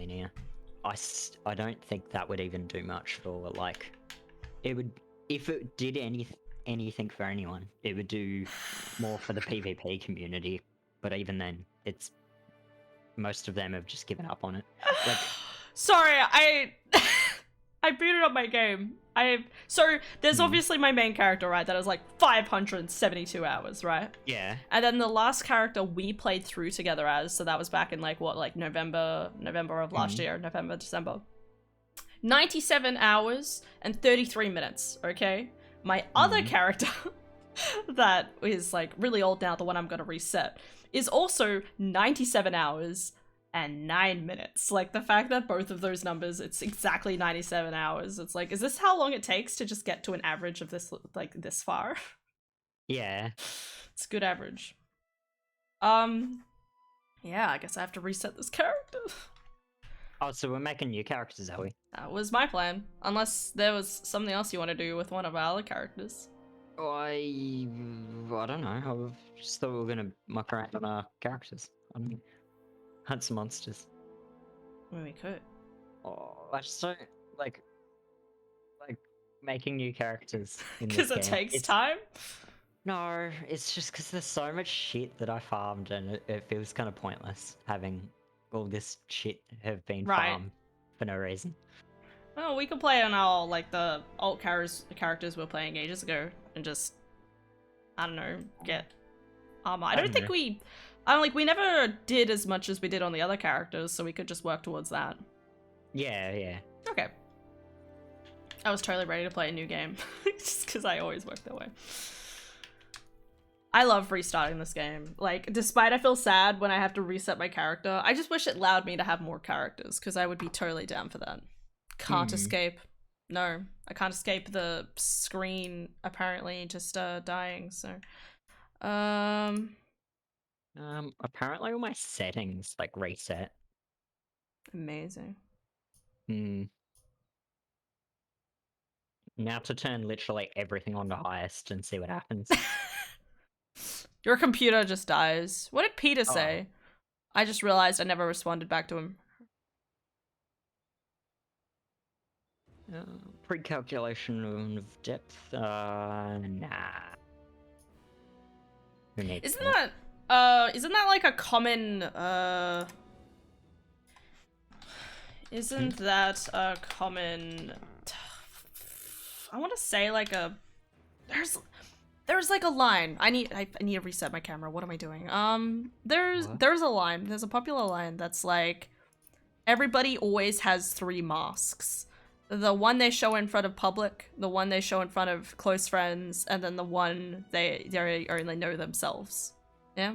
linear. I don't think that would even do much for like, it would, if it did anything for anyone, it would do more for the PvP community. But even then, it's most of them have just given up on it. Like, sorry, I I booted up my game. So there's obviously my main character, right? That is like 572 hours, right? yeah. And then the last character we played through together as, so that was back in like what, like November of last year, November, December. 97 hours and 33 minutes, okay? My other character that is like really old now, the one I'm gonna reset, is also 97 hours and 9 minutes. Like the fact that both of those numbers, it's exactly 97 hours. It's like, is this how long it takes to just get to an average of this, like this far? Yeah. It's a good average. Yeah, I guess I have to reset this character. Oh, so we're making new characters, are we? That was my plan. Unless there was something else you want to do with one of our other characters. I don't know. I just thought we were gonna muck around on our characters. Hunt some monsters. I mean, we could. Oh, I just don't like making new characters in this Because it game. takes time? No, it's just because there's so much shit that I farmed, and it feels kind of pointless having all this shit have been farmed for no reason. Oh, we could play on our, like, the alt characters we were playing ages ago and just, I don't know, get armor. I don't think we never did as much as we did on the other characters, so we could just work towards that. Yeah. Okay. I was totally ready to play a new game, just because I always work that way. I love restarting this game. Like, despite I feel sad when I have to reset my character, I just wish it allowed me to have more characters, because I would be totally down for that. Can't escape. No, I can't escape the screen, apparently, just dying, so. Apparently all my settings, like, reset. Amazing. Now to turn literally everything on to highest and see what happens. Your computer just dies. What did Peter say? I just realized I never responded back to him. Pre-calculation of depth? Nah. Who needs isn't that like a common, isn't that a common, I want to say like a, there's like a line. I need to reset my camera. What am I doing? There's a line. There's a popular line that's like, everybody always has 3 masks. The one they show in front of public, the one they show in front of close friends, and then the one they only know themselves. Yeah?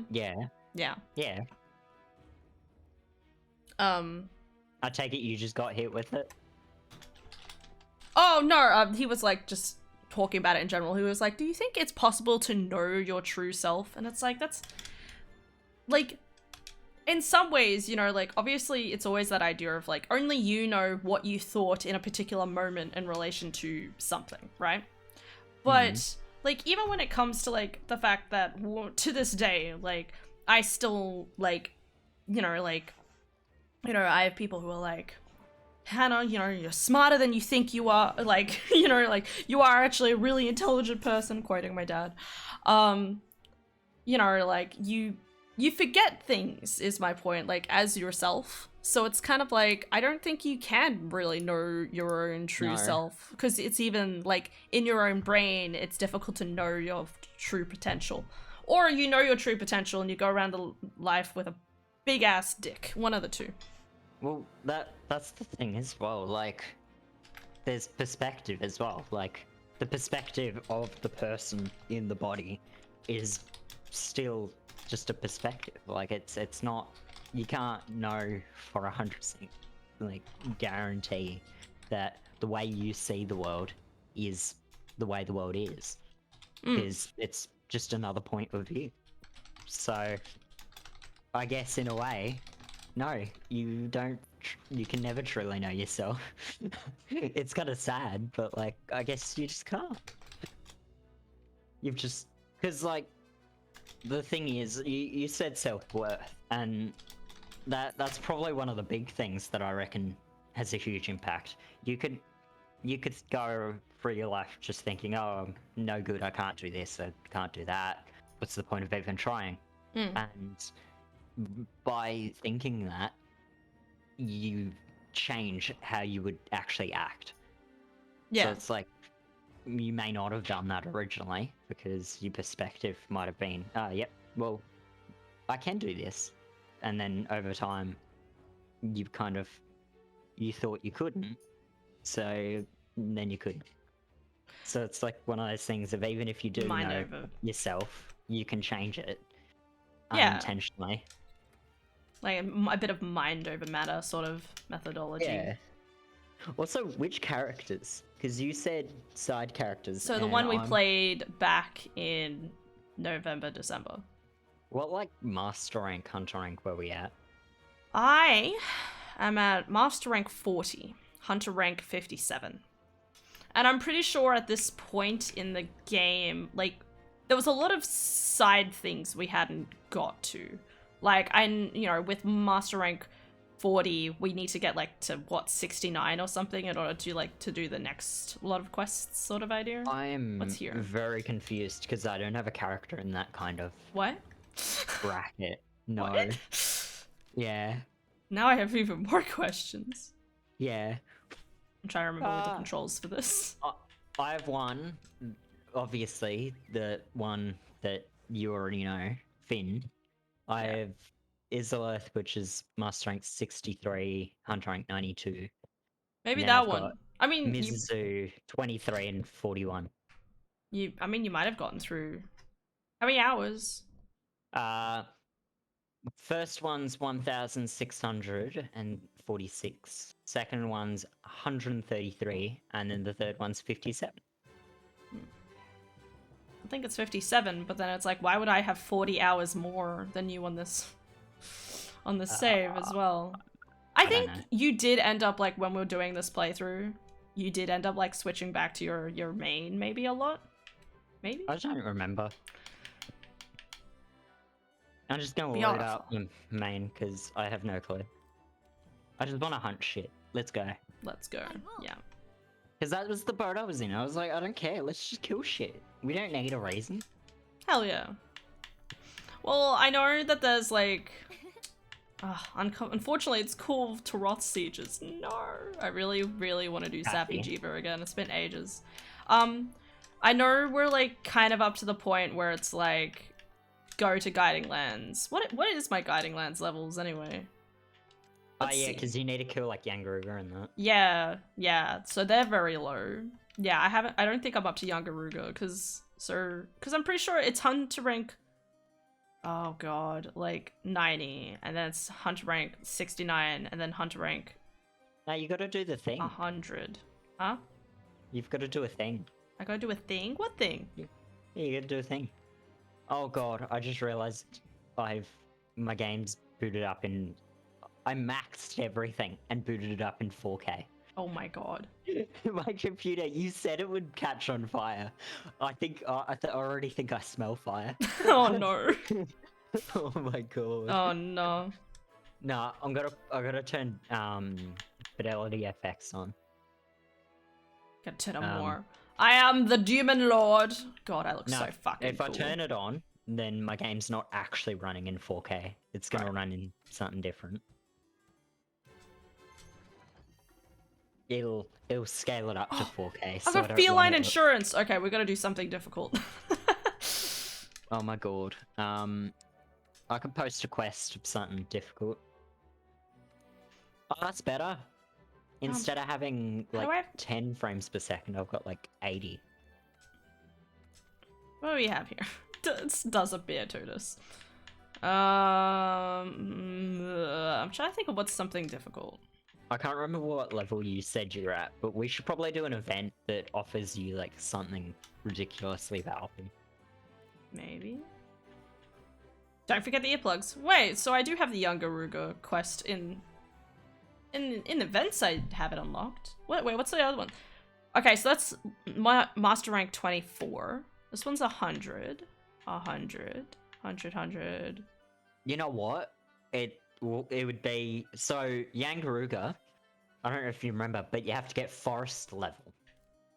Yeah. I take it you just got hit with it? Oh, no, he was like just talking about it in general. He was like, do you think it's possible to know your true self? And it's like, that's like, in some ways, you know, like, obviously it's always that idea of like, only you know what you thought in a particular moment in relation to something, right? But like, even when it comes to like the fact that to this day, like, I still like, I have people who are like, Hannah, you're smarter than you think you are. Like, like, you are actually a really intelligent person, quoting my dad. Like, you forget things, is my point, like, as yourself. So it's kind of like, I don't think you can really know your own true self. Because it's even, like, in your own brain, it's difficult to know your true potential. Or you know your true potential and you go around the life with a big-ass dick. One of the two. Well, that's the thing as well, like, there's perspective as well, like, the perspective of the person in the body is still just a perspective, like, it's not, you can't know for 100%, like, guarantee that the way you see the world is the way the world is, because it's just another point of view. So, I guess in a way, no, you can never truly know yourself. It's kind of sad, but like, I guess you just can't. Because like, the thing is, you said self-worth, and that's probably one of the big things that I reckon has a huge impact. You could go through your life just thinking, oh, I'm no good, I can't do this, I can't do that. What's the point of even trying? Mm. And by thinking that, you change how you would actually act. So Yeah. it's like you may not have done that originally because your perspective might have been, yep, well, I can do this. And then over time, you thought you couldn't, so then you could. So it's like one of those things of even if you do Mind know over. yourself, you can change it Yeah. unintentionally. Like a bit of mind over matter sort of methodology. Yeah. Also, which characters? Because you said side characters. So the and one we I'm- played back in November, December. What like master rank, hunter rank were we at? I am at Master Rank 40, Hunter Rank 57. And I'm pretty sure at this point in the game, like, there was a lot of side things we hadn't got to. Like, with Master Rank 40, we need to get, like, to, 69 or something in order to, like, to do the next lot of quests sort of idea? I'm What's here? very confused because I don't have a character in that kind of What? bracket. No. What? Yeah. Now I have even more questions. Yeah. I'm trying to remember all the controls for this. I have one, obviously, the one that you already know, Finn. I have Isolith, which is Master Rank 63, Hunter Rank 92. Maybe then that I've one. got I mean, Mizuzu, 23 and 41. you might have gotten through. How many hours? First one's 1,646. Second one's 133, and then the third one's 57. I think it's 57, but then it's like, why would I have 40 hours more than you on this save as well? I think you did end up, like, when we were doing this playthrough, you did end up, like, switching back to your main maybe a lot? Maybe? I don't remember. I'm just gonna Be load awful. up the main because I have no clue. I just want to hunt shit. Let's go. Let's go. Yeah. Because that was the boat I was in. I was like, I don't care. Let's just kill shit. We don't need a reason. Hell yeah. Well, I know that there's, like... unfortunately, it's cool to Roth Sieges. No! I really, really want to do Sappy Jeever again. It's been ages. I know we're, like, kind of up to the point where it's, like... Go to Guiding Lands. What is my Guiding Lands levels, anyway? Let's yeah, see. because you need to kill, like, Yangaruga and that. Yeah, so they're very low. Yeah, I don't think I'm up to Yangaruga, because I'm pretty sure it's Hunter rank, oh god, like 90, and then it's Hunter rank 69, and then Hunter rank No, you gotta do the thing. 100. Huh? You've gotta do a thing. I gotta do a thing? What thing? Yeah, you gotta do a thing. Oh god, I just realized my game's booted up in... I maxed everything and booted it up in 4K. Oh my god. My computer, you said it would catch on fire. I think, I already think I smell fire. Oh no. Oh my god. Oh no. Nah, I gotta turn, Fidelity FX on. Gotta turn on more. I am the Demon Lord. God, I look so fucking if cool. I turn it on, then my game's not actually running in 4K. It's gonna run in something different. It'll scale it up to 4K. I've got feline insurance. Okay, we gotta do something difficult. Oh my god. I can post a quest of something difficult. Oh, that's better. Instead of having like 10 frames per second, I've got like 80. What do we have here? Does appear to this. I'm trying to think of what's something difficult. I can't remember what level you said you're at, but we should probably do an event that offers you like something ridiculously powerful. Maybe. Don't forget the earplugs. Wait, so I do have the Yangaruga quest in events. I have it unlocked. Wait, what's the other one? Okay, so that's my Master Rank 24. This one's 100. 100. 100. You know what? it would be so Yangaruga. I don't know if you remember, but you have to get forest level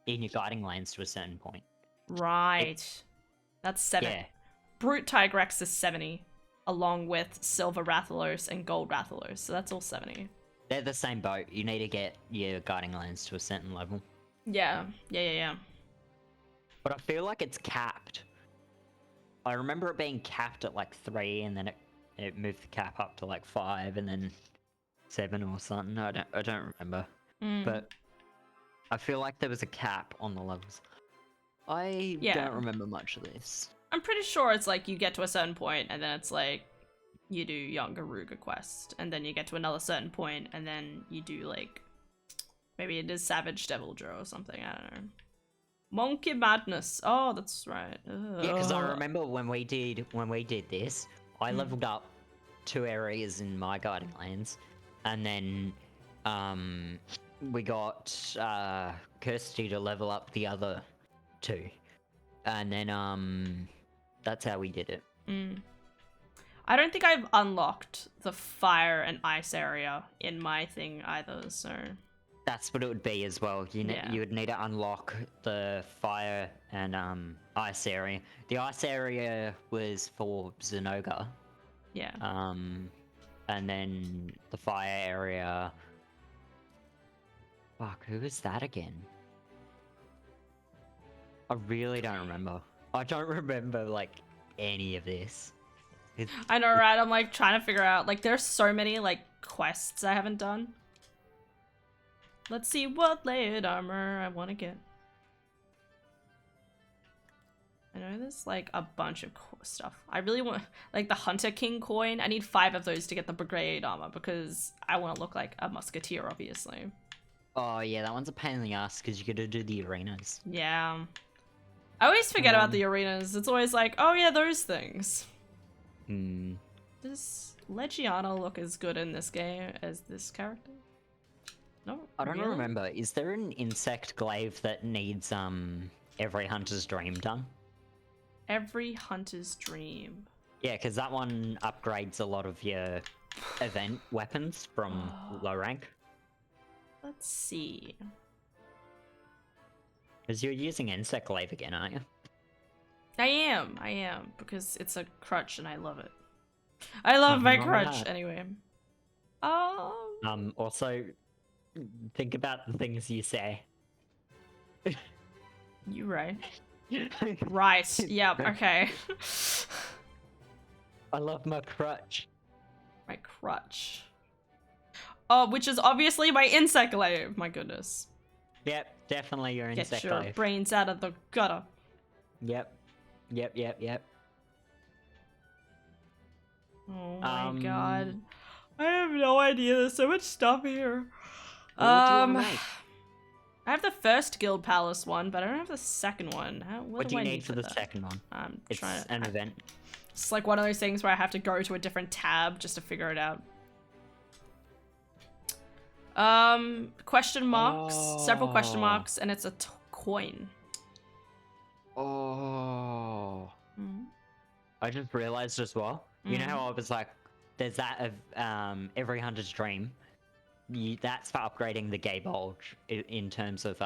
in your guiding lanes to a certain point. Right. That's 7. Yeah, Brute Tigrex is 70, along with Silver Rathalos and Gold Rathalos, so that's all 70. they're the same boat. You need to get your guiding lanes to a certain level. Yeah. But I feel like it's capped. I remember it being capped at like 3, and then it moved the cap up to like 5, and then 7 or something. I don't remember. But I feel like there was a cap on the levels. I don't remember much of this. I'm pretty sure it's like you get to a certain point, and then it's like you do Yangaruga quest, and then you get to another certain point, and then you do like maybe it is Savage Devil Joe or something. I don't know. Monkey Madness. Oh, that's right. Ugh. Yeah, because I remember when we did this, I leveled up 2 areas in my guiding lanes, and then we got Kirsty to level up the other 2, and then that's how we did it. I don't think I've unlocked the fire and ice area in my thing either, so That's what it would be as well. You would need to unlock the fire and ice area. The ice area was for Zenoga. yeah. And then the fire area. Fuck, who was that again? I really don't remember. I don't remember like any of this. I know, right? I'm like trying to figure out, like, there's so many like quests I haven't done. Let's see what layered armor I want to get. I know there's like a bunch of stuff. I really want, like, the Hunter King coin. I need 5 of those to get the brigade armor because I want to look like a musketeer, obviously. Oh yeah, that one's a pain in the ass because you gotta do the arenas. Yeah. I always forget about the arenas. It's always like, oh yeah, those things. Does Legiana look as good in this game as this character? No, I don't really? remember. Is there an insect glaive that needs every hunter's dream done? Every hunter's dream. Yeah, because that one upgrades a lot of your event weapons from low rank. Let's see. Because you're using insect glaive again, aren't you? I am, because it's a crutch and I love it. I love my crutch, anyway. Also, think about the things you say. You right. Right, yep, okay. I love my crutch. My crutch. Oh, which is obviously my insect glaive, my goodness. Yep, definitely your insect Get your glaive. brains out of the gutter. Yep. Oh my god. I have no idea, there's so much stuff here. What do you wanna make? I have the first Guild Palace one, but I don't have the second one. What do you I need for the that? second one? I'm It's trying to... an event. It's like one of those things where I have to go to a different tab just to figure it out. Question marks. Several question marks, and it's a coin. Oh. I just realized as well. You know how I was like, there's that of every hunter's dream. That's for upgrading the gay bulge in terms of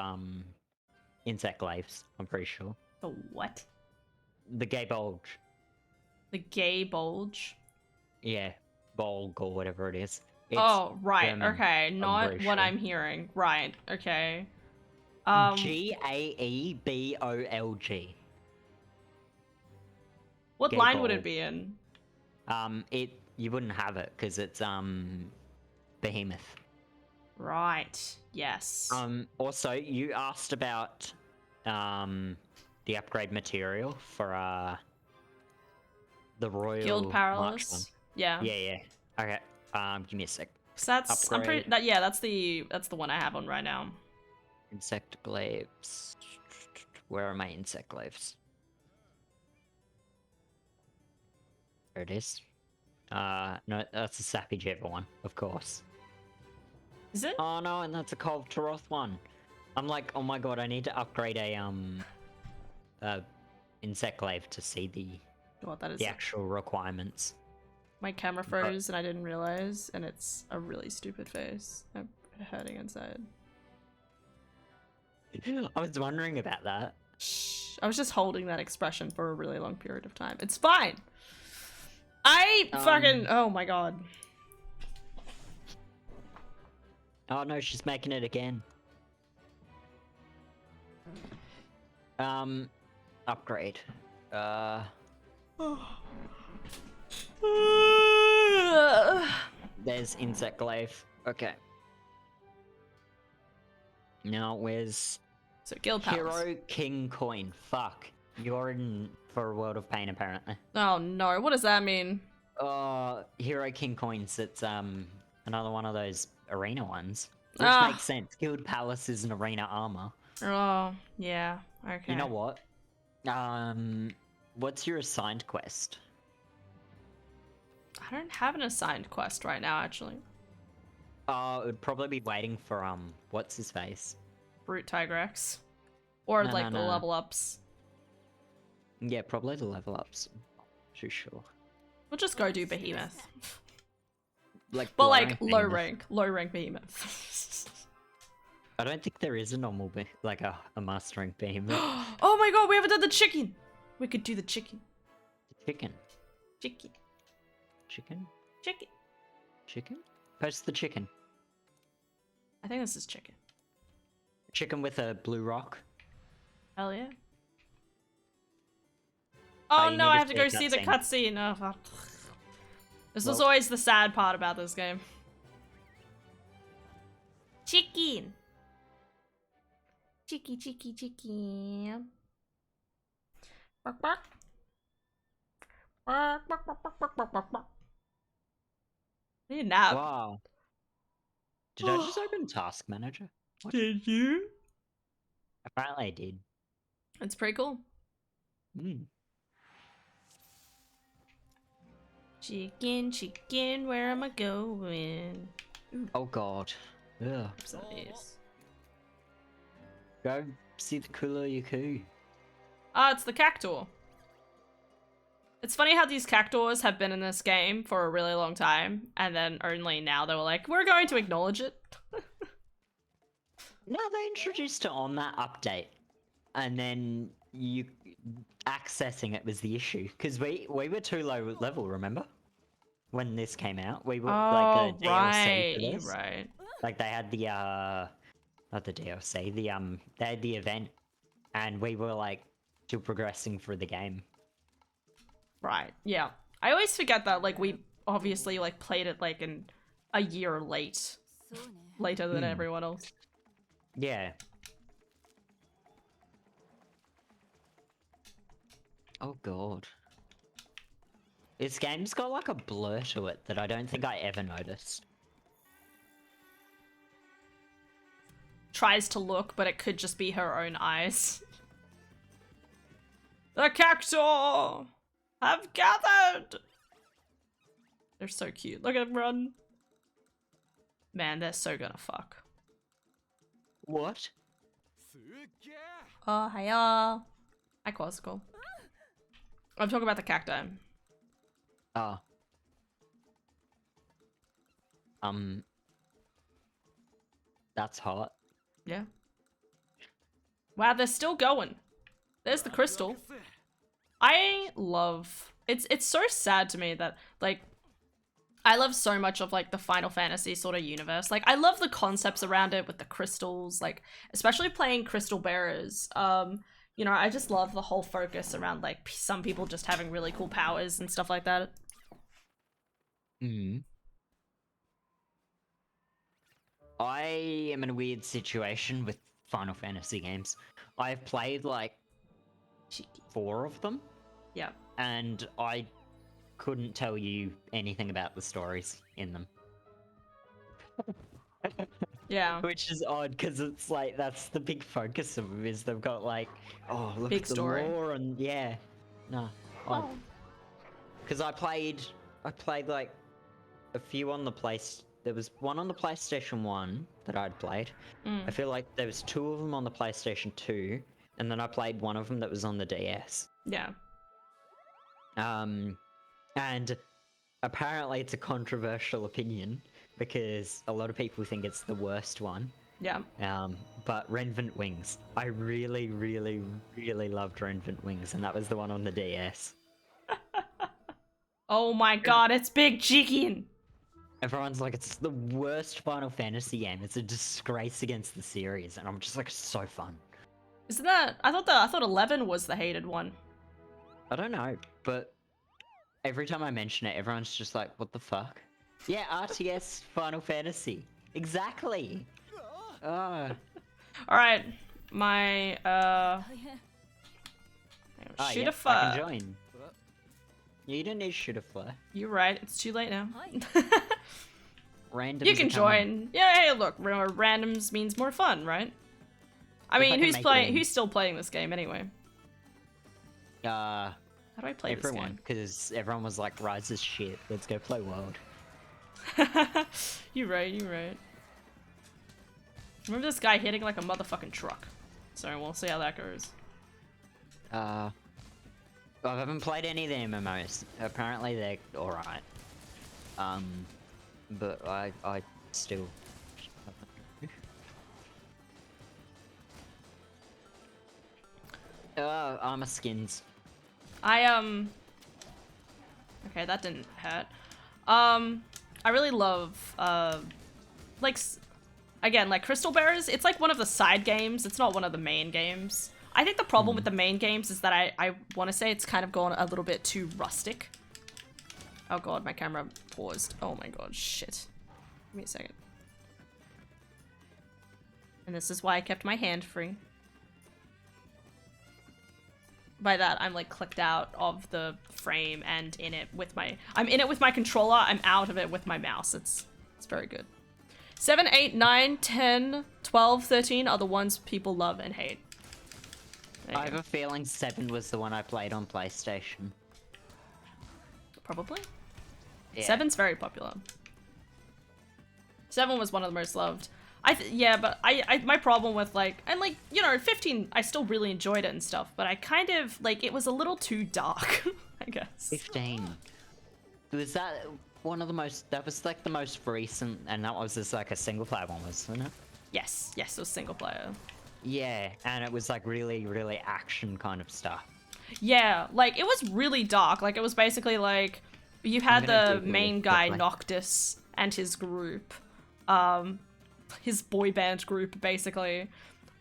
insect glaives. I'm pretty sure. The what? The gay bulge. The gay bulge? Yeah, bulg or whatever it is. It's oh, right. German, Okay, not what sure. I'm hearing. Right. Okay. Gaebolg. What Gay line would it bulge. be in? You wouldn't have it because it's behemoth. Right. Yes. Also, you asked about the upgrade material for the Royal Guild March one. Parallels. Yeah. Yeah. Okay. Give me a sec. So that's I'm pretty Upgrade. yeah, that's the one I have on right now. Insect glaives. Where are my insect glaives? There it is. No, that's a Sappy Jeva one, of course. Is it? Oh no, and that's a Cove Taroth one. I'm like, oh my god, I need to upgrade a insect glaive to see What that is? the actual requirements. My camera froze and I didn't realize, and it's a really stupid face. I'm hurting inside. I was wondering about that. Shh. I was just holding that expression for a really long period of time. It's fine. I fucking... Oh my god. Oh no, she's making it again. Upgrade. There's insect glaive. Okay. Now where's So guild powers. Hero King Coin? Fuck. You're in for a world of pain apparently. Oh no, what does that mean? Hero King Coins, it's another one of those arena ones. Which Ah. makes sense. Guild Palace is an arena armor. Oh, yeah. Okay. You know what? What's your assigned quest? I don't have an assigned quest right now, actually. It would probably be waiting for what's his face? Brute Tigrex. Or No, like no, the no. level ups. Yeah, probably the level ups. Not too sure. We'll just go do Behemoth. Like, But like Behemoth. low rank Behemoth. I don't think there is a normal like a mastering behemoth. Oh my god, we haven't done the chicken! We could do the chicken. Chicken. Chicken. Chicken? Chicken. Chicken? Post the chicken. I think this is chicken. Chicken with a blue rock. Hell yeah. Oh, Oh you no, need I to have to see go a see the cutscene. cutscene. Oh, fuck. This was Well- always the sad part about this game. Chicken. Chicky, chicky, chicky. Bark, bark. Bark, bark, bark, bark, bark, bark, bark, bark. I need a nap. Wow. Did I just open Task Manager? What? Did you? Apparently I did. It's pretty cool. Hmm. Chicken, chicken, where am I going? Oh god. Ugh. Oops, that is. Go see the Kula Yaku. Ah, it's the cactuar. It's funny how these cactuars have been in this game for a really long time, and then only now they were like, we're going to acknowledge it. No, they introduced it on that update. And then you accessing it was the issue. Because we were too low level, remember? When this came out. We were like the DLC right, for this. right. Like they had the not the DLC, they had the event and we were like still progressing through the game. Right, yeah. I always forget that, like, we obviously, like, played it, like, in a year later than everyone else. Yeah. Oh god. This game's got like a blur to it that I don't think I ever noticed. Tries to look, but it could just be her own eyes. The cactuar have gathered! They're so cute. Look at them run. Man, they're so gonna fuck. What? Oh, hiya. Hi, Quasical. I'm talking about the cacti. Ah. That's hot. Yeah. Wow, they're still going. There's the crystal. I love... It's so sad to me that, like, I love so much of, like, the Final Fantasy sort of universe. Like, I love the concepts around it with the crystals, like, especially playing Crystal Bearers. You know, I just love the whole focus around, like, some people just having really cool powers and stuff like that. I am in a weird situation with Final Fantasy games. I've played like Cheeky. 4 of them, Yeah. and I couldn't tell you anything about the stories in them. Yeah. Which is odd, because it's like, that's the big focus of them, is they've got like, oh, look Big at the story. lore, and yeah. No. Oh. Because I played like a few on the there was one on the PlayStation 1 that I'd played. I feel like there was 2 of them on the PlayStation 2, and then I played one of them that was on the DS. Yeah. And apparently it's a controversial opinion because a lot of people think it's the worst one. Yeah. But Renvent Wings. I really, really, really loved Renvent Wings, and that was the one on the DS. Oh my god, it's big chicken. Everyone's like, it's the worst Final Fantasy game. It's a disgrace against the series, and I'm just like, so fun. Isn't that? I thought 11 was the hated one. I don't know, but every time I mention it, everyone's just like, what the fuck? Yeah, RTS Final Fantasy. Exactly. Oh. All right, my shoot yeah, a fire. I can join. Yeah, you don't need to shoot a flare. You're right. It's too late now. Randoms You can are coming. join. Yeah, hey, look, randoms means more fun, right? I If I mean, can who's make it playing? in. Who's still playing this game anyway? Uh, How do I play everyone, because everyone was like, Rise is shit. Let's go play World. this game? You're right. You're right. Remember this guy hitting like a motherfucking truck. So we'll see how that goes. I haven't played any of the MMOs. Apparently they're alright. But I still... armor skins. Okay, that didn't hurt. I really love, like, again, like Crystal Bearers, it's like one of the side games. It's not one of the main games. I think the problem with the main games is that I want to say it's kind of gone a little bit too rustic. Oh god, my camera paused. Oh my god, shit. Give me a second. And this is why I kept my hand free. By that, I'm like clicked out of the frame and in it with my... I'm in it with my controller, I'm out of it with my mouse. It's very good. 7, 8, 9, 10, 12, 13 are the ones people love and hate. There you I have go. a feeling 7 was the one I played on PlayStation. Probably. Yeah. 7's very popular. 7 was one of the most loved. Yeah, but I my problem with like, and like, you know, 15, I still really enjoyed it and stuff, but I kind of, like, it was a little too dark, I guess. 15. Was that one of the most... That was like the most recent, and that was just like a single player one, wasn't it? Yes, it was single player. Yeah, and it was like really, really action kind of stuff. Yeah, like, it was really dark. Like, it was basically like, you had gonna the Google main it guy, quickly. Noctis, and his group, his boy band group, basically,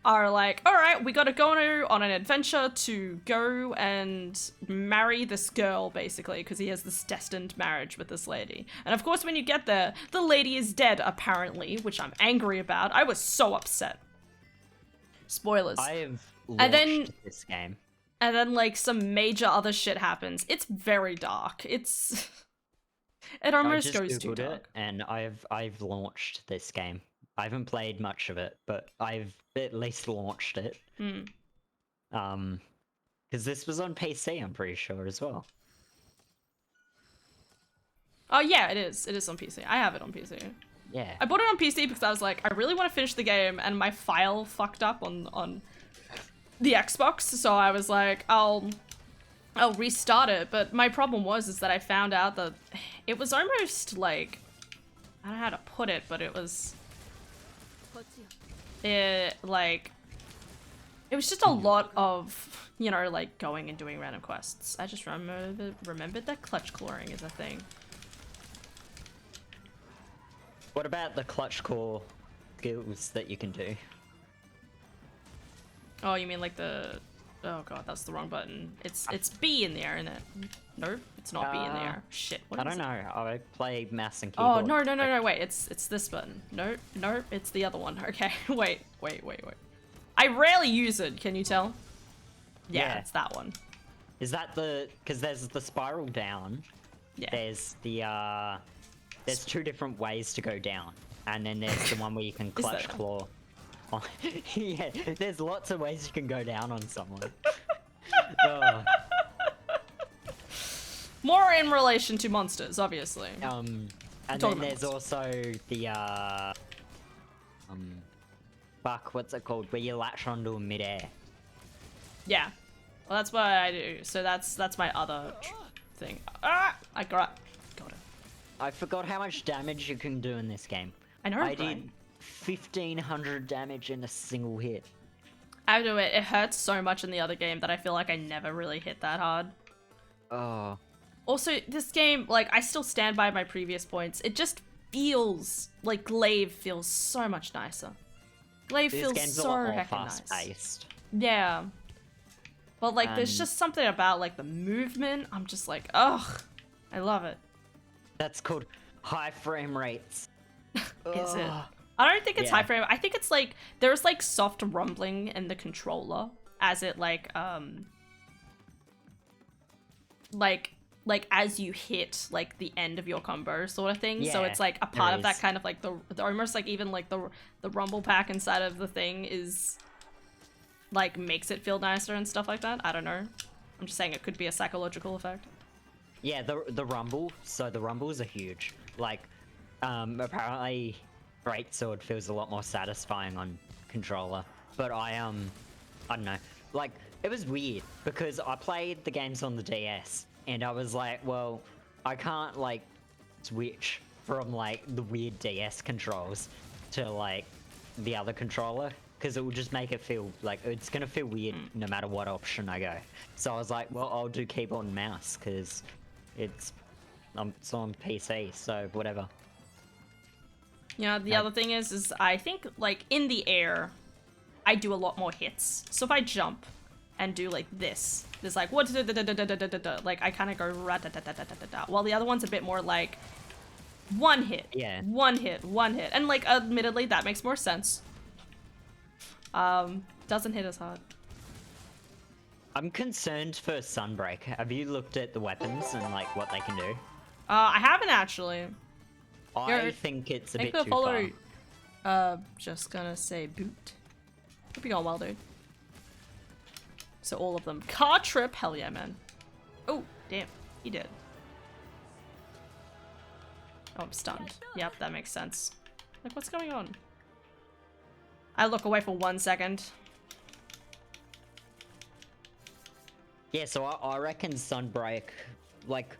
are like, all right, we gotta go on an adventure to go and marry this girl, basically, because he has this destined marriage with this lady. And of course, when you get there, the lady is dead, apparently, which I'm angry about. I was so upset. Spoilers. I have And launched then- this game. And then, like, some major other shit happens. It's very dark. It I almost just goes too Googled dark. it, and I've launched this game. I haven't played much of it, but I've at least launched it. Because this was on PC, I'm pretty sure as well. Oh, yeah, it is. It is on PC. I have it on PC. Yeah. I bought it on PC because I was like, I really want to finish the game, and my file fucked up on the Xbox, so I was like, I'll restart it. But my problem was that I found out that it was almost like, I don't know how to put it, but it was like, it was just a lot of, you know, like, going and doing random quests. I just remembered that clutch clawing is a thing. What about the clutch core skills that you can do? Oh, you mean like the... Oh god, that's the wrong button. It's B in the air, isn't it? No, it's not B in the air. Shit, what I is don't it? know. I play mouse and Oh, keyboard. no, wait, it's this button. No, it's the other one. Okay, wait. I rarely use it, can you tell? Yeah, Yeah. it's that one. Is that the... Because there's the spiral down. Yeah. There's the, There's two different ways to go down. And then there's the one where you can Is clutch there? claw. Yeah, there's lots of ways you can go down on someone. Oh, More in relation to monsters, obviously. and talking then about there's monsters. also the, fuck, what's it called? Where you latch onto a midair. Yeah. Well, that's what I do. So that's my other thing. Ah! I got it. I forgot how much damage you can do in this game. I know, I right? did 1,500 damage in a single hit. I do it. It hurts so much in the other game that I feel like I never really hit that hard. Oh. Also, this game, like, I still stand by my previous points. It just feels like Glaive feels so much nicer. Glaive This feels game's a so lot more heckin' nice. fast-paced. Yeah. But, like, there's just something about, like, the movement. I'm just like, ugh. I love it. That's called high frame rates. Is it? Ugh. I don't think it's Yeah. high frame. I think it's, like, there's, like, soft rumbling in the controller as it, like, as you hit like the end of your combo sort of thing. So Yeah, it's like a part there of that is. kind of like the almost like even like the rumble pack inside of the thing is like makes it feel nicer and stuff like that. I don't know. I'm just saying it could be a psychological effect. Yeah, the rumble. So the rumbles are huge. Like, apparently, Greatsword feels a lot more satisfying on controller. But I don't know. Like, it was weird because I played the games on the DS and I was like, well, I can't like switch from like the weird DS controls to like the other controller because it will just make it feel like it's gonna feel weird no matter what option I go. So I was like, well, I'll do keyboard and mouse because it's on PC, so whatever. You know, the other thing is I think like in the air, I do a lot more hits. So if I jump and do like this, there's like what like I kind of go ra-da-da-da-da-da-da, while the other one's a bit more like one hit, Yeah. one hit, and like admittedly that makes more sense. Doesn't hit as hard. I'm concerned for Sunbreak. Have you looked at the weapons and like what they can do? I haven't actually. I You're- think it's a Thank bit you too for far. follow. Just gonna say boot. Hope you going well, dude. So all of them. Car trip, hell yeah, man. Oh, damn, he did. Oh, I'm stunned. Yep, that makes sense. Like, what's going on? I look away for 1 second. Yeah, so I reckon Sunbreak, like,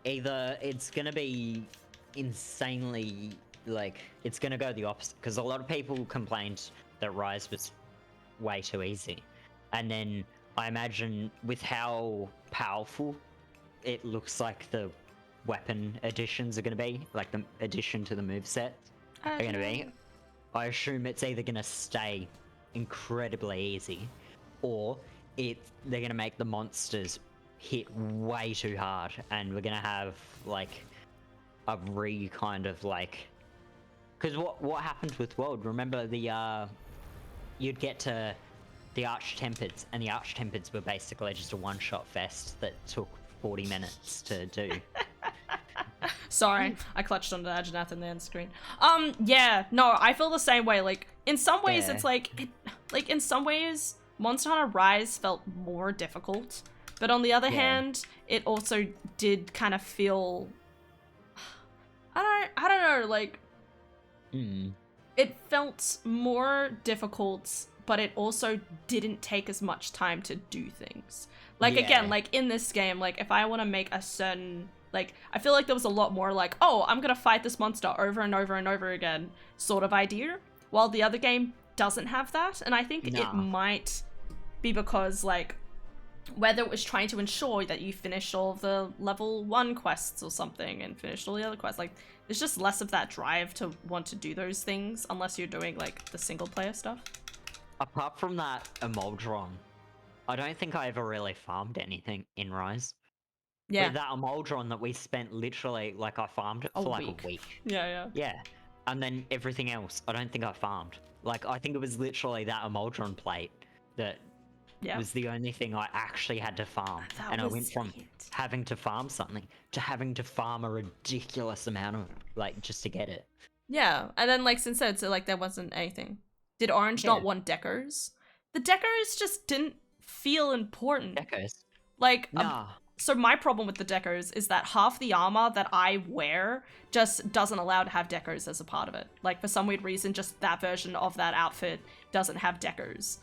either it's gonna be insanely, like, it's gonna go the opposite, because a lot of people complained that Rise was way too easy. And then I imagine with how powerful it looks like the weapon additions are gonna be, like the addition to the moveset are gonna be, I assume it's either gonna stay incredibly easy, or they're gonna make the monsters hit way too hard, and we're gonna have like a kind of like, because what happened with World? Remember the you'd get to the Arch-Tempered, and the Arch-Tempered were basically just a one-shot fest that took 40 minutes to do. Sorry, I clutched onto Ajanath in the end screen. Yeah, no, I feel the same way. Like, in some ways, Yeah. it's like, in some ways, Monster Hunter Rise felt more difficult. But on the other hand, it also did kind of feel, I don't know, like, it felt more difficult, but it also didn't take as much time to do things. Like, again, Yeah. like, in this game, like, if I want to make a certain, like, I feel like there was a lot more like, oh, I'm gonna fight this monster over and over and over again sort of idea, while the other game doesn't have that. And I think it might be because, like, whether it was trying to ensure that you finished all of the level 1 quests or something and finished all the other quests, like, there's just less of that drive to want to do those things unless you're doing, like, the single player stuff. Apart from that Emoldron, I don't think I ever really farmed anything in Rise. Yeah. With that Emoldron that we spent literally, like, I farmed it for like a week. Yeah. Yeah. And then everything else, I don't think I farmed. Like, I think it was literally that Emoldron plate that was the only thing I actually had to farm. That And I was went from it. having to farm something to having to farm a ridiculous amount of, like, just to get it. Yeah, and then, like, since then, so, like, there wasn't anything. Did Orange not want decos? The decos just didn't feel important. Decos. Like, Nah. so my problem with the decos is that half the armor that I wear just doesn't allow to have decos as a part of it. Like, for some weird reason, just that version of that outfit doesn't have decos.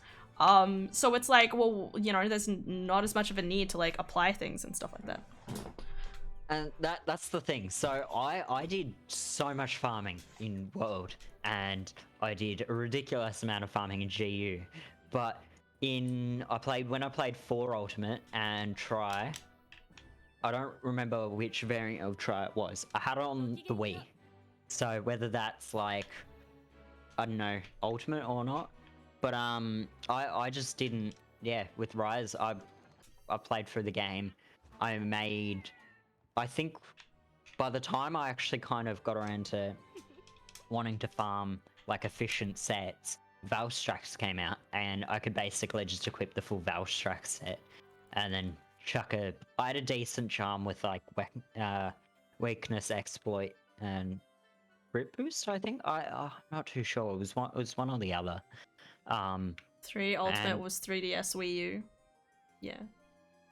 So it's like, well, you know, there's not as much of a need to, like, apply things and stuff like that. And that's the thing. So I did so much farming in World, and I did a ridiculous amount of farming in GU. But when I played 4 Ultimate and Try, I don't remember which variant of Try it was. I had it on the Wii. So whether that's like, I don't know, Ultimate or not. But I just didn't. Yeah, with Rise, I played through the game. I think by the time I actually kind of got around to wanting to farm like efficient sets, Valstrax came out, and I could basically just equip the full Valstrax set, and then I had a decent charm with like weakness exploit and Rip boost. I think I'm not too sure. It was one or the other. 3 Ultimate And was 3DS Wii U. Yeah.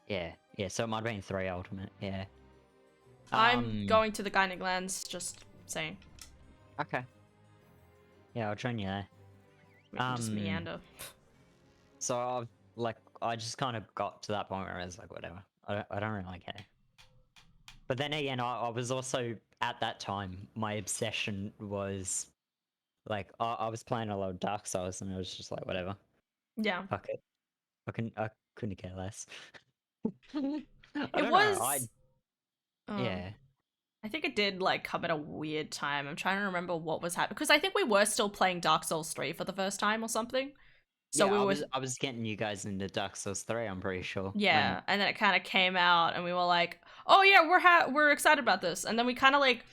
yeah. So it might have been 3 Ultimate. Yeah. I'm going to the Guiding Lands, just saying. Okay. Yeah, I'll join you there. We can just meander. So I just kind of got to that point where I was like, whatever. I don't really care. But then again, I was also at that time, my obsession was like I was playing a lot of Dark Souls, and I was just like, whatever, Yeah. fuck it. I couldn't care less. I It don't know. was. Yeah. I think it did like come at a weird time. I'm trying to remember what was happening because I think we were still playing Dark Souls 3 for the first time or something. So Yeah, we were I was getting you guys into Dark Souls 3, I'm pretty sure. yeah, and then it kind of came out and we were like, "Oh yeah, we're excited about this." And then we kind of like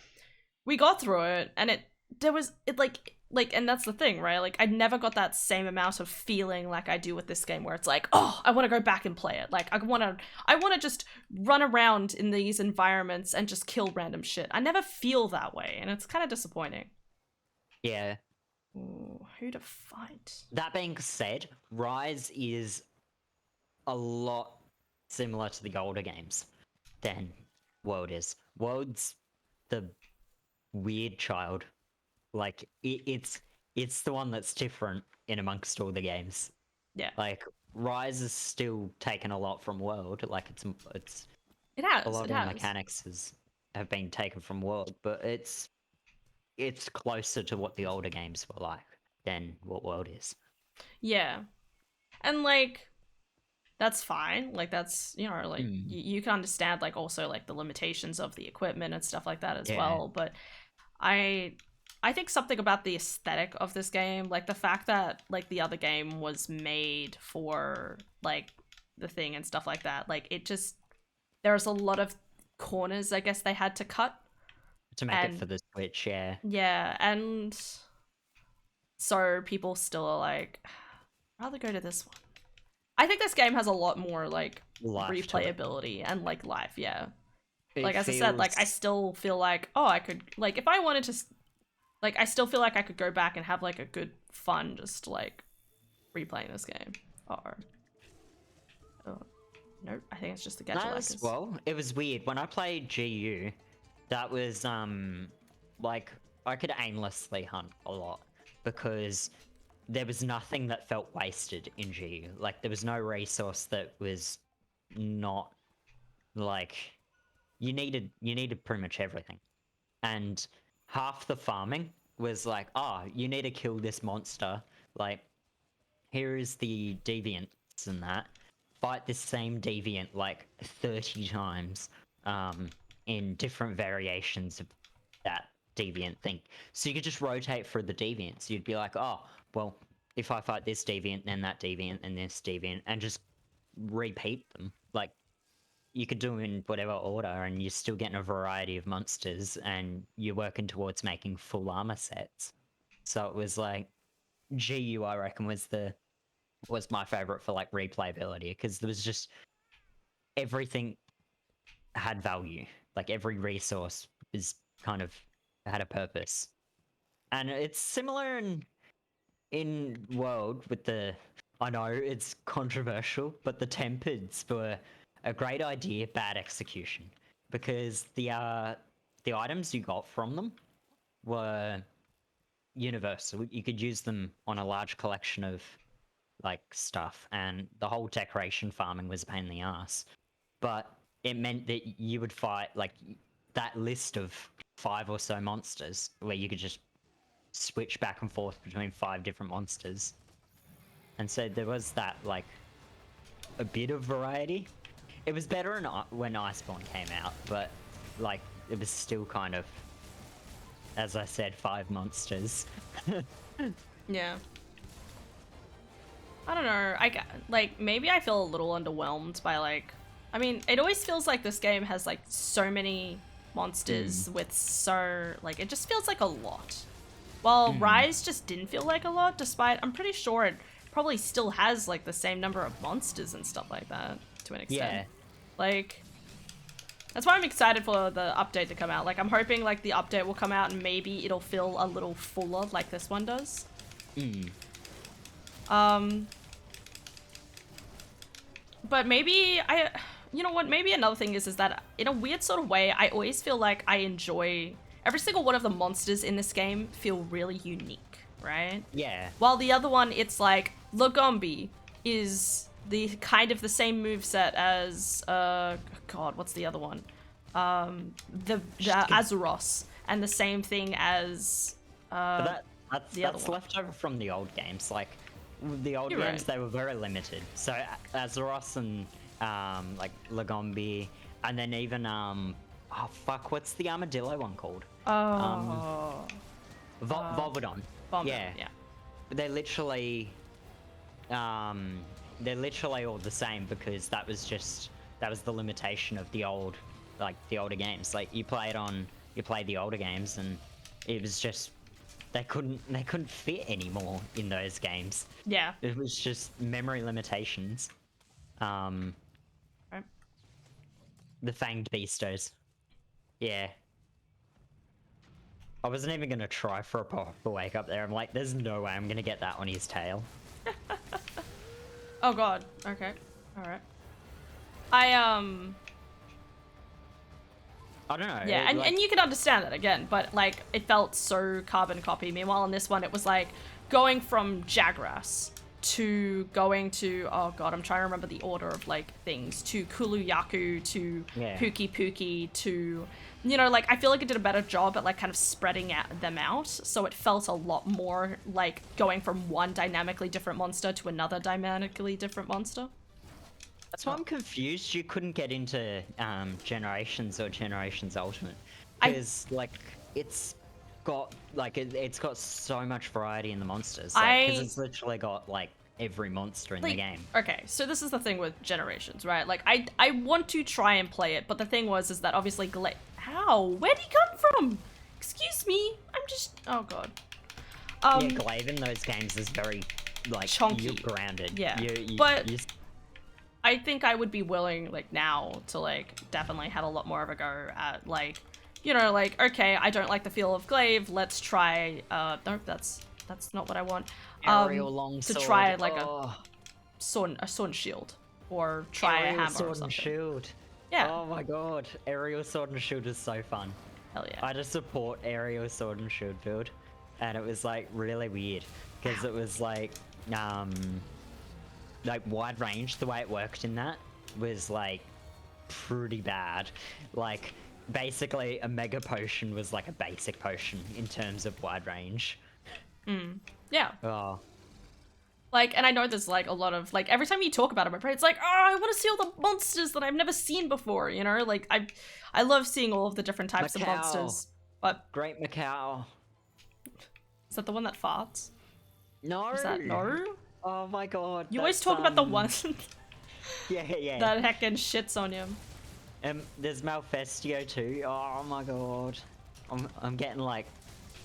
we got through it and there was it like and that's the thing, right? Like I never got that same amount of feeling like I do with this game where it's like, "Oh, I want to go back and play it." Like I want to just run around in these environments and just kill random shit. I never feel that way, and it's kind of disappointing. Yeah. Ooh, who to fight? That being said, Rise is a lot similar to the older games than World is. World's the weird child. Like it's the one that's different in amongst all the games. Yeah. Like Rise is still taken a lot from World. Like it's It has. a lot It of the has. mechanics have been taken from World, but it's closer to what the older games were like than what World is. Yeah. And like that's fine. Like that's, you know, like you can understand like also like the limitations of the equipment and stuff like that as Yeah. well, but I I think something about the aesthetic of this game, like the fact that like the other game was made for like the thing and stuff like that, like it just there's a lot of corners I guess they had to cut. To make it for the Switch, yeah. Yeah, and so people still are like, I'd rather go to this one. I think this game has a lot more like Life to it. replayability and like life, yeah. It Like as I said, like I still feel like, oh, I could like if I wanted to like I still feel like I could go back and have like a good fun just like replaying this game. Oh, nope, I think it's just the gadget well, it was weird. When I played GU, that was like I could aimlessly hunt a lot because there was nothing that felt wasted in GU. Like there was no resource that was not like you needed pretty much everything. And half the farming was like, oh, you need to kill this monster. Like, here is the deviants and that. Fight this same deviant like 30 times in different variations of that deviant thing. So you could just rotate through the deviants. You'd be like, oh, well, if I fight this deviant, then that deviant, and this deviant, and just repeat them. Like, you could do them in whatever order, and you're still getting a variety of monsters, and you're working towards making full armor sets. So it was like GU, I reckon, was my favorite for like replayability because there was just everything had value. Like every resource is kind of had a purpose, and it's similar in World with the. I know it's controversial, but the Tempered were a great idea, bad execution, because the items you got from them were universal. You could use them on a large collection of like stuff, and the whole decoration farming was a pain in the ass. But it meant that you would fight like that list of 5 or so monsters where you could just switch back and forth between 5 different monsters. And so there was that like a bit of variety. It was better when Iceborne came out, but like it was still kind of, as I said, 5 monsters. Yeah. I don't know. Like maybe I feel a little underwhelmed by like. I mean, it always feels like this game has like so many monsters with so like it just feels like a lot. While Rise just didn't feel like a lot, despite I'm pretty sure it probably still has like the same number of monsters and stuff like that to an extent. Yeah. Like that's why I'm excited for the update to come out. Like I'm hoping like the update will come out and maybe it'll feel a little fuller like this one does. But maybe you know what, maybe another thing is that in a weird sort of way, I always feel like I enjoy every single one of the monsters in this game feel really unique, right? Yeah. While the other one, it's like Lagombi is the kind of the same moveset as God, what's the other one? The Azuros, and the same thing as But the other that's one. left over from the old games. Like the old You're games, right. they were very limited. So Azeroth and like Lagombi, and then even oh fuck, what's the armadillo one called? Oh, Volvodon. Bomber, Yeah. yeah. They're literally all the same because that was the limitation of the older games. Like you play the older games and it was just they couldn't fit anymore in those games. Yeah. It was just memory limitations. Right. The fanged beastos. Yeah. I wasn't even gonna try for a proper wake up there. I'm like, there's no way I'm gonna get that on his tail. Oh god. Okay. All right. I don't know. Yeah, and you can understand that again, but like it felt so carbon copy. Meanwhile, in this one, it was like going from Jagras to going to oh god, I'm trying to remember the order of like things to Kuluyaku to Pookie Pookie to like I feel like it did a better job at like kind of spreading them out, so it felt a lot more like going from one dynamically different monster to another dynamically different monster. That's why I'm confused. You couldn't get into Generations or Generations Ultimate I- because like it's got so much variety in the monsters. I- Because it's literally got like every monster in the game. Okay, so this is the thing with Generations, right? Like I want to try and play it, but the thing is that obviously how? Where'd he come from? Excuse me. I'm just oh god. Yeah, Glaive in those games is very like Chunky. you're grounded. Yeah, You- but you- I think I would be willing like now to like definitely have a lot more of a go at like like okay, I don't like the feel of Glaive. Let's try nope, that's not what I want. Aerial longsword. To try like oh, a sword and shield or try a aerial hammer sword or something. and shield. Yeah. Oh my god, aerial sword and shield is so fun. Hell yeah. I just support aerial sword and shield build, and it was like really weird because it was like wide range. The way it worked in that was like pretty bad. Like basically a mega potion was like a basic potion in terms of wide range. Yeah. Oh. Like, and I know there's like a lot of like every time you talk about it, my brain's like, oh, I want to see all the monsters that I've never seen before. Like I love seeing all of the different types of Macau. monsters. But Great Macau. is that the one that farts? No. Is that no? Oh my god. You always that's, talk about the one Yeah. that heckin' shits on you. There's Malfestio too. Oh my god. I'm getting like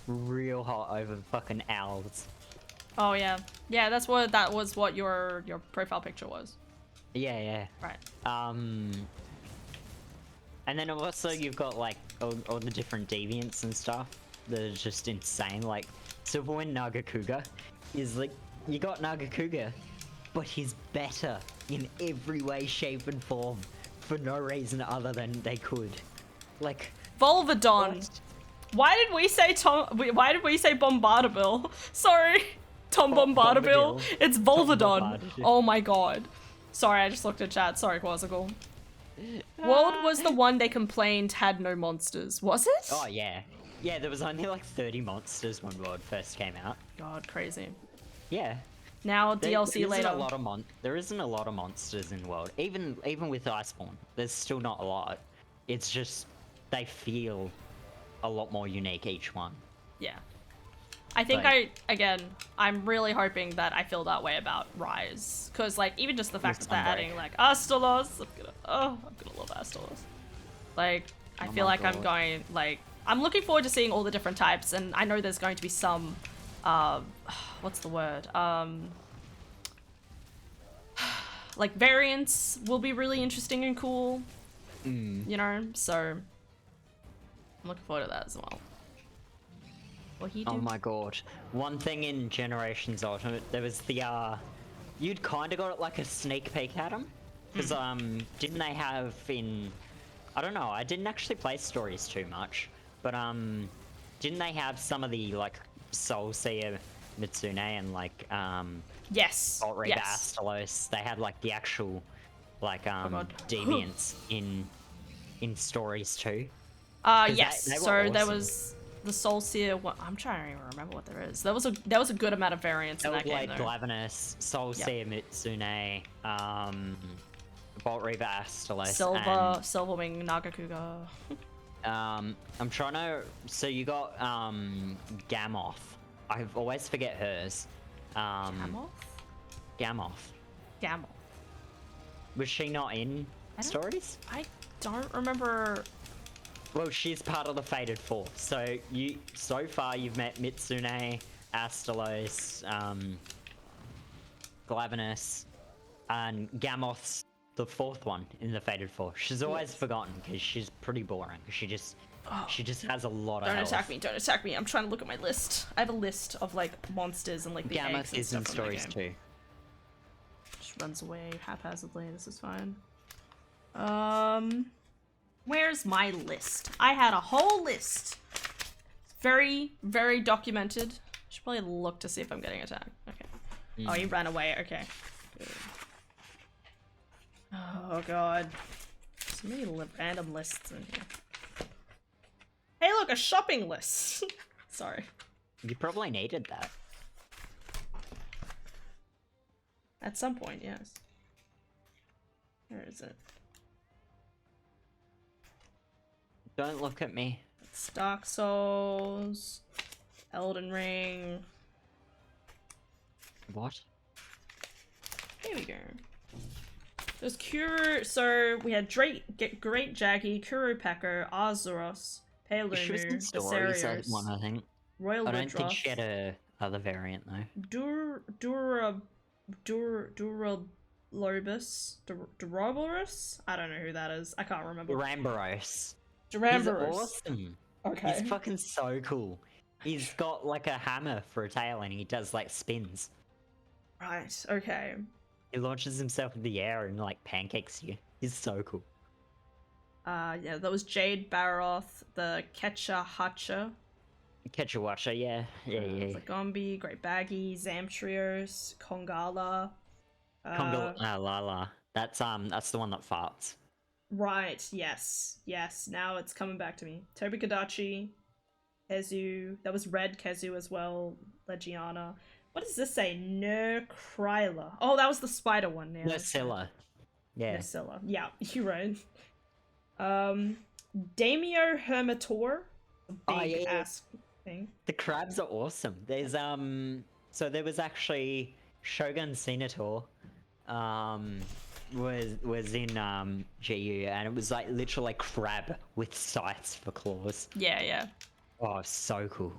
real hot over fucking owls. Oh yeah, that was what your profile picture was. Yeah. Right. And then also you've got like all the different deviants and stuff that are just insane. Like Silverwind Nagakuga is like you got Nagakuga, but he's better in every way, shape, and form for no reason other than they could. Like Volvodon. what? Why did we say Bombardabil? Sorry. Tom Bombardable. Bombadil. It's Tom Volvodon. Bombadil. Oh my god. Sorry, I just looked at chat. Sorry, Quasical. World was the one they complained had no monsters, was it? Oh yeah, yeah. There was only like 30 monsters when World first came out. God, crazy. Yeah. Now There DLC isn't later. a lot of there isn't a lot of monsters in World. Even with Iceborne, there's still not a lot. It's just they feel a lot more unique each one. Yeah. I think I'm really hoping that I feel that way about Rise. Because, like, even just the fact that they're adding, like, Astalos, I'm gonna love Astalos. Like, I feel like I'm going, like, I'm looking forward to seeing all the different types, and I know there's going to be some, what's the word? Like, variants will be really interesting and cool. You know, so I'm looking forward to that as well. Oh my god. One thing in Generations Ultimate, there was the, you'd kind of got like a sneak peek at them. Because, didn't they have in... I don't know, I didn't actually play stories too much. But, didn't they have some of the, like, Soul Seer Mitsune and, like, Yes. Alt Reaver Astalos? They had, like, the actual, like, deviants in stories too. Yes. They were so awesome. there was the Soul Seer. I'm trying to even remember what there is. There was a good amount of variance in that game. Like Glavenus, Soul Seer Mitsune, Bolt Reaver Astalos, Silverwing Nagakuga. I'm trying to. So you got Gamoth. I always forget hers. Gamoth. Gamoth. Was she not in stories? I don't remember. Well, she's part of the Fated Four. So far you've met Mitsune, Astalos, Glavenus, and Gamoth's the fourth one in the Fated Four. She's always forgotten because she's pretty boring. She just has a lot of health. Don't attack me. I'm trying to look at my list. I have a list of like monsters and like the eggs and is stuff in stories too. Just runs away haphazardly. This is fine. Where's my list? I had a whole list. Very, very documented. Should probably look to see if I'm getting attacked. Okay. Oh, he ran away. Okay. Good. Oh god. So many random lists in here. Hey, look, a shopping list. Sorry. You probably needed that. At some point, yes. Where is it? Don't look at me. It's Dark Souls, Elden Ring. What? Here we go. There's Kuru. So we had Great Jaggy, Kuru Packer, Arzuros, She was in Pelumu, stories, Asarios, one, I think. Royal I don't think Woodruff, she had a other variant though. Duroborus? I don't know who that is. I can't remember. Duramboros. Duramboros. He's awesome. Okay. He's fucking so cool. He's got like a hammer for a tail and he does like spins. Right, okay. He launches himself in the air and like pancakes you. He's so cool. Yeah, that was Jade Baroth, the Ketcha Hatcha. Ketchawatcha, yeah. Zagombi, Great Baggy, Zamtrios, Kongala. Lala. That's the one that farts. Right, yes. Yes, now it's coming back to me. Tobikadachi, Kezu. That was Red Kezu as well. Legiana. What does this say? Nerkryla. Oh, that was the spider one now. Nursilla. Yeah. Nursilla. Yeah, you're right. Daimyo Hermitor. A big ass thing. The crabs are awesome. There's so there was actually Shogun Senator was in GU and it was like literally like crab with sights for claws. Yeah, yeah. Oh, so cool.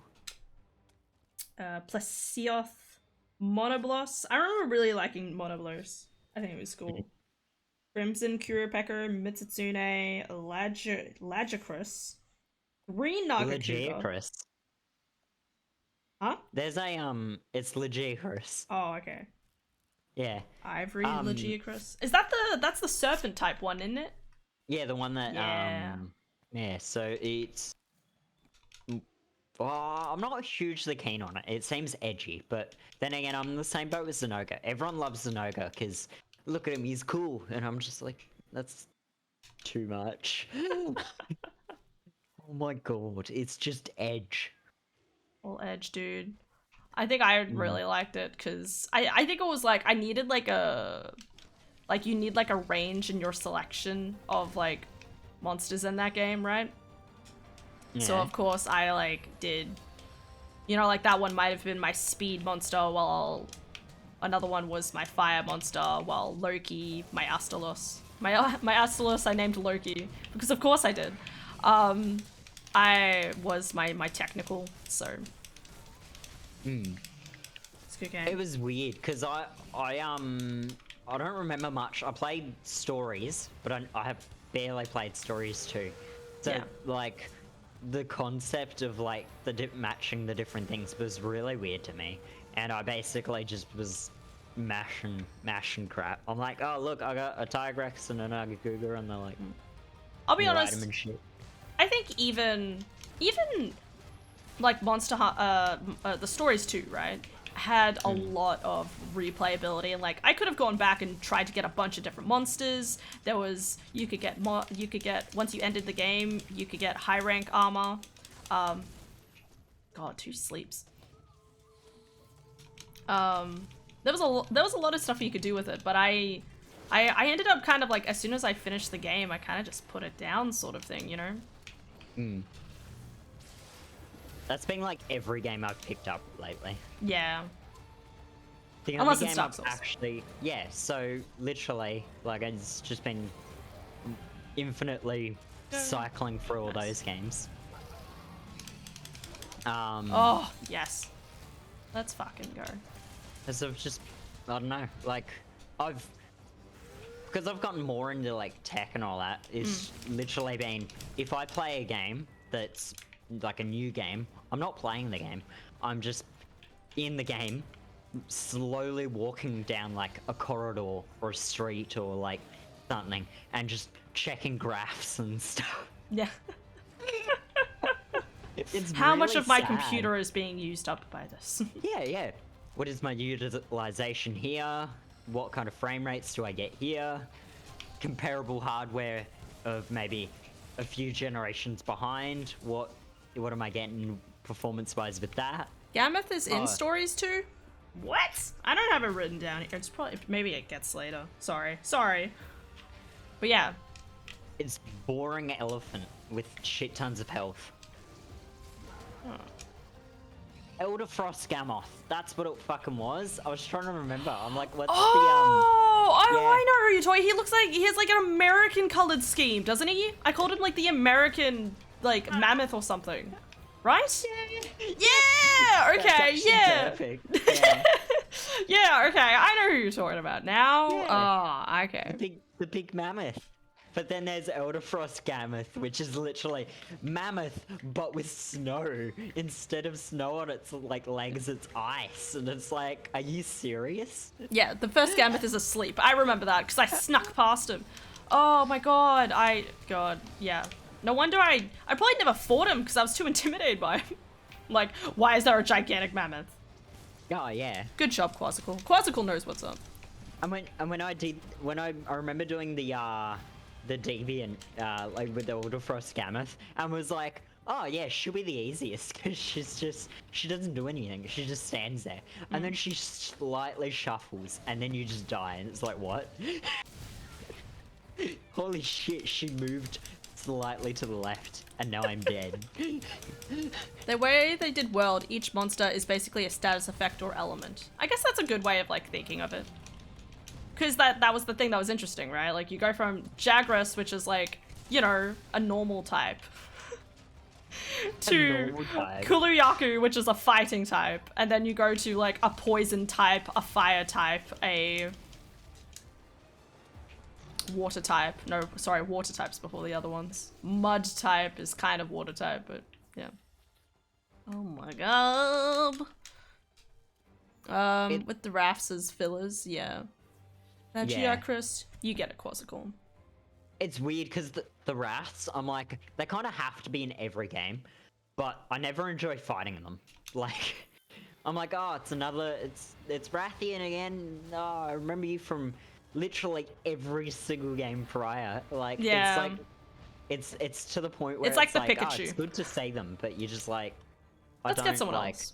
Plesioth, Monoblos. I remember really liking Monoblos. I think it was cool. Crimson, Kuropecker, Mitsune, Lagicrus, Green Nagakuga. Legicrus. Huh? There's a it's Legicrus. Oh, okay. Yeah. Ivory Legicrus. Is that that's the serpent type one, isn't it? Yeah, the one that yeah, so it's I'm not hugely keen on it. It seems edgy, but then again, I'm in the same boat with Zenoga. Everyone loves Zenoga because look at him, he's cool, and I'm just like, that's too much. Oh my god, it's just edge. Well, Edge, dude. I think I really liked it because I think it was like I needed like a you need like a range in your selection of like monsters in that game, right? Yeah. So of course I like did, you know, like that one might have been my speed monster, while another one was my fire monster, while Loki, my Astalos. My Astalos I named Loki because of course I did. I was my technical, so it's a good game. It was weird because I don't remember much. I played stories, but I have barely played stories too. So Yeah. like the concept of like matching the different things was really weird to me, and I basically just was mashing crap. I'm like, oh look, I got a Tigrex and an Agaguga, and they're like, I'll be ride honest. 'em and shit. I think even like the stories too, right? Had a lot of replayability, and like I could have gone back and tried to get a bunch of different monsters. There was you could get once you ended the game, you could get high rank armor. God, 2 sleeps. There was a lot of stuff you could do with it, but I ended up kind of like as soon as I finished the game, I kind of just put it down, sort of thing, you know. That's been like every game I've picked up lately. Yeah. The Unless only it's game Dark I've Souls. actually, yeah. So literally, like it's just been infinitely cycling through all those games. Oh yes. Let's fucking go. Because I've just, I don't know, like because I've gotten more into like tech and all that. It's literally been, if I play a game that's like a new game, I'm not playing the game. I'm just in the game, slowly walking down like a corridor or a street or like something, and just checking graphs and stuff. Yeah. It's How much really of my sad. computer is being used up by this? Yeah. What is my utilization here? What kind of frame rates do I get here? Comparable hardware of maybe a few generations behind. What am I getting performance-wise with that? Gammoth is in Oh. stories too? What? I don't have it written down here. It's probably, maybe it gets later. Sorry. But yeah. It's boring elephant with shit tons of health. Elder Frost Gammoth. That's what it fucking was. I was trying to remember. I'm like, what's Oh, yeah. I know who you're talking. He looks like he has like an American colored scheme, doesn't he? I called him like the American like mammoth or something, right? Yeah. That's Okay. actually Yeah. perfect. Yeah. Yeah. Okay. I know who you're talking about now. Yeah. Oh, okay. The big mammoth. But then there's Elder Frost Gammoth, which is literally mammoth, but with snow. Instead of snow on its like legs, it's ice, and it's like, are you serious? Yeah, the first Gammoth is asleep. I remember that because I snuck past him. Oh my god. God, yeah. No wonder I probably never fought him because I was too intimidated by him. Like, why is there a gigantic mammoth? Oh yeah. Good job, Quasical. Quasical knows what's up. And when I remember doing the deviant like with the Elder Frost Gammoth, and was like, oh yeah, she'll be the easiest because she doesn't do anything. She just stands there, and then she slightly shuffles, and then you just die, and it's like, what? Holy shit, she moved slightly to the left, and now I'm dead. The way they did World, each monster is basically a status effect or element. I guess that's a good way of like thinking of it. Because that was the thing that was interesting, right? Like, you go from Jagras, which is like, you know, a normal type, to normal type. Kuluyaku, which is a fighting type, and then you go to like a poison type, a fire type, a water type. No, sorry, water type's before the other ones. Mud type is kind of water type, but yeah. Oh my god. With the rafts as fillers, yeah. Now, Yeah. Geocrust, you get a Quasical. It's weird because the wraths, I'm like, they kind of have to be in every game, but I never enjoy fighting them. Like, I'm like, oh, it's Rathian again. Oh, I remember you from literally every single game prior. Like Yeah. it's like it's to the point where It's like the oh, Pikachu. it's good to say them, but you're just like, Let's get someone like, else.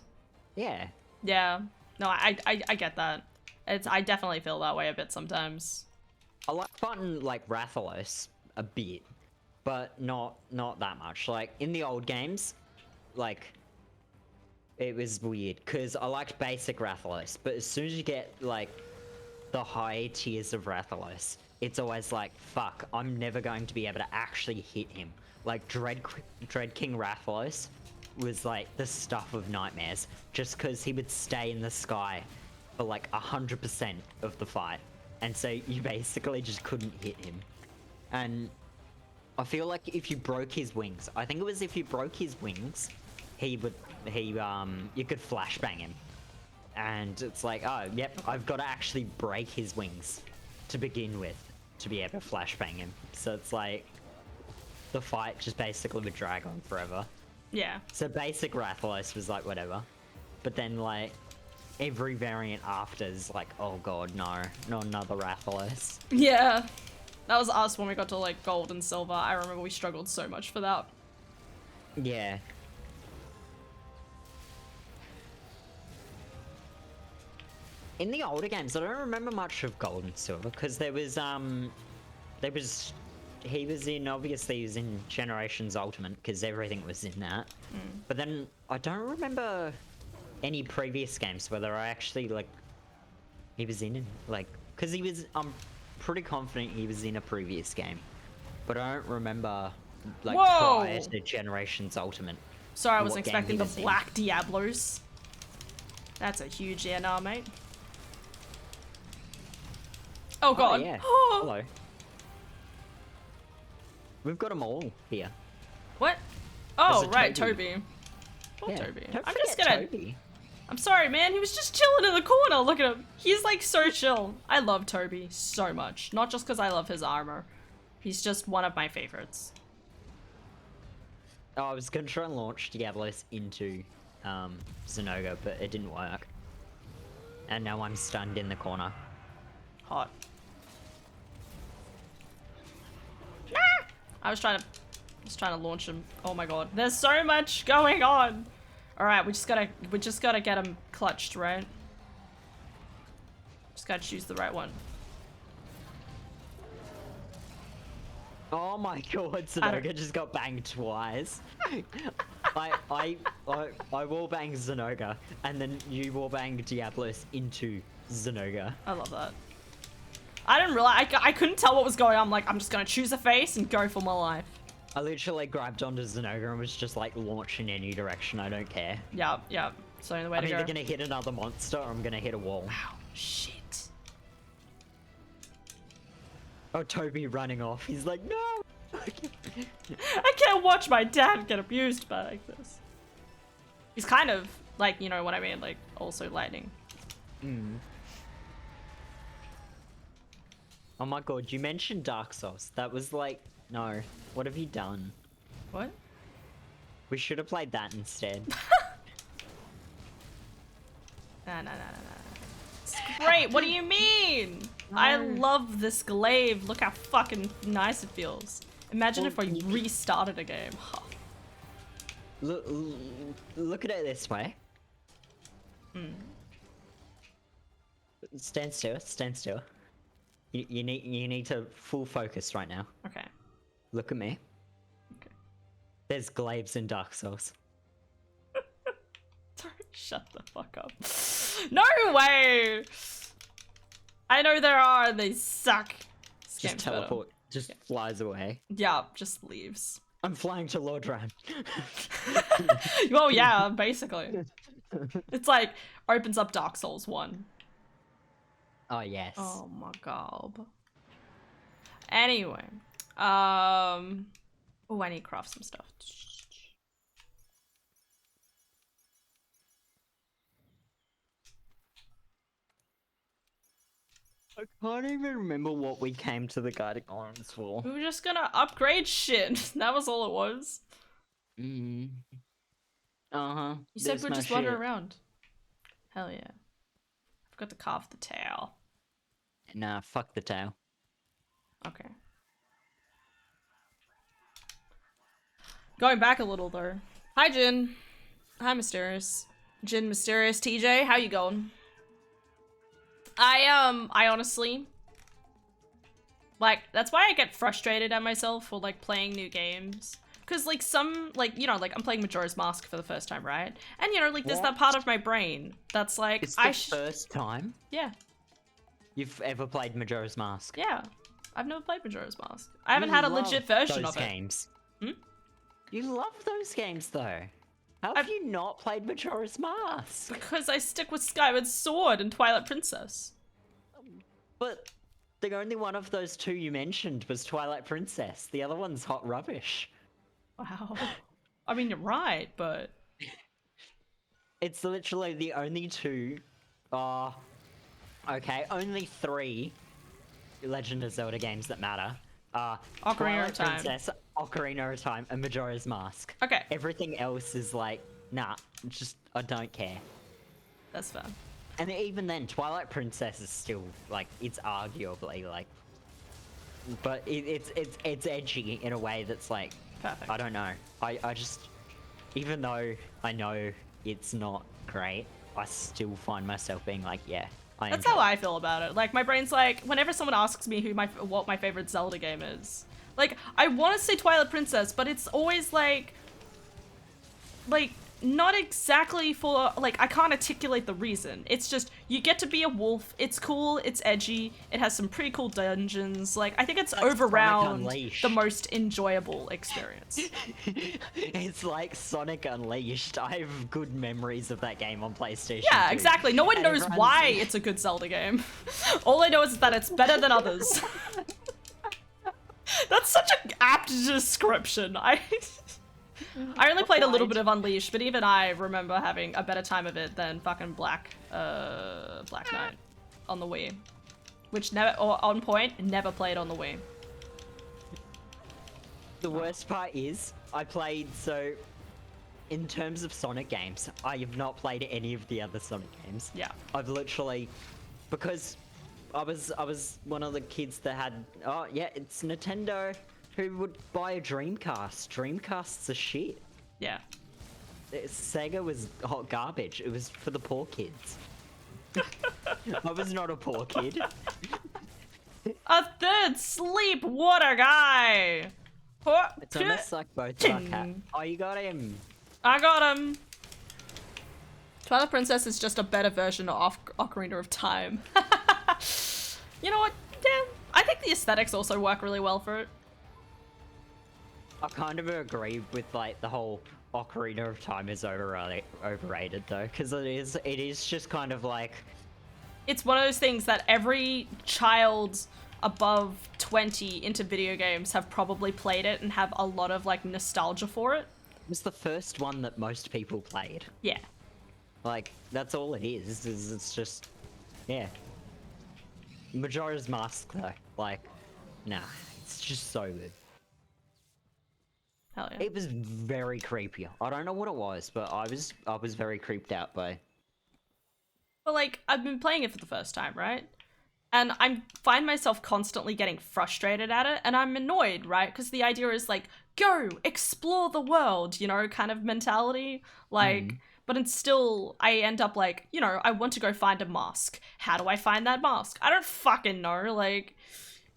yeah. Yeah. No, I get that. I definitely feel that way a bit sometimes. I like fighting like Rathalos a bit, but not that much. Like in the old games, like it was weird because I liked basic Rathalos, but as soon as you get like the high tiers of Rathalos, it's always like, fuck, I'm never going to be able to actually hit him. Like Dread King Rathalos was like the stuff of nightmares, just because he would stay in the sky for like 100% of the fight, and so you basically just couldn't hit him. And I feel like if you broke his wings, I think it was if you broke his wings, you could flashbang him. And it's like, oh, yep, I've got to actually break his wings to begin with to be able to flashbang him. So it's like, the fight just basically would drag on forever. Yeah. So basic Rathalos was like, whatever. But then, like, every variant after is like, oh god, no, not another Rathalos. Yeah. That was us when we got to, like, gold and silver. I remember we struggled so much for that. Yeah. In the older games, I don't remember much of Gold and Silver because he was obviously he was in Generations Ultimate because everything was in that. But then I don't remember any previous games whether I actually like he was in like because he was I'm pretty confident he was in a previous game, but I don't remember like prior to Generations Ultimate. Sorry, I was what expecting game the he was in. black Diablos. That's a huge nah, mate. Oh god. Oh, yeah. Hello. We've got them all here. What? Oh, There's a right, Toby. Toby. Poor Yeah. Toby. Don't I'm just forget gonna. Toby. I'm sorry, man. He was just chilling in the corner. Look at him. He's like so chill. I love Toby so much. Not just because I love his armor. He's just one of my favorites. Oh, I was gonna try and launch Diablos into Zenoga, but it didn't work. And now I'm stunned in the corner. Hot. I was trying to launch him. Oh my god. There's so much going on. Alright, we just gotta get him clutched, right? Just gotta choose the right one. Oh my god, Zenoga just got banged twice. I wallbang Zenoga, and then you wallbang Diablos into Zenoga. I love that. I didn't realize, I couldn't tell what was going on. I'm like, I'm just gonna choose a face and go for my life. I literally grabbed onto Zenoga and was just like, launch in any direction, I don't care. Yep. So the way I'm to go. either gonna hit another monster or I'm gonna hit a wall. Wow, shit. Oh, Toby running off. He's like, no! I can't watch my dad get abused by like this. He's kind of like, you know what I mean, like also lightning. Oh my god, you mentioned Dark Souls. That was like, no. What have you done? What? We should have played that instead. Nah. It's great. What do you mean? I love this glaive. Look how fucking nice it feels. Imagine if I restarted a game. Look at it this way. Stand still. Stand still. You need to full focus right now. Okay. Look at me. Okay. There's glaives in Dark Souls. Shut the fuck up. No way! I know there are, and they suck. This Just game's teleport. better. Just flies away. Yeah, just leaves. I'm flying to Lordran. Well, yeah, basically. It's like, opens up Dark Souls 1. Oh, yes. Oh my god. Anyway. Oh, I need to craft some stuff. I can't even remember what we came to the Guiding Arms for. We were just gonna upgrade shit. That was all it was. Uh-huh. You said we're just wandering around. Hell yeah. I've got to carve the tail. Nah, fuck the tail. Okay. Going back a little though. Hi, Jin. Hi, Mysterious. Jin, Mysterious, TJ, how you going? I honestly, like, that's why I get frustrated at myself for, like, playing new games. Because, like, like, you know, like, I'm playing Majora's Mask for the first time, right? And, you know, like, there's that part of my brain that's like, It's the first time Yeah, you've ever played Majora's Mask. yeah. I've never played Majora's Mask. I haven't You had a love legit version those of it. games. Hmm? You love those games, though. How have you not played Majora's Mask? Because I stick with Skyward Sword and Twilight Princess. But the only one of those two you mentioned was Twilight Princess. The other one's hot rubbish. Wow. I mean, you're right, but... It's literally the only two... okay, only 3 Legend of Zelda games that matter. Ocarina Twilight of Time. Princess, Ocarina of Time, and Majora's Mask. Okay. Everything else is like, nah, just, I don't care. That's fair. And even then, Twilight Princess is still, like, it's arguably, like... But it's edgy in a way that's like... Perfect. I don't know. I just... Even though I know it's not great, I still find myself being like, yeah, That's how I feel about it. Like, my brain's like, whenever someone asks me what my favorite Zelda game is, like, I want to say Twilight Princess, but it's always like, not exactly for, like, I can't articulate the reason. It's just, you get to be a wolf, it's cool, it's edgy, it has some pretty cool dungeons. Like, I think it's Like overround Sonic Unleashed. the most enjoyable experience. It's like Sonic Unleashed. I have good memories of that game on PlayStation Yeah, 2. exactly. No one And knows everyone's- why it's a good Zelda game. All I know is that it's better than others. That's such an apt description. I only played a little bit of Unleashed, but even I remember having a better time of it than fucking Black Knight on the Wii. Which never, or on point, never played on the Wii. The worst part is, I played, so... In terms of Sonic games, I have not played any of the other Sonic games. Yeah. I've literally... Because I was one of the kids that had... Oh, yeah, it's Nintendo who would buy a Dreamcast. Dreamcasts are shit. Yeah. Sega was hot garbage. It was for the poor kids. I was not a poor kid. A third sleep water guy! It's almost like both our cat. Oh, you got him. I got him! Twilight Princess is just a better version of Ocarina of Time. You know what? Yeah, I think the aesthetics also work really well for it. I kind of agree with like the whole Ocarina of Time is overrated though, because it is just kind of like... It's one of those things that every child above 20 into video games have probably played it and have a lot of like nostalgia for it. It was the first one that most people played. Yeah. Like, that's all it is it's just... Yeah. Majora's Mask though, like, nah, it's just so good. Hell yeah. It was very creepy. I don't know what it was, but I was very creeped out by... But like, I've been playing it for the first time, right? And I find myself constantly getting frustrated at it, and I'm annoyed, right? Because the idea is like, go, explore the world, you know, kind of mentality. Like, but it's still, I end up like, you know, I want to go find a mask. How do I find that mask? I don't fucking know, like...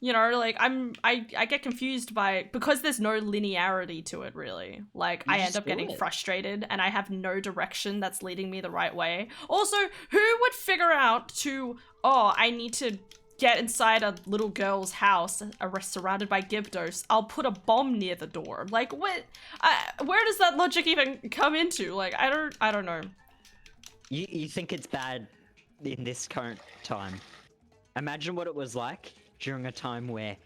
You know, like, I get confused by, because there's no linearity to it, really. Like, I end up getting frustrated, and I have no direction that's leading me the right way. Also, who would figure out oh, I need to get inside a little girl's house, surrounded by Gyptos, I'll put a bomb near the door. Like, what? Where does that logic even come into? Like, I don't know. You think it's bad in this current time? Imagine what it was like during a time where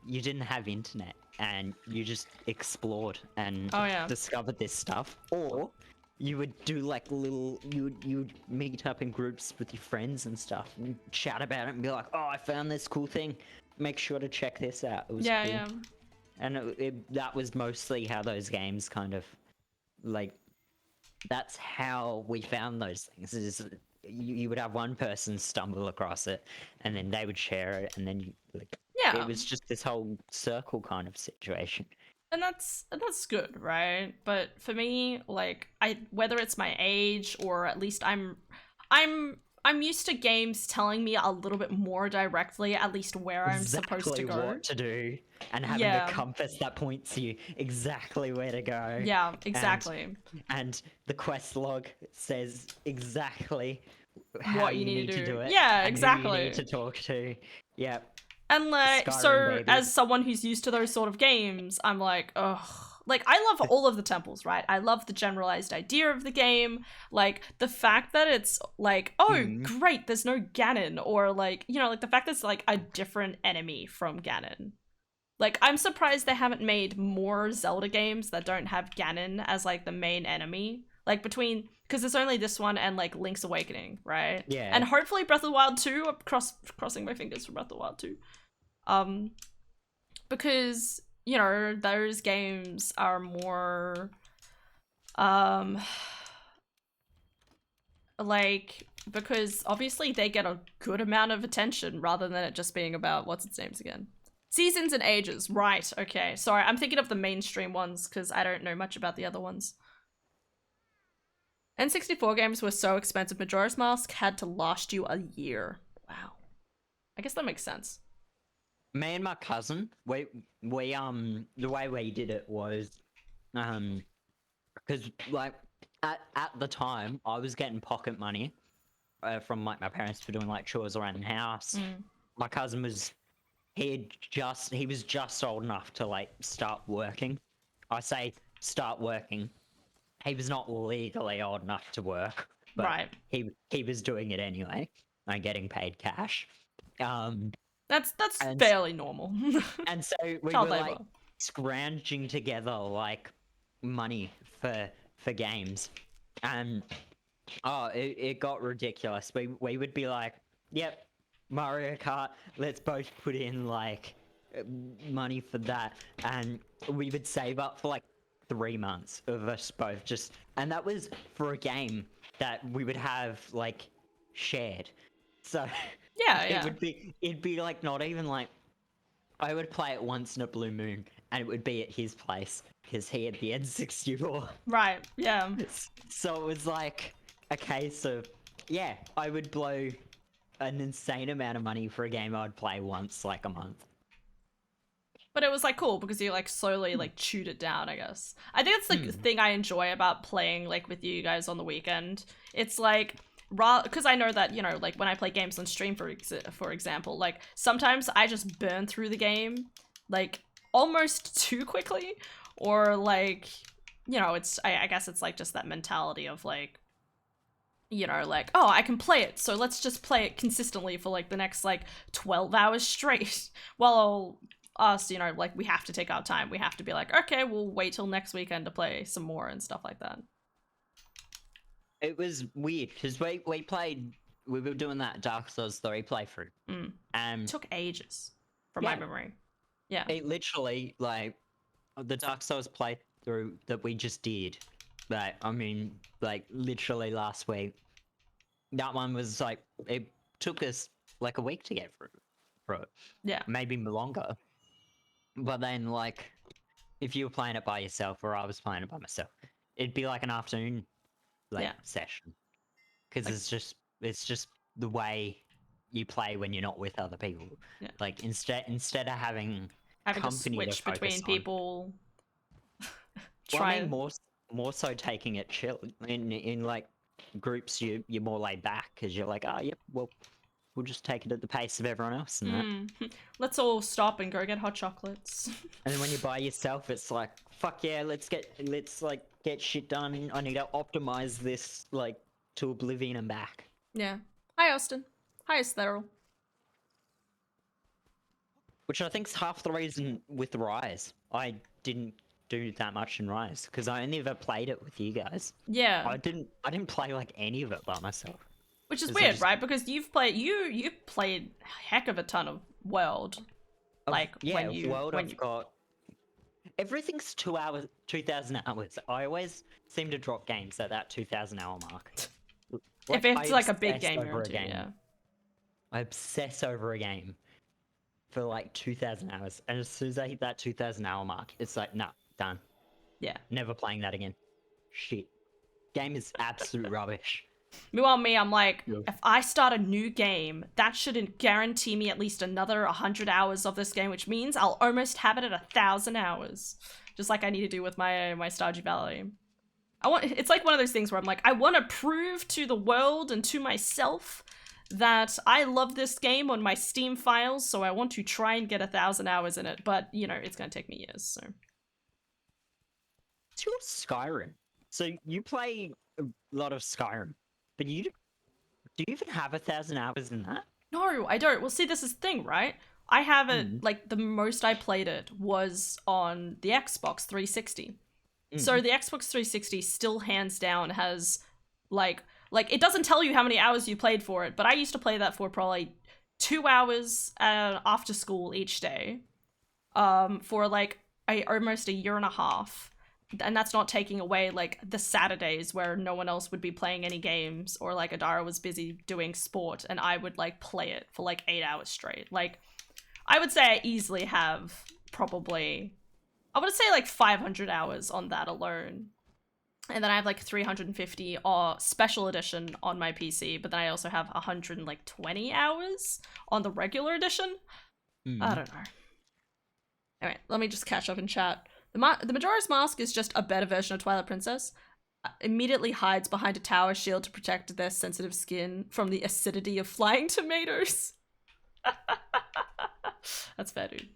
you didn't have internet and you just explored and discovered this stuff, or you would do like you'd meet up in groups with your friends and stuff and chat about it and be like, oh, I found this cool thing, make sure to check this out. It was cool. And that was mostly how those games kind of, like, that's how we found those things, is you would have one person stumble across it, and then they would share it, and then like Yeah. it was just this whole circle kind of situation. And that's good, right? But for me, like I whether it's my age or at least I'm used to games telling me a little bit more directly, at least where I'm supposed to Exactly go. what to do, and having Yeah. a compass that points you exactly where to go. Yeah, exactly. And the quest log says exactly how What you need to do it. Yeah, and exactly. who you need to talk to. Yep. And like, Skyrim, so baby. as someone who's used to those sort of games, I'm like, ugh. Like, I love all of the temples, right? I love the generalized idea of the game. Like, the fact that it's like, oh, great, there's no Ganon. Or like, you know, like the fact that it's like a different enemy from Ganon. Like, I'm surprised they haven't made more Zelda games that don't have Ganon as like the main enemy. Like, between, because there's only this one and like Link's Awakening, right? Yeah. And hopefully Breath of the Wild 2, I'm crossing my fingers for Breath of the Wild 2. Because, you know, those games are more, like, because obviously they get a good amount of attention rather than it just being about, what's its names again? Seasons and Ages, right, okay. Sorry, I'm thinking of the mainstream ones because I don't know much about the other ones. N64 games were so expensive, Majora's Mask had to last you a year. Wow. I guess that makes sense. Me and my cousin, we the way we did it was, because like at the time I was getting pocket money, from like my parents for doing like chores around the house. My cousin was, he was just old enough to like start working. I say start working. He was not legally old enough to work, but Right. he was doing it anyway and getting paid cash. That's fairly normal. And so we Child were labor. like scrounging together like money for games, and it got ridiculous. We would be like, yep, Mario Kart, let's both put in like money for that, and we would save up for like 3 months of us both just, and that was for a game that we would have like shared. So Yeah. it'd be like not even like, I would play it once in a blue moon, and it would be at his place because he had the N64. Right, yeah. So it was like a case of, yeah, I would blow an insane amount of money for a game I'd play once like a month. But it was like cool because you like slowly like chewed it down, I guess. I think that's the thing I enjoy about playing like with you guys on the weekend. It's like, because I know that, you know, like when I play games on stream, for example, like sometimes I just burn through the game like almost too quickly, or like, you know, it's I guess it's like just that mentality of like, you know, like, oh, I can play it, so let's just play it consistently for like the next like 12 hours straight. While us, you know, like we have to take our time. We have to be like, okay, we'll wait till next weekend to play some more and stuff like that. It was weird because we were doing that Dark Souls 3 playthrough. It took ages from my memory. Yeah. It literally, like, the Dark Souls playthrough that we just did, like, I mean, like, literally last week, that one was like, it took us like a week to get through it. Yeah. Maybe longer. But then, like, if you were playing it by yourself or I was playing it by myself, it'd be like an afternoon session, because it's just the way you play when you're not with other people. Yeah. Like instead of having to company switch to between people. Well, I mean, more so taking it chill in like groups. You're more laid back because you're like, oh yep, well, we'll just take it at the pace of everyone else and that. Let's all stop and go get hot chocolates. And then when you're by yourself, it's like, fuck yeah, let's like get shit done. I need to optimize this like to oblivion and back. Yeah. Hi, Austin. Hi, Esteril. Which I think's half the reason with Rise. I didn't do that much in Rise because I only ever played it with you guys. Yeah. I didn't play like any of it by myself. Which is weird, right? Because you've played a heck of a ton of World. Like World, I've got everything's 2,000 hours. I always seem to drop games at that 2,000 hour mark. If I it's like a big obsess game you're over a into, game. yeah. I obsess over a game for like 2,000 hours, and as soon as I hit that 2,000 hour mark, it's like, nah, done. Yeah. Never playing that again. Shit. Game is absolute rubbish. Meanwhile, me, I'm like, Yeah. if I start a new game, that should guarantee me at least another 100 hours of this game, which means I'll almost have it at 1,000 hours. Just like I need to do with my Stardew Valley. It's like one of those things where I'm like, I want to prove to the world and to myself that I love this game on my Steam files, so I want to try and get 1,000 hours in it, but, you know, it's going to take me years, so. It's your Skyrim. So you play a lot of Skyrim, but do you even have 1,000 hours in that? No, I don't. Well, see, this is the thing, right? I have it, Mm. like, the most I played it was on the Xbox 360. So the Xbox 360 still hands down has, like, it doesn't tell you how many hours you played for it, but I used to play that for probably 2 hours after school each day, for, like, almost a year and a half. And that's not taking away, like, the Saturdays where no one else would be playing any games, or, like, Adara was busy doing sport, and I would, like, play it for, like, 8 hours straight. Like, I would say I easily have probably, I would say, like, 500 hours on that alone. And then I have, like, 350 special edition on my PC, but then I also have 120 hours on the regular edition. I don't know. Anyway, let me just catch up in chat. The Majora's Mask is just a better version of Twilight Princess. Immediately hides behind a tower shield to protect their sensitive skin from the acidity of flying tomatoes. That's fair, dude.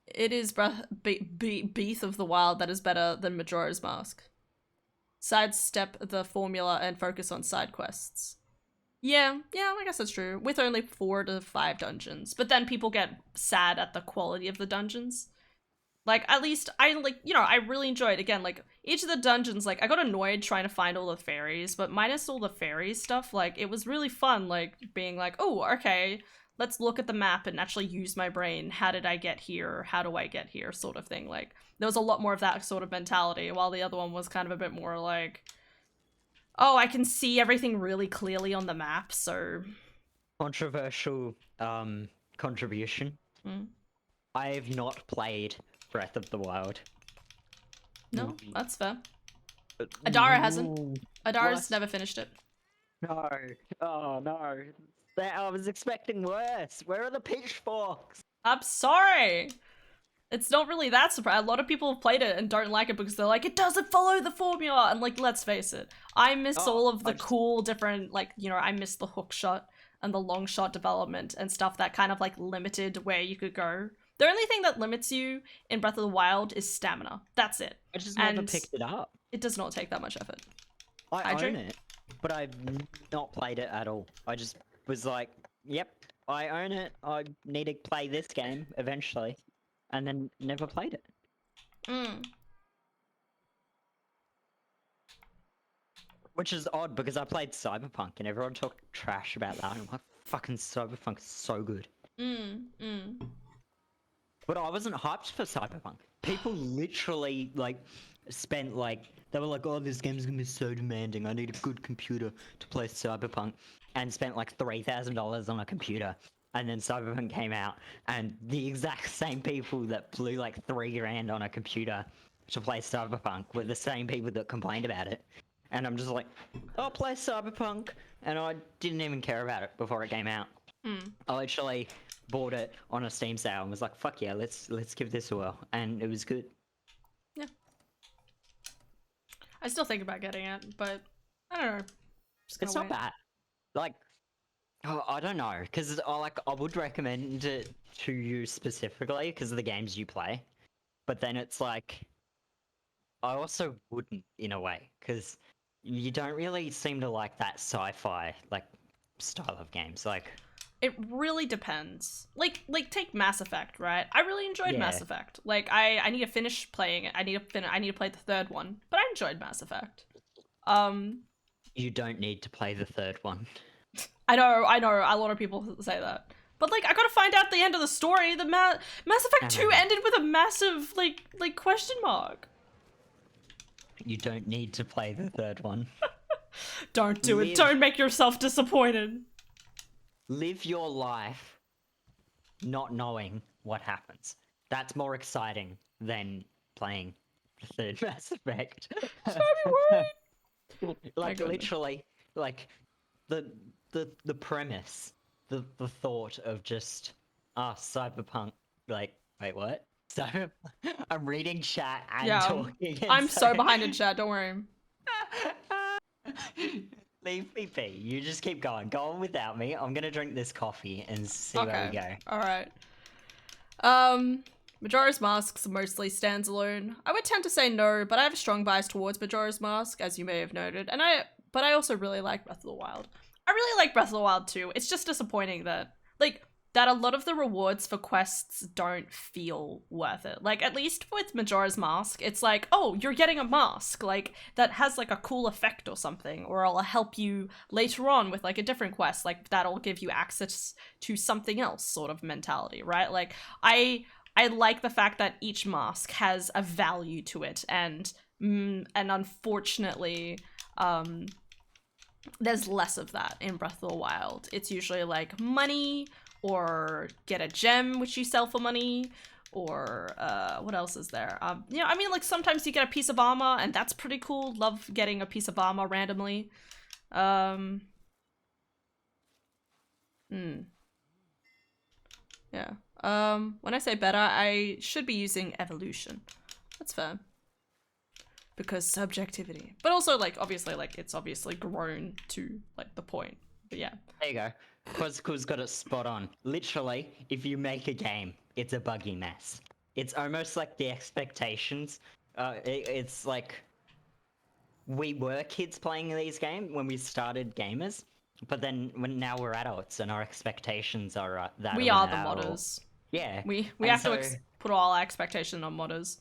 It is Breath of the Wild that is better than Majora's Mask. Sidestep the formula and focus on side quests. Yeah, I guess that's true. With only 4 to 5 dungeons. But then people get sad at the quality of the dungeons. Like, at least, I really enjoyed, again, like, each of the dungeons, like, I got annoyed trying to find all the fairies, but minus all the fairies stuff, like, it was really fun, like, being like, oh, okay, let's look at the map and actually use my brain. How did I get here? How do I get here? Sort of thing. Like, there was a lot more of that sort of mentality, while the other one was kind of a bit more like, oh, I can see everything really clearly on the map, so... Controversial contribution. I have not played Breath of the Wild. No, that's fair. Adara hasn't. Adara's What? never finished it. No. Oh, no. I was expecting worse. Where are the pitchforks? I'm sorry. It's not really that surprising. A lot of people have played it and don't like it because they're like, it doesn't follow the formula. And, like, let's face it. I miss all of the cool different, like, you know, I miss the hook shot and the long shot development and stuff that kind of, like, limited where you could go. The only thing that limits you in Breath of the Wild is stamina. That's it. I just never picked it up. It does not take that much effort. I own it, but I've not played it at all. I just was like, yep, I own it. I need to play this game eventually. And then never played it. Which is odd because I played Cyberpunk and everyone talked trash about that. And I'm like, fucking Cyberpunk is so good. But I wasn't hyped for Cyberpunk. People literally, like, spent, like, they were like, oh, this game's gonna be so demanding. I need a good computer to play Cyberpunk. And spent, like, $3,000 on a computer. And then Cyberpunk came out, and the exact same people that blew, like, $3,000 on a computer to play Cyberpunk were the same people that complained about it. And I'm just like, I'll play Cyberpunk. And I didn't even care about it before it came out. I literally bought it on a Steam sale and was like, fuck yeah, let's give this a whirl. And it was good. Yeah. I still think about getting it, but I don't know. It's not bad. Like, oh, I don't know, because I would recommend it to you specifically because of the games you play. But then it's like, I also wouldn't in a way, because you don't really seem to like that sci-fi, like, style of games. Like, it really depends. Like take Mass Effect, right? I really enjoyed Mass Yeah. Effect. Like, I need to finish playing it. I need to play the third one, but I enjoyed Mass Effect. you don't need to play the third one. I know. A lot of people say that, but like, I gotta find out the end of the story. The Mass Effect 2 ended with a massive like question mark. You don't need to play the third one. Don't do it. Live- Don't make yourself disappointed. Live your life not knowing what happens. That's more exciting than playing the third Mass Effect. Like goodness. literally, like the premise, the thought of just cyberpunk. Like, wait, what? So I'm reading chat and Yeah, talking. And I'm so behind in chat. Don't worry. Leave me be. You just keep going. Go on without me. I'm gonna drink this coffee and see where we go. All right. Majora's Mask's mostly stands alone. I would tend to say no, but I have a strong bias towards Majora's Mask, as you may have noted. But I also really like Breath of the Wild. I really like Breath of the Wild too. It's just disappointing that that a lot of the rewards for quests don't feel worth it. Like, at least with Majora's Mask, it's like, oh, you're getting a mask, like, that has, like, a cool effect or something, or it'll help you later on with, like, a different quest, like, that'll give you access to something else sort of mentality, right? Like, I like the fact that each mask has a value to it, and unfortunately, there's less of that in Breath of the Wild. It's usually, like, money, or get a gem which you sell for money, or what else is there? You know, I mean, like, sometimes you get a piece of armor and that's pretty cool. Love getting a piece of armor randomly. Yeah. When I say better, I should be using evolution. That's fair. Because subjectivity. But also, like, obviously, like, it's obviously grown to, like, the point. But yeah. There you go. Quizquo's got it spot on. Literally, if you make a game, it's a buggy mess. It's almost like the expectations. It's like we were kids playing these games when we started gamers, but then now we're adults and our expectations are that We of are an the adult. modders. Yeah. We And have so, to put all our expectation on modders.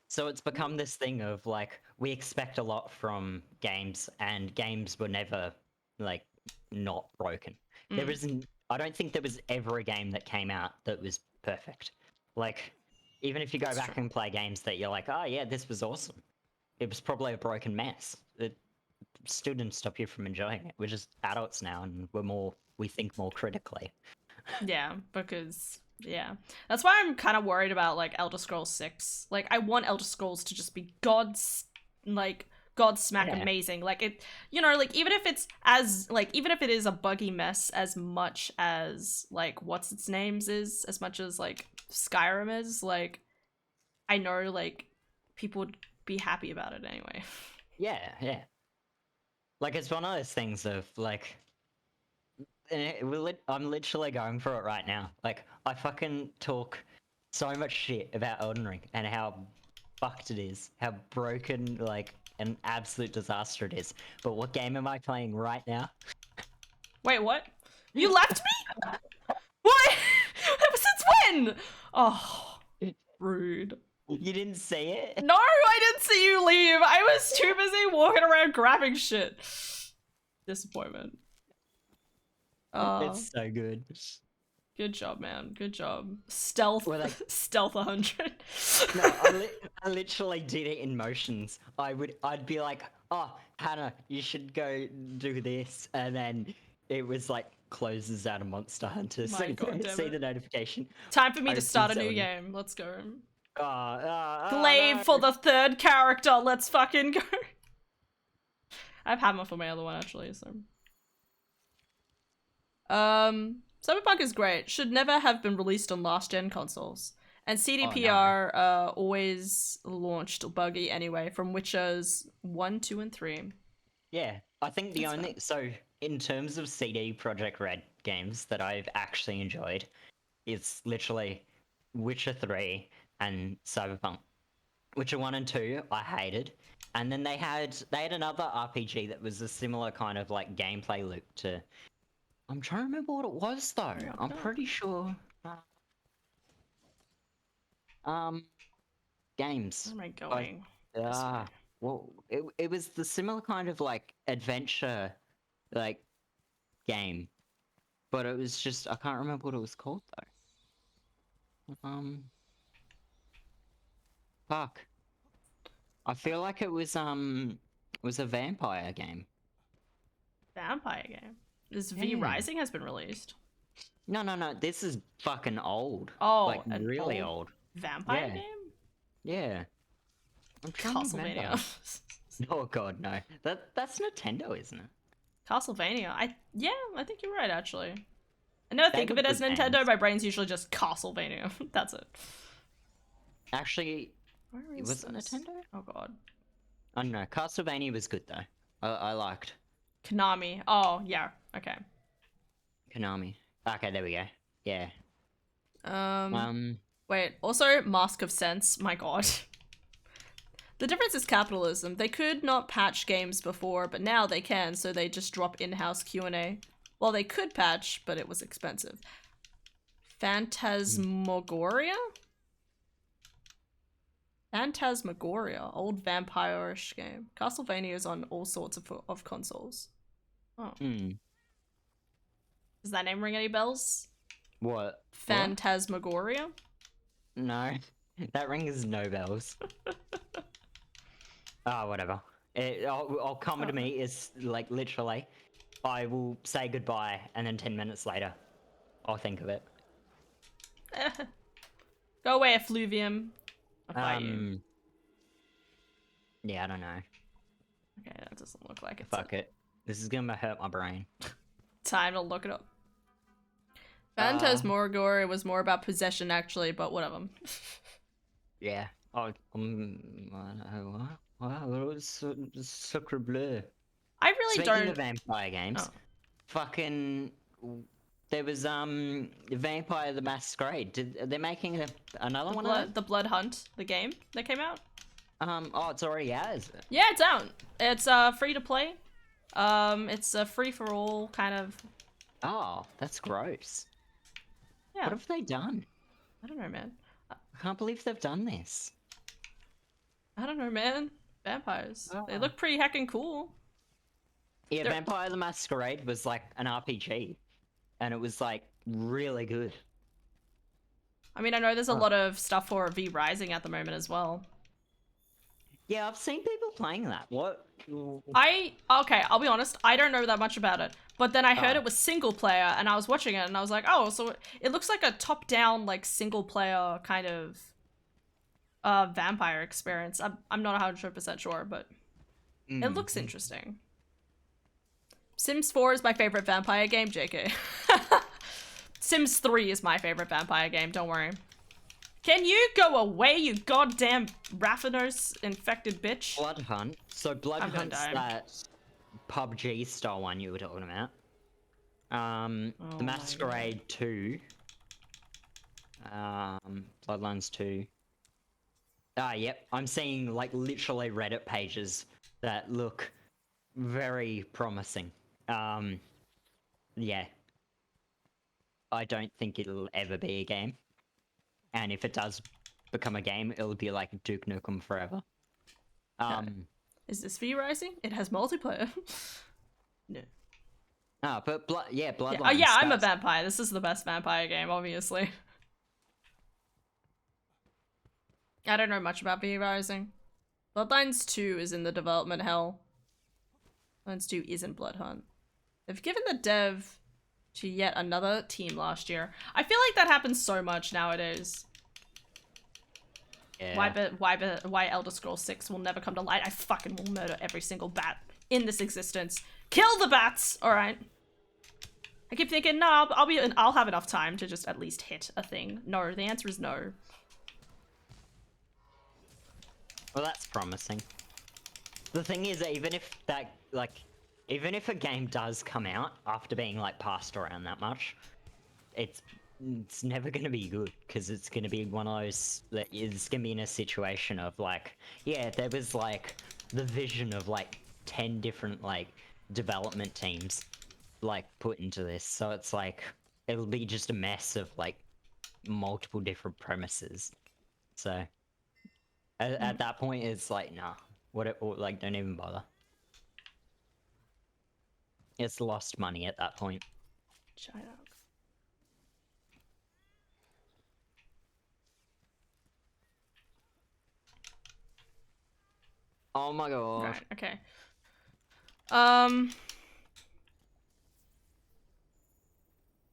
So it's become this thing of like we expect a lot from games, and games were never like not broken. There isn't. I don't think there was ever a game that came out that was perfect. Like, even if you go That's back true. and play games that you're like, oh yeah, this was awesome. It was probably a broken mess. It still didn't stop you from enjoying it. We're just adults now, and we think more critically. Yeah, because yeah, that's why I'm kind of worried about like Elder Scrolls 6. Like, I want Elder Scrolls to just be Godsmack Yeah. amazing. Like, it, you know, like, even if it's as like, even if it is a buggy mess as much as like what's its names is, as much as like Skyrim is, like, I know like people would be happy about it anyway. Yeah, yeah. Like, it's one of those things of like I'm literally going for it right now. Like, I fucking talk so much shit about Elden Ring and how fucked it is, how broken, like, an absolute disaster it is. But what game am I playing right now? Wait, what? You left me? What? Since when? Oh, rude. You didn't see it? No, I didn't see you leave. I was too busy walking around grabbing shit. Disappointment. It's so good. Good job, man. Good job. Stealth. Well, like, Stealth 100. no, I literally did it in motions. I'd be like, oh, Hannah, you should go do this, and then it was like closes out a Monster Hunter. My So God, damn see it. the notification. Time for me to Open start a new Sony. game. Let's go. Glaive Glaive for the third character. Let's fucking go. I have Hammer for my other one, actually, so. Cyberpunk is great. Should never have been released on last-gen consoles. And CDPR always launched buggy anyway from Witchers 1, 2, and 3. Yeah, I think the That's only so in terms of CD Projekt Red games that I've actually enjoyed, it's literally Witcher 3 and Cyberpunk. Witcher 1 and 2 I hated, and then they had another RPG that was a similar kind of like gameplay loop to. I'm trying to remember what it was though. I'm pretty sure. Games. Where am I going? Well, it was the similar kind of like adventure, like game, but it was just I can't remember what it was called though. Fuck. I feel like it was a vampire game. Vampire game. This V Yeah. Rising has been released. No, no, no. This is fucking old. Oh, Like an really old old. vampire Yeah. game? Yeah. I'm trying to remember. Castlevania. Oh god, no. That's Nintendo, isn't it? Castlevania. I think you're right actually. I never They think of were it as good Nintendo, games. my brain's usually just Castlevania. That's it. Actually, Where is was it this? Nintendo? Oh god. I don't know. Castlevania was good though. I liked Konami. Oh, yeah. Okay. Konami. Okay, there we go. Yeah. Um, wait, also Mask of Sense, my god. The difference is capitalism. They could not patch games before, but now they can, so they just drop in-house Q&A. Well, they could patch, but it was expensive. Phantasmagoria? Phantasmagoria, old vampire-ish game. Castlevania is on all sorts of consoles. Oh. Hmm. Does that name ring any bells? What? Phantasmagoria? No. That rings no bells. Ah, whatever. I'll come to me is like literally, I will say goodbye and then 10 minutes later, I'll think of it. Go away, effluvium. I'll fight you. Yeah, I don't know. Okay, that doesn't look like it's Fuck it. This is gonna hurt my brain. time to look it up. Phantasmagoria was more about possession actually, but whatever. Yeah. Oh, what was Sucre Bleu? I really Speaking don't. of vampire games, Oh. fucking, there was Vampire the Masquerade. They're making another one of them? The Blood Hunt, the game that came out. Oh, it's already out, is it? Yeah, it's out. It's free to play. It's a free for all kind of. Oh, that's gross. Yeah. What have they done? I don't know, man. I can't believe they've done this. I don't know, man. Vampires. They Oh. look pretty heckin' cool. Yeah, They're- Vampire the Masquerade was like an RPG, and it was like really good. I mean, I know there's a Oh. lot of stuff for V Rising at the moment as well. Yeah, I've seen people playing that. What? Okay, I'll be honest, I don't know that much about it. But then I heard Oh. it was single player and I was watching it and I was like, oh, so it looks like a top-down, like, single player kind of vampire experience. I'm not 100% sure, but it looks interesting. Sims 4 is my favorite vampire game, JK. Sims 3 is my favorite vampire game, don't worry. Can you go away, you goddamn Raffinos infected bitch? Blood Hunt. So Blood I'm gonna Hunt's die. that PUBG style one you were talking about. Oh The my Masquerade 2. Bloodlines 2. Ah, yep. I'm seeing like literally Reddit pages that look very promising. Yeah. I don't think it'll ever be a game. And if it does become a game, it'll be like Duke Nukem Forever. Is this V Rising? It has multiplayer. No. But Bloodlines. Yeah. Oh yeah, I'm a that's- vampire. This is the best vampire game, obviously. I don't know much about V Rising. Bloodlines 2 is in the development hell. Bloodlines 2 isn't Blood Hunt. They've given the dev to yet another team last year. I feel like that happens so much nowadays. Yeah. Why Elder Scrolls 6 will never come to light. I fucking will murder every single bat in this existence. Kill the bats! Alright. I keep thinking, no, I'll have enough time to just at least hit a thing. No, the answer is no. Well, that's promising. The thing is, even if a game does come out after being like passed around that much, it's never gonna be good because it's gonna be one of those that is gonna be in a situation of like, yeah, there was like the vision of like 10 different like development teams like put into this, so it's like it'll be just a mess of like multiple different premises. So at that point, it's like, nah, like, don't even bother. It's lost money at that point. China. Oh my god. Right, okay. Um,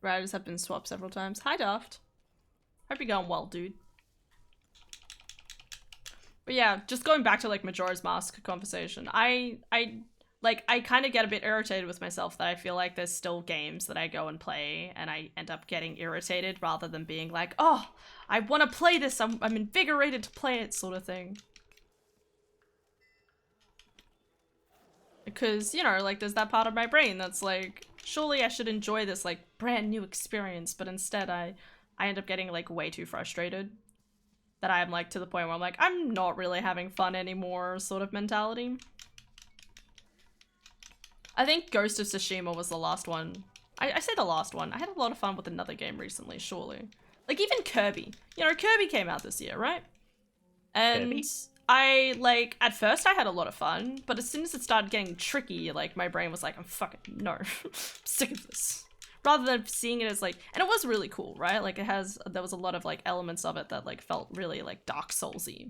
Riders have been swapped several times. Hi, Daft. Hope you're going well, dude. But yeah, just going back to like Majora's Mask conversation, I kind of get a bit irritated with myself that I feel like there's still games that I go and play and I end up getting irritated rather than being like, oh, I want to play this, I'm invigorated to play it, sort of thing. Because, you know, like, there's that part of my brain that's like, surely I should enjoy this, like, brand new experience, but instead I end up getting, like, way too frustrated. That I'm, like, to the point where I'm like, I'm not really having fun anymore, sort of mentality. I think Ghost of Tsushima was the last one. I say the last one. I had a lot of fun with another game recently, surely. Like, even Kirby. You know, Kirby came out this year, right? And Kirby? I, like, at first I had a lot of fun, but as soon as it started getting tricky, like, my brain was like, I'm fucking, no. I'm sick of this. Rather than seeing it as, like, and it was really cool, right? Like, there was a lot of, like, elements of it that, like, felt really, like, Dark Souls-y.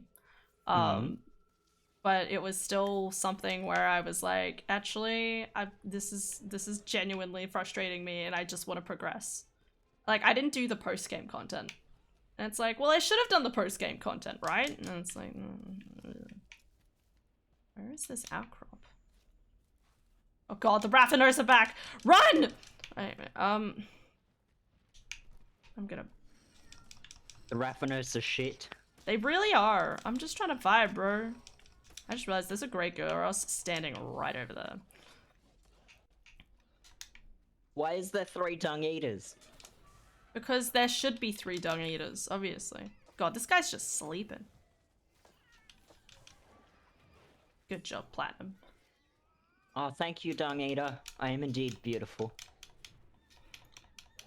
But it was still something where I was like, actually, this is genuinely frustrating me and I just want to progress. Like, I didn't do the post-game content. And it's like, well, I should have done the post-game content, right? And it's like, where is this outcrop? Oh god, the raffiners are back! Run! Anyway, I'm gonna... The raffiners are shit. They really are. I'm just trying to vibe, bro. I just realized there's a great girl standing right over there. Why is there 3 dung eaters? Because there should be 3 dung eaters, obviously. God, this guy's just sleeping. Good job, Platinum. Oh, thank you, dung eater. I am indeed beautiful.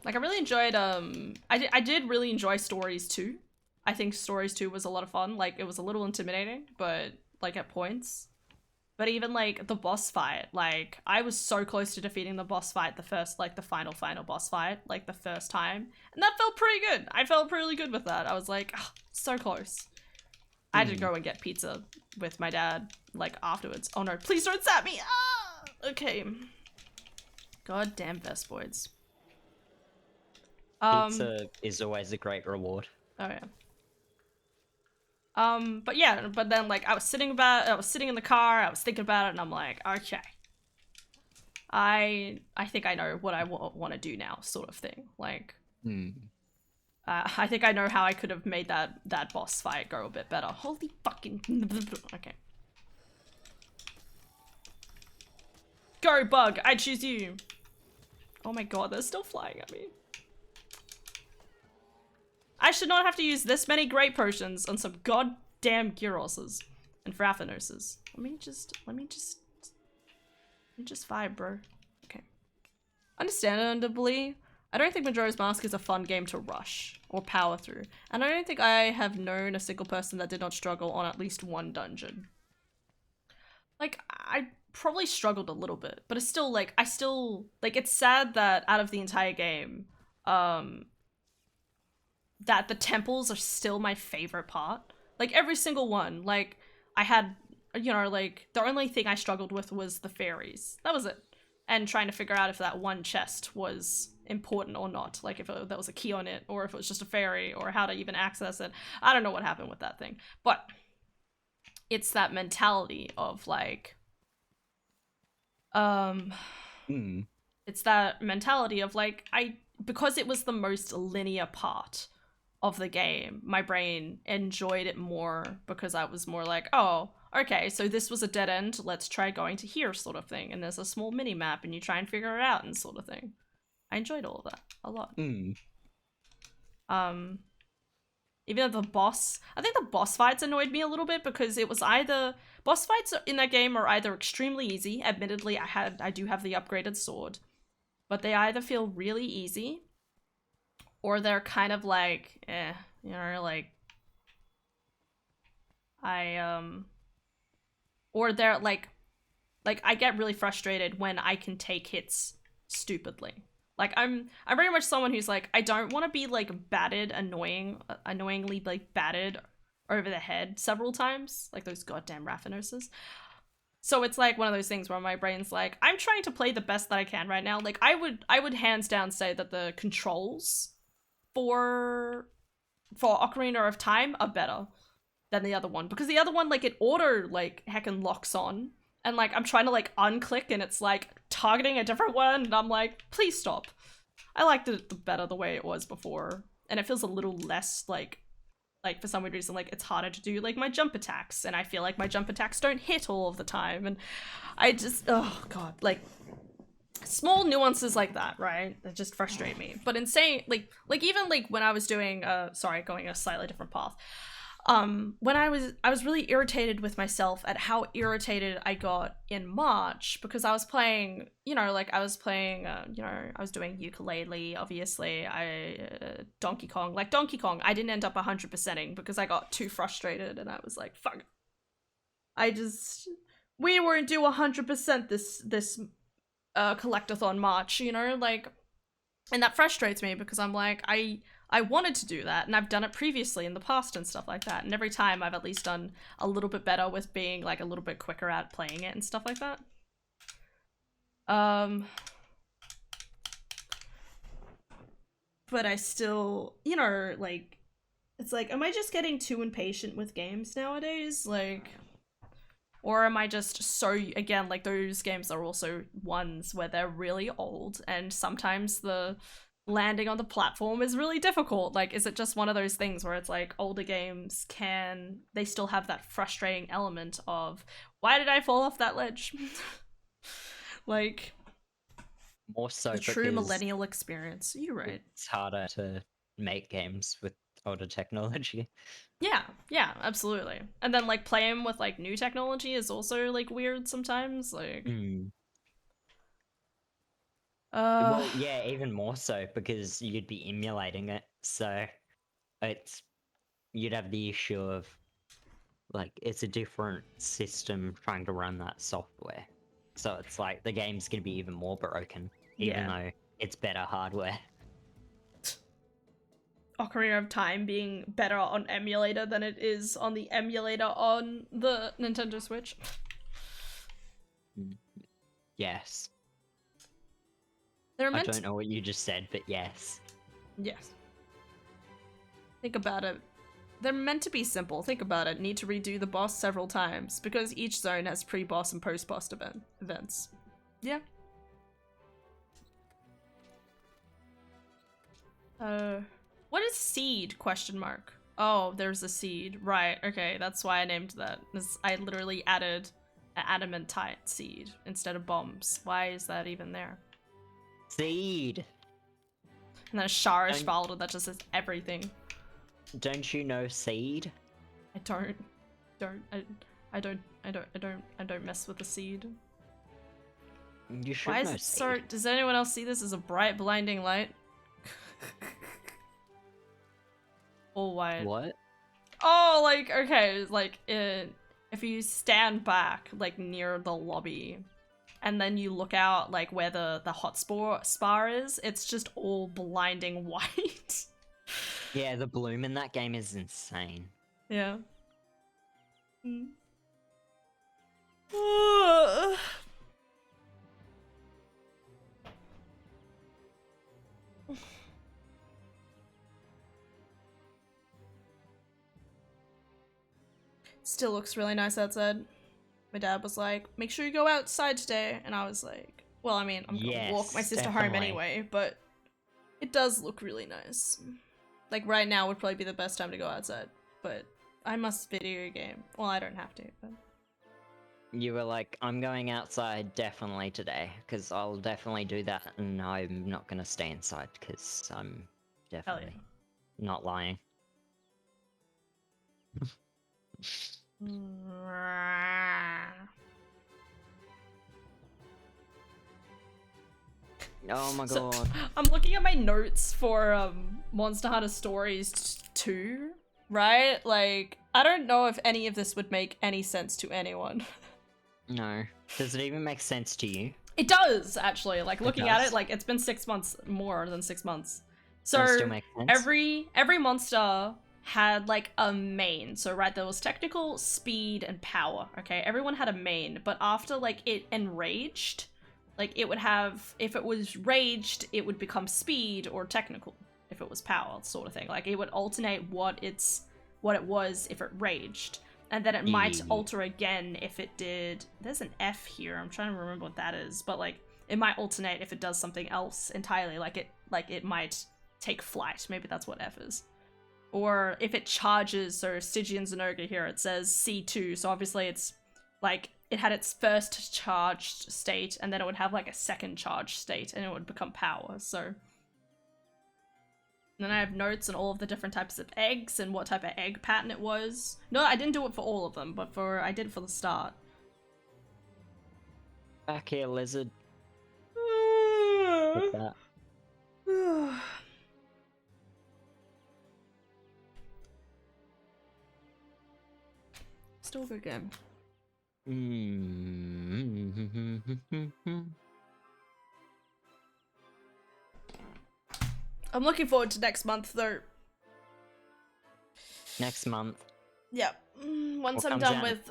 Like, I really enjoyed, I did really enjoy Stories 2. I think Stories 2 was a lot of fun. Like, it was a little intimidating, but, like, at points. But even, like, the boss fight, like, I was so close to defeating the boss fight, the first, like, the final boss fight, like, the first time. And that felt pretty good. I felt really good with that. I was like, oh, so close. I had to go and get pizza with my dad, like, afterwards. Oh no, please don't zap me! Ah! Okay. Goddamn Vespoids. Pizza is always a great reward. Oh yeah. But yeah, but then like I was sitting in the car, I was thinking about it, and I'm like, okay, I think I know what I want to do now, sort of thing. Like, I think I know how I could have made that boss fight go a bit better. Holy fucking okay. Go bug, I choose you. Oh my god, they're still flying at me. I should not have to use this many great potions on some goddamn Gyroses and Fraphinoses. Let me just vibe, bro. Okay. Understandably, I don't think Majora's Mask is a fun game to rush or power through, and I don't think I have known a single person that did not struggle on at least one dungeon. Like, I probably struggled a little bit, but it's still, like, it's sad that out of the entire game, that the temples are still my favorite part. Like, every single one. Like, I had, you know, like, the only thing I struggled with was the fairies. That was it. And trying to figure out if that one chest was important or not. Like, if there was a key on it, or if it was just a fairy, or how to even access it. I don't know what happened with that thing. But it's that mentality of, like, it's that mentality of, like, because it was the most linear part of the game, my brain enjoyed it more because I was more like, oh, okay, so this was a dead end, let's try going to here, sort of thing, and there's a small mini map and you try and figure it out and sort of thing. I enjoyed all of that a lot. Even though I think the boss fights annoyed me a little bit because it was either, boss fights in that game are either extremely easy, admittedly I do have the upgraded sword, but they either feel really easy or they're kind of like, you know, like, or they're like I get really frustrated when I can take hits stupidly. Like, I'm very much someone who's like, I don't want to be, like, battered, annoyingly, like, battered over the head several times, like those goddamn raffinoses. So it's like one of those things where my brain's like, I'm trying to play the best that I can right now. Like I would hands down say that the controls for Ocarina of Time are better than the other one, because the other one, like, it auto like heckin' locks on, and like I'm trying to like unclick and it's like targeting a different one, and I'm like, please stop. I liked it better the way it was before, and it feels a little less like for some weird reason, like it's harder to do like my jump attacks, and I feel like my jump attacks don't hit all of the time, and I just, oh god, like small nuances like that, right, that just frustrate me. But insane, like even like when I was doing sorry, going a slightly different path, when I was really irritated with myself at how irritated I got in March, because I was playing, you know, like I was playing, you know, I was doing ukulele, obviously, Donkey Kong, I didn't end up 100%ing because I got too frustrated, and I was like, fuck, we weren't do 100% this collectathon March, you know, like, and that frustrates me because I'm like, I wanted to do that, and I've done it previously in the past and stuff like that, and every time I've at least done a little bit better with being like a little bit quicker at playing it and stuff like that. But I still, you know, like, it's like, am I just getting too impatient with games nowadays? Like, or am I just so, again, like, those games are also ones where they're really old, and sometimes the landing on the platform is really difficult. Like, is it just one of those things where it's like older games they still have that frustrating element of, why did I fall off that ledge? Like, More so the true because millennial experience. You're right. it's harder to make games with older technology. Yeah, absolutely. And then like playing with like new technology is also like weird sometimes. Like, Well, yeah, even more so because you'd be emulating it, so you'd have the issue of, like, it's a different system trying to run that software. So it's like the game's gonna be even more broken, even though it's better hardware. Ocarina of Time being better on emulator than it is on the emulator on the Nintendo Switch. Yes. I don't know what you just said, but yes. Yes. Think about it. They're meant to be simple. Think about it. Need to redo the boss several times because each zone has pre-boss and post-boss events. Yeah. What is seed? Question mark. Oh, there's a seed. Right. Okay, that's why I named that. I literally added an adamantite seed instead of bombs. Why is that even there? Seed. And then a Sharish folder that just says everything. Don't you know seed? I don't mess with the seed. You should Why know is it seed. so? Does anyone else see this as a bright, blinding light? All white. What? Oh, like, okay, like, if you stand back, like, near the lobby, and then you look out, like, where the hot spar is, it's just all blinding white. Yeah, the bloom in that game is insane. Yeah. Still looks really nice outside. My dad was like, make sure you go outside today. And I was like, well, I mean, I'm gonna walk my sister home anyway, but it does look really nice. Like, right now would probably be the best time to go outside, but I must video game. Well, I don't have to, but... You were like, I'm going outside definitely today, because I'll definitely do that, and I'm not gonna stay inside, because I'm definitely not lying. Oh my god. I'm looking at my notes for Monster Hunter Stories 2, right? Like, I don't know if any of this would make any sense to anyone. No. Does it even make sense to you? It does, actually. Like, looking at it, like, it's been 6 months, more than 6 months. So, still make sense? every monster had like a main. So right, there was technical, speed, and power. Okay, everyone had a main, but after like it enraged, like it would have, if it was raged, it would become speed or technical. If it was power, sort of thing. Like it would alternate what it was if it raged. And then it might alter again if it did. There's an F here. I'm trying to remember what that is, but like it might alternate if it does something else entirely. Like it might take flight. Maybe that's what F is. Or if it charges. So Stygian Zenogre here, it says C2. So obviously it's like it had its first charged state, and then it would have like a second charged state, and it would become power. So. And then I have notes on all of the different types of eggs and what type of egg pattern it was. No, I didn't do it for all of them, but I did for the start. Back here, lizard. What's that? Still a good game. I'm looking forward to next month, though. Next month. Yep. Once What I'm comes done out? with...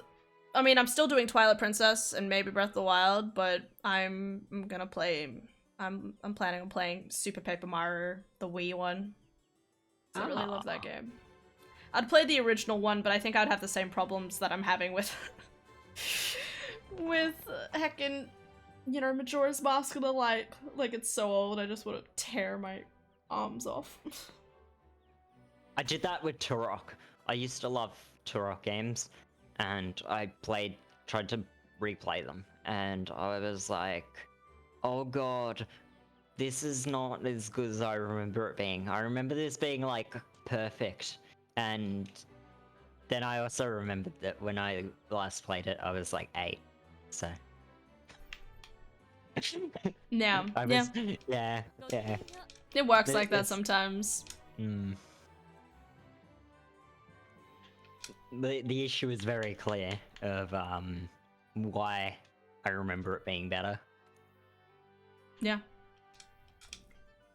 I mean, I'm still doing Twilight Princess and maybe Breath of the Wild, but I'm gonna play... I'm planning on playing Super Paper Mario, the Wii one. I really love that game. I'd play the original one, but I think I'd have the same problems that I'm having with... with heckin', you know, Majora's Mask of the Light. Like, it's so old, I just want to tear my arms off. I did that with Turok. I used to love Turok games, and I tried to replay them, and I was like, oh god, this is not as good as I remember it being. I remember this being like perfect, and then I also remembered that when I last played it, I was like 8, so. Yeah, yeah. It works like that sometimes. The issue is very clear of why I remember it being better. Yeah.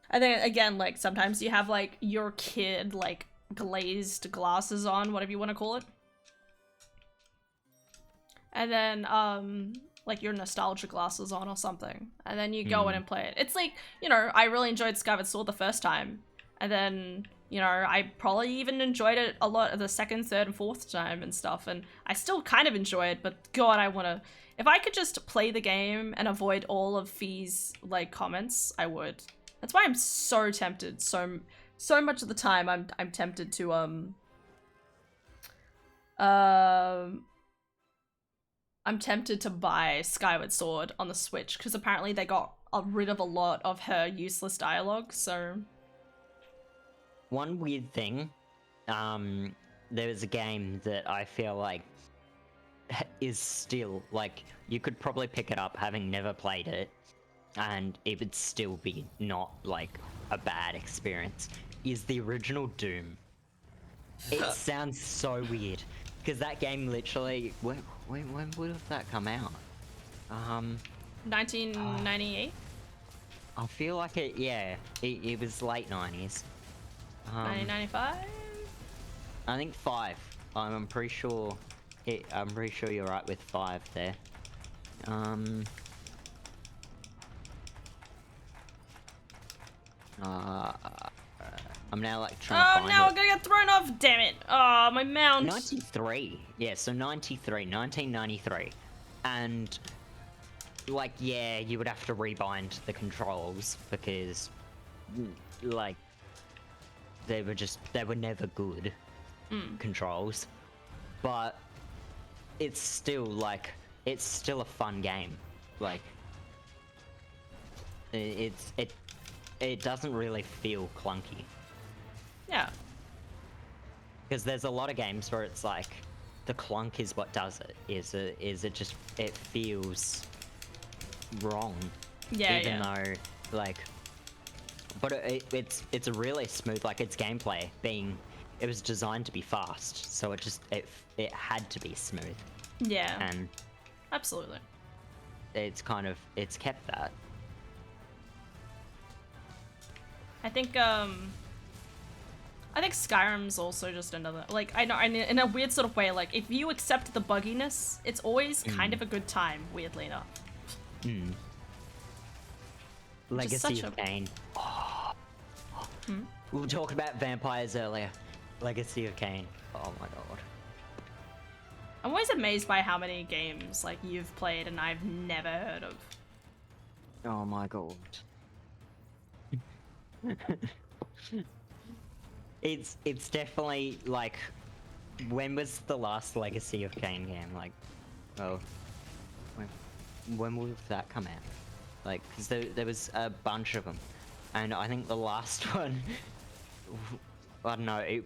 I think, again, like, sometimes you have, like, your kid, like, glazed glasses on, whatever you want to call it. And then, like, your nostalgia glasses on or something. And then you go in and play it. It's like, you know, I really enjoyed Skyward Sword the first time. And then, you know, I probably even enjoyed it a lot the second, third, and fourth time and stuff. And I still kind of enjoy it, but god, I want to... If I could just play the game and avoid all of Fee's, like, comments, I would. That's why I'm so tempted. So much of the time, I'm tempted to, I'm tempted to buy Skyward Sword on the Switch, because apparently they got rid of a lot of her useless dialogue, so... One weird thing, there was a game that I feel like is still, like, you could probably pick it up having never played it, and it would still be not, like, a bad experience, is the original Doom. It sounds so weird, because that game literally, when would have that come out? 1998? I feel like it was late 90s. 1995? I think 5. I'm pretty sure. I'm pretty sure you're right with 5 there. I'm now like trying to find now it. I'm gonna get thrown off, damn it. Oh, my mount. 93. Yeah, so 1993. And like, yeah, you would have to rebind the controls because like they were never good controls. But it's still like, it's still a fun game. Like it doesn't really feel clunky. Yeah. Because there's a lot of games where it's like, the clunk is what does it. It feels wrong. Yeah, even though, like, but it's a really smooth, like, its gameplay being, it was designed to be fast, so it had to be smooth. Yeah. And absolutely. it's kept that. I think, I think Skyrim's also just another, like, I know, in a weird sort of way, like, if you accept the bugginess, it's always kind of a good time, weirdly enough. Hmm. Which is Legacy such of a- Kain. Hmm? We were talking about vampires earlier. Legacy of Kain. Oh my god. I'm always amazed by how many games, like, you've played and I've never heard of. Oh my god. It's definitely like, when was the last Legacy of Kain game? Like, oh, when will that come out? Like, because there was a bunch of them, and I think the last one, I don't know, it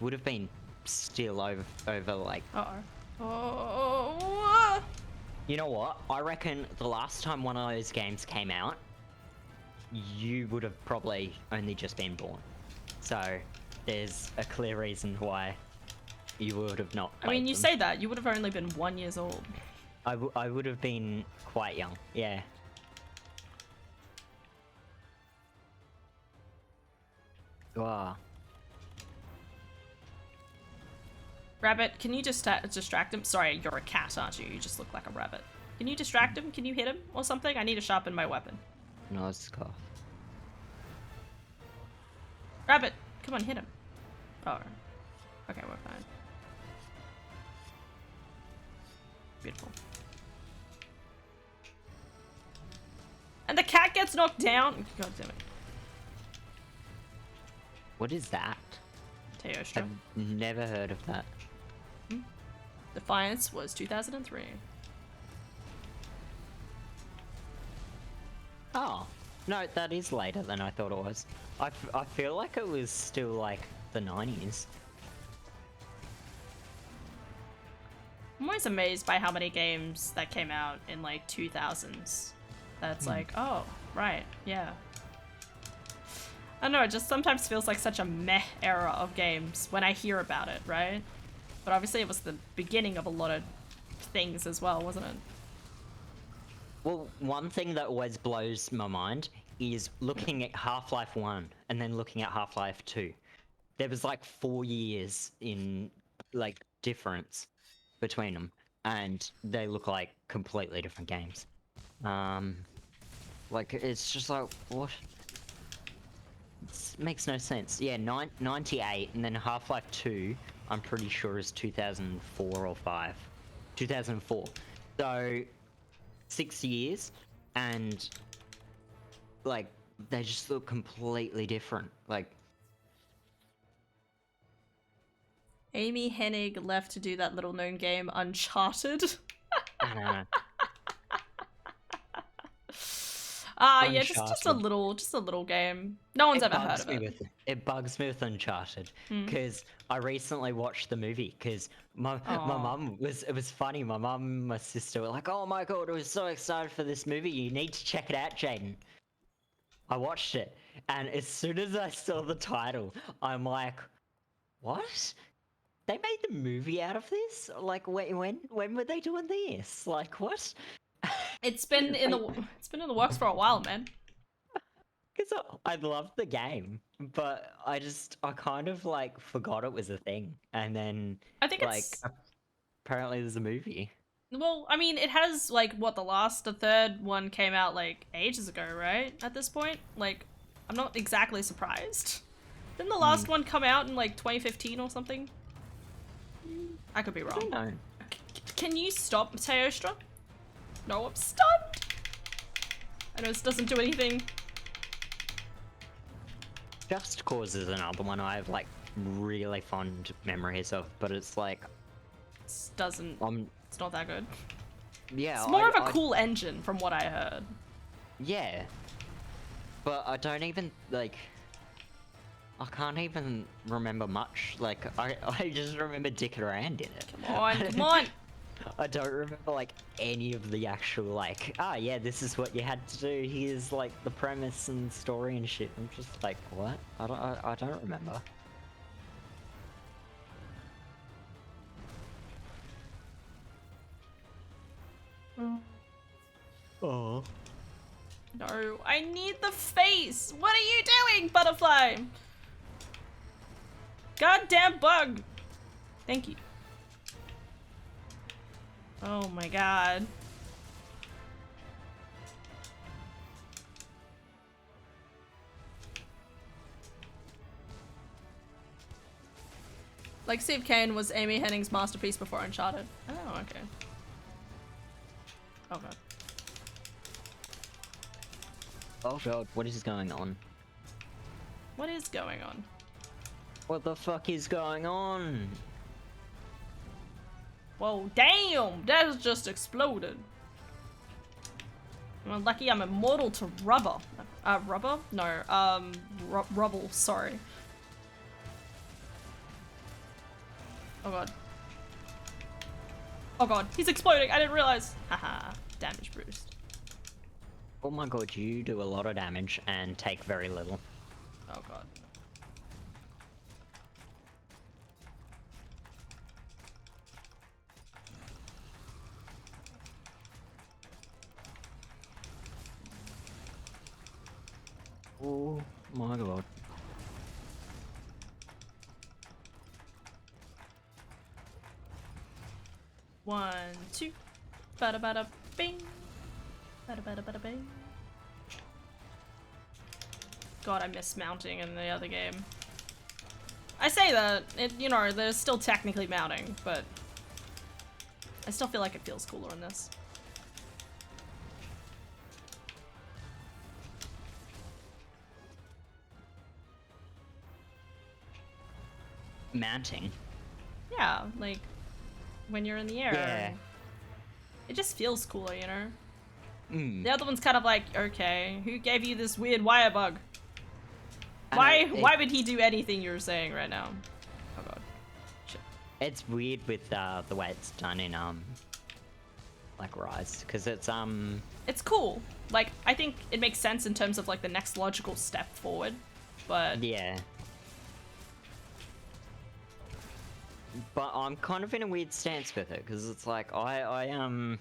would have been still over like. Uh-oh. Oh. You know what? I reckon the last time one of those games came out, you would have probably only just been born. So there's a clear reason why you would have not I mean, played you them. say that, you would have only been 1 year old. I would have been quite young, yeah. Wow. Rabbit, can you just distract him? Sorry, you're a cat, aren't you? You just look like a rabbit. Can you distract him? Can you hit him or something? I need to sharpen my weapon. No, it's cough. Rabbit, come on, hit him. Oh. Okay, we're fine. Beautiful. And the cat gets knocked down. God damn it. What is that? Teostra. I've never heard of that. Defiance was 2003. Oh, no, that is later than I thought it was. I feel like it was still like the 90s. I'm always amazed by how many games that came out in like 2000s. That's like, oh, right, yeah. I don't know, it just sometimes feels like such a meh era of games when I hear about it, right? But obviously it was the beginning of a lot of things as well, wasn't it? Well, one thing that always blows my mind is looking at Half-Life 1 and then looking at Half-Life 2. There was like 4 years in like difference between them, and they look like completely different games. Like, it's just like, what? It makes no sense. Yeah, 98, and then Half-Life 2, I'm pretty sure is 2004 or 5. 2004. So, 6 years, and like, they just look completely different. Like, Amy Hennig left to do that little known game Uncharted. I don't know. Yeah, just a Uncharted. little game. No one's ever heard of it. It bugs me with Uncharted because I recently watched the movie because my Aw. mum was, it was funny. My mum and my sister were like, "Oh my god, I was so excited for this movie. You need to check it out, Jaden." I watched it, and as soon as I saw the title, I'm like, "What? They made the movie out of this? Like, when were they doing this? Like, what?" It's been in the works for a while, man. Because I loved the game, but I kind of like forgot it was a thing, and then I think like it's apparently there's a movie. well, I mean, it has like what the third one came out like ages ago, right? At this point, like, I'm not exactly surprised. Didn't the last one come out in like 2015 or something? I could be I wrong. don't know. Can you stop, Teostra? No, I'm stunned. I know this doesn't do anything. Just Cause is another one I have like really fond memories of, but it's like This doesn't. It's not that good. yeah, It's more of a cool engine, from what I heard. yeah, but I don't even like. I can't even remember much. Like I just remember dicking around in it. Come on, come on. I don't remember like any of the actual like, yeah, this is what you had to do. Here's like the premise and story and shit. I'm just like, what? I don't remember. Oh. No, I need the face. What are you doing, butterfly? Goddamn bug! Thank you. Oh my god. Like Steve Kane was Amy Hennig's masterpiece before Uncharted. Oh, okay. Oh god. Oh god, what is going on? What is going on? What the fuck is going on? Whoa, damn! That has just exploded. I'm lucky I'm immortal to rubber. Rubber? No, rubble, sorry. Oh god. Oh god, he's exploding! I didn't realize! Haha, damage boost. Oh my god, you do a lot of damage and take very little. Oh god. Oh my god. One, two. Bada bada bing. Bada bada bada bing. God, I miss mounting in the other game. I say that, you know, there's still technically mounting, but I still feel like it feels cooler in this. Mounting? Yeah, like when you're in the air. Yeah. It just feels cooler, you know? Mm. The other one's kind of like, okay, who gave you this weird wire bug? Why Why would he do anything you're saying right now? Oh god. Shit. It's weird with the way it's done in like Rise, because It's cool. Like, I think it makes sense in terms of like the next logical step forward, but yeah. But I'm kind of in a weird stance with it, because it's like I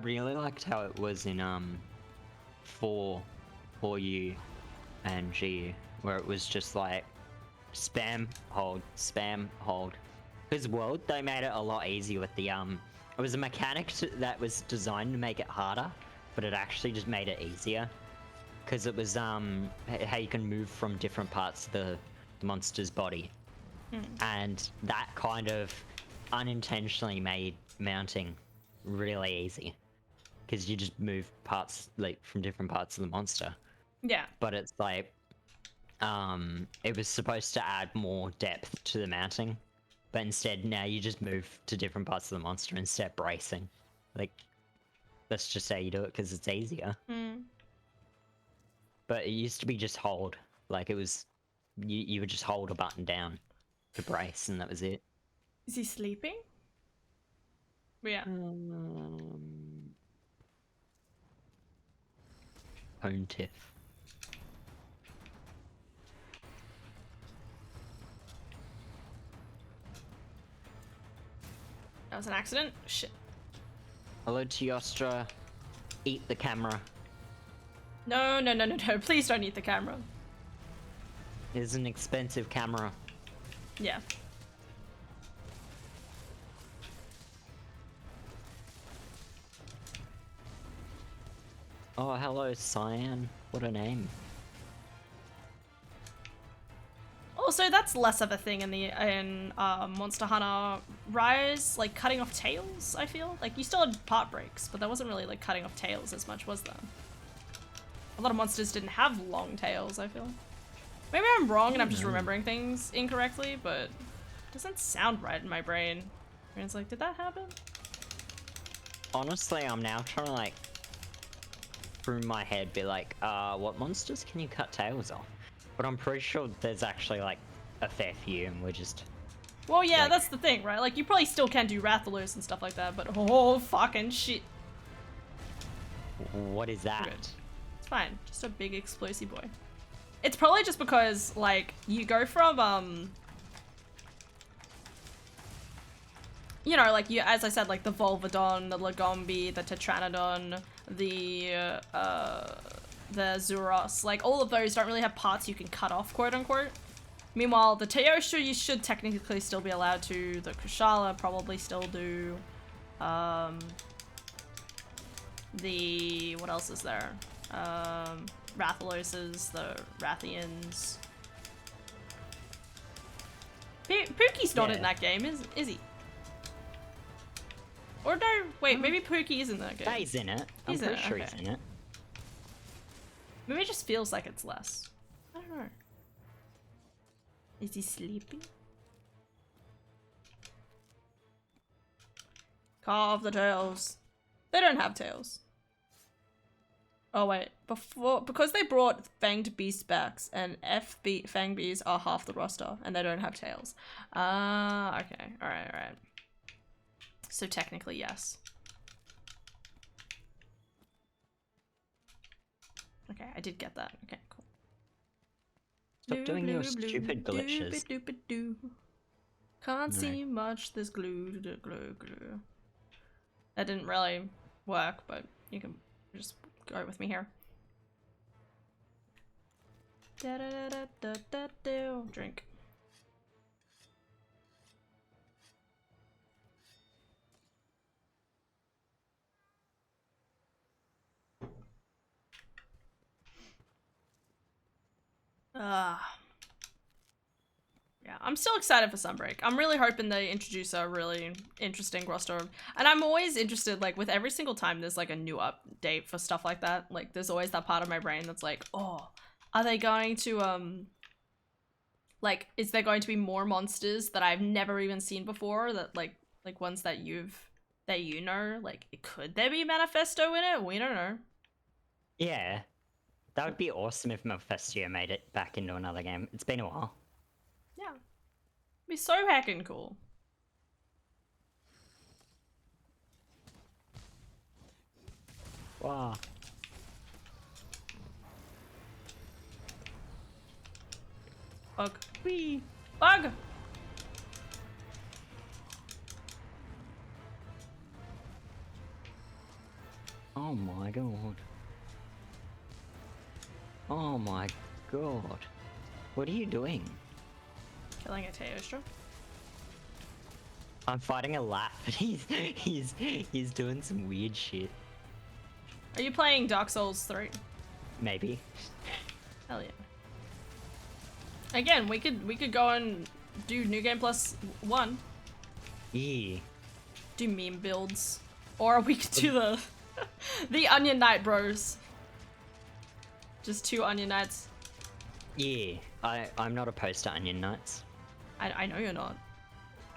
really liked how it was in 4U and GU, where it was just like spam hold. Because World, they made it a lot easier with the it was a mechanic that was designed to make it harder, but it actually just made it easier, because it was how you can move from different parts of the monster's body. And that kind of unintentionally made mounting really easy, because you just move parts like from different parts of the monster. yeah. But it's like it was supposed to add more depth to the mounting, but instead now you just move to different parts of the monster instead of bracing. Like, let's just say you do it because it's easier. But it used to be just hold, like it was you would just hold a button down to brace, and that was it. Is he sleeping? Yeah. Hone tiff. That was an accident? Shit. Hello, Teostra. Eat the camera. No, no, no, no, no. Please don't eat the camera. It is an expensive camera. Yeah. Oh, hello, Cyan. What a name. Also, that's less of a thing in Monster Hunter Rise, like cutting off tails, I feel. Like, you still had part breaks, but there wasn't really like cutting off tails as much, was there? A lot of monsters didn't have long tails, I feel. Maybe I'm wrong and I'm just remembering things incorrectly, but it doesn't sound right in my brain. And it's like, did that happen? Honestly, I'm now trying to like through my head be like, what monsters can you cut tails off? But I'm pretty sure there's actually like a fair few, and we're just... Well, yeah, like... that's the thing, right? Like, you probably still can do Rathalos and stuff like that, but oh, fucking shit. What is that? Good. It's fine. Just a big explosive boy. It's probably just because, like, you go from, you know, like, you, as I said, like, the Volvodon, the Lagombi, the Tetranodon, the Zuros, like, all of those don't really have parts you can cut off, quote-unquote. Meanwhile, the Teosha you should technically still be allowed to. The Kushala probably still do. The... what else is there? Rathaloses, the Rathians. Pookie's not in that game, is he? Or no, wait, maybe Pookie is in that game. Yeah, he's in it. I'm He's pretty in it, sure okay. he's in it. Maybe it just feels like it's less. I don't know. Is he sleeping? Carve the tails. They don't have tails. Oh wait, because they brought fanged beast backs and fang bees are half the roster and they don't have tails. Ah, okay, alright. So technically, yes. Okay, I did get that. Okay, cool. Stop doing your stupid glitches. Doop-a-doop-a-doo. Can't No. see much. There's glue. That didn't really work, but you can just go with me here. Da-da-da-da-da-da-do. Drink. Yeah, I'm still excited for Sunbreak. I'm really hoping they introduce a really interesting roster. And I'm always interested, like, with every single time there's, like, a new update for stuff like that. Like, there's always that part of my brain that's like, oh, are they going to, like, is there going to be more monsters that I've never even seen before? That, like ones that you know? Like, could there be Manifesto in it? We don't know. Yeah. That would be awesome if Mephisto made it back into another game. It's been a while. Yeah. It'd be so heckin' cool. Wow. Bug. Whee! Bug! Oh my god. Oh my god. What are you doing? Killing a Teostra. I'm fighting a lap, but he's doing some weird shit. Are you playing Dark Souls 3? Maybe. Hell yeah. Again, we could go and do New Game Plus 1. Yeah. Do meme builds. Or we could do the the Onion Knight bros. Just 2 Onion Knights. Yeah. I'm not opposed to onion nuts. I know you're not.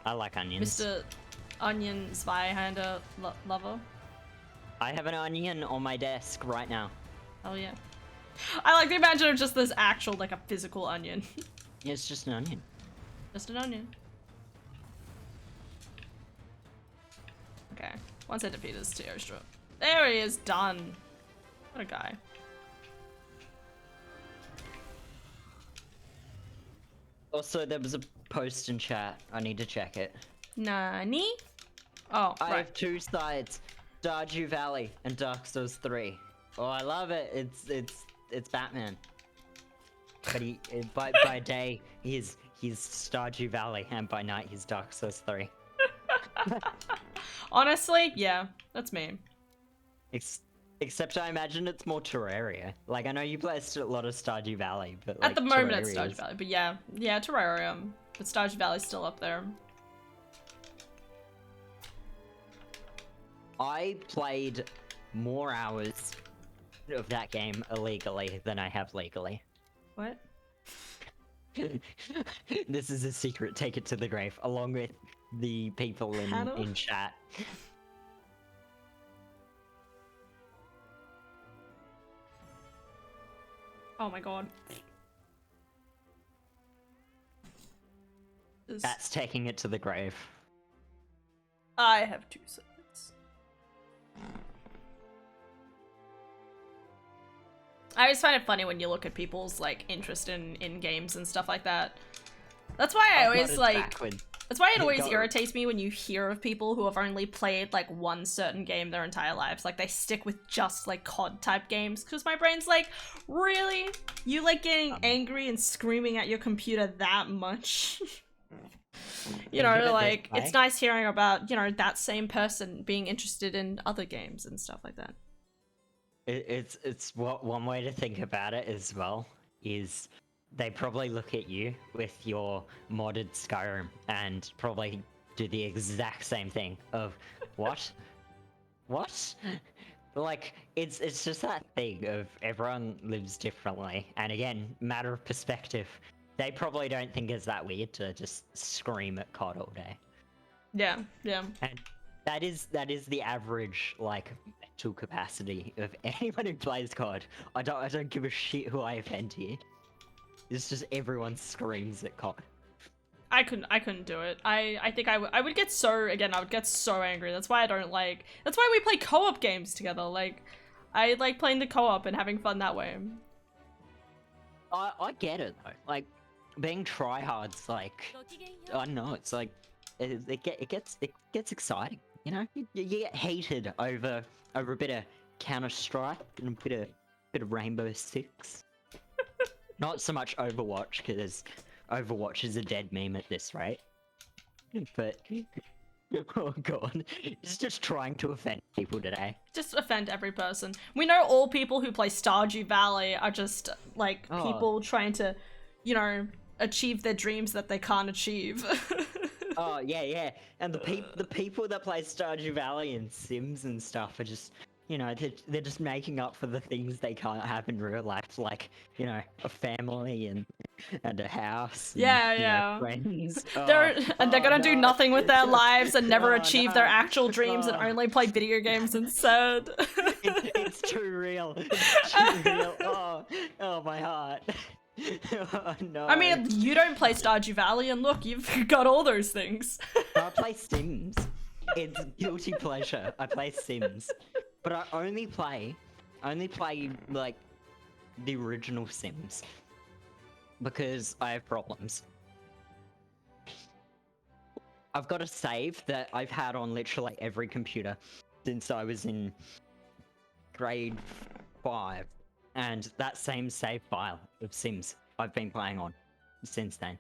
I like onions. Mr. Onion Zweihander lover. I have an onion on my desk right now. Hell yeah. I like the imagine of just this actual, like, a physical onion. Yeah, it's just an onion. Just an onion. Okay. Once I defeat this Teostra. There he is, done. What a guy. Also, there was a post in chat. I need to check it. Nani? Oh, I right. have 2 sides, Stardew Valley and Dark Souls 3. Oh, I love it. It's Batman. But he by day he's Stardew Valley, and by night he's Dark Souls 3. Honestly, yeah, that's me. Except I imagine it's more Terraria. Like, I know you play a lot of Stardew Valley, but like, At the moment it's Terraria's- Stardew Valley, but yeah, Terrarium. But Stardew Valley's still up there. I played more hours of that game illegally than I have legally. What? This is a secret, take it to the grave, along with the people in chat. Oh my god. That's taking it to the grave. I have 2 sides. I always find it funny when you look at people's, like, interest in games and stuff like that. That's why I always, like... That's why it always Go. irritates me when you hear of people who have only played like one certain game their entire lives. Like they stick with just like COD type games, because my brain's like, really? You like getting angry and screaming at your computer that much? You know, like it's nice hearing about, you know, that same person being interested in other games and stuff like that. It's what one way to think about it as well is they probably look at you with your modded Skyrim and probably do the exact same thing of what? What? Like it's just that thing of everyone lives differently, and again, matter of perspective. They probably don't think it's that weird to just scream at COD all day. Yeah, yeah. And that is the average like mental capacity of anyone who plays COD. I don't give a shit who I offend here. It's just everyone screams at COD. I couldn't do it. I think I would get so, again, I would get so angry. That's why I don't like, that's why we play co-op games together. Like, I like playing the co-op and having fun that way. I get it though. Like, being tryhards, like, I don't know, it's like, it gets exciting, you know? You get heated over a bit of Counter-Strike and a bit of Rainbow Six. Not so much Overwatch, because Overwatch is a dead meme at this rate. But, oh god, it's just trying to offend people today. Just offend every person. We know all people who play Stardew Valley are just, like, people trying to, you know, achieve their dreams that they can't achieve. Oh, yeah. And the people that play Stardew Valley and Sims and stuff are just, you know, they're just making up for the things they can't have in real life, like, you know, a family and a house. And, yeah. you know, friends. They're gonna do nothing with their lives and never Oh, achieve their no. actual dreams and only play video games instead. It's too real. It's too real. Oh, my heart. Oh, no. I mean, you don't play Stardew Valley, and look, you've got all those things. I play Sims. It's guilty pleasure. I play Sims. But I only play like the original Sims because I have problems. I've got a save that I've had on literally every computer since I was in grade 5, and that same save file of Sims I've been playing on since then.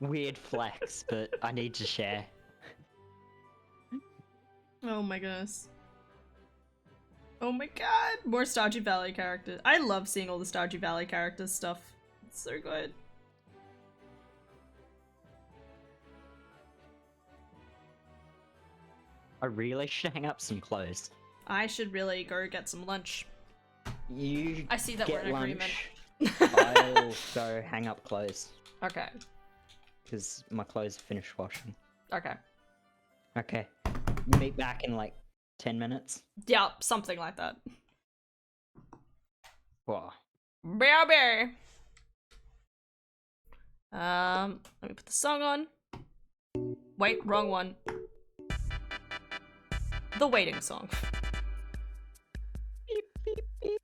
Weird flex, but I need to share. Oh my goodness. Oh my god! More Stardew Valley characters. I love seeing all the Stardew Valley characters stuff. It's so good. I really should hang up some clothes. I should really go get some lunch. You I see that get we're in lunch. agreement. I'll go hang up clothes Okay. because my clothes are finished washing. Okay. Okay. Meet back in like 10 minutes. Yeah, something like that. Wow. Baby! Let me put the song on. Wait, wrong one. The waiting song. Beep, beep, beep.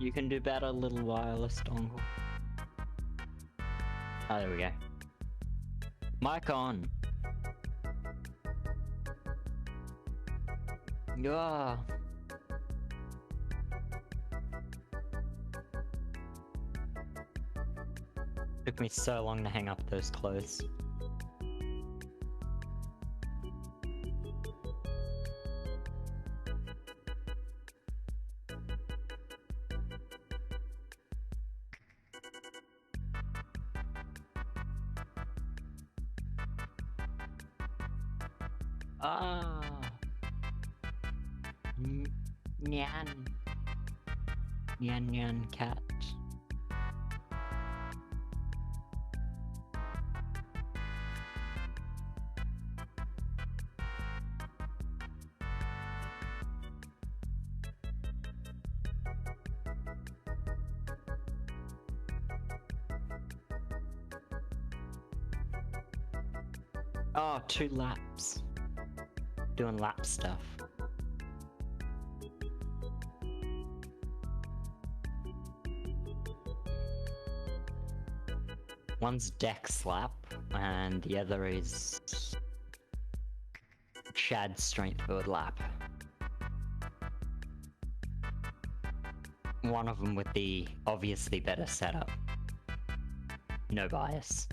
You can do better, little wireless dongle. Oh, there we go. Mic on. Yeah. Took me so long to hang up those clothes. Ah. Nyan. Nyan nyan cat. Oh, 2 laps. Doing lap stuff. One's deck slap, and the other is Shad strength build lap. One of them with the obviously better setup. No bias.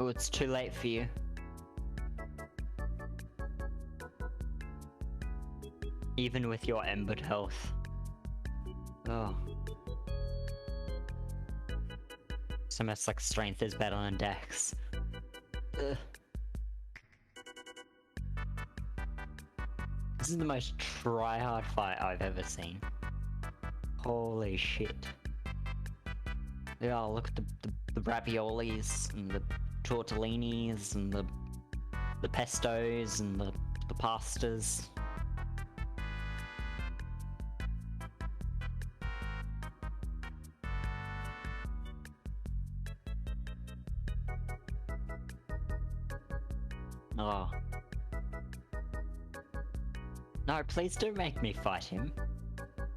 Oh, it's too late for you. Even with your embered health. Oh. It's almost like strength is better than dex. Ugh. This is the most try-hard fight I've ever seen. Holy shit. Yeah, look at the raviolis and the tortellinis and the pestos and the pastas. Oh. No, please don't make me fight him.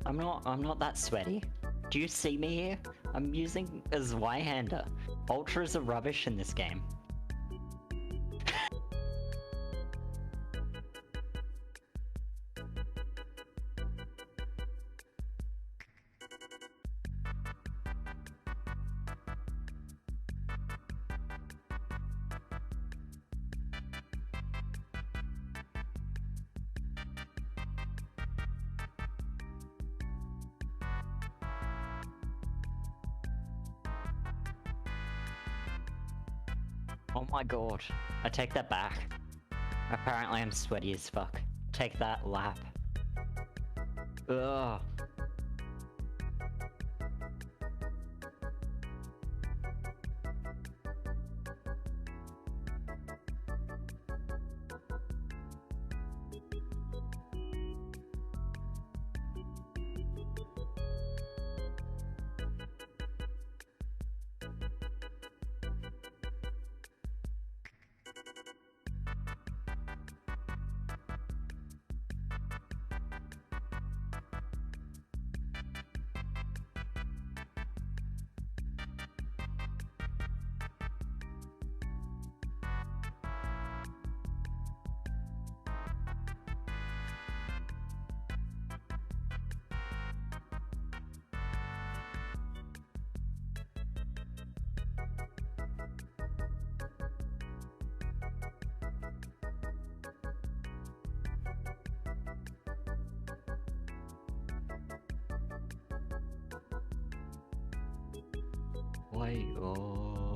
I'm not that sweaty. Do you see me here? I'm using a Zweihander. Ultras are rubbish in this game. Oh my god. I take that back. Apparently I'm sweaty as fuck. Take that lap. Ugh. Why, oh.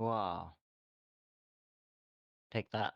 Wow. Take that.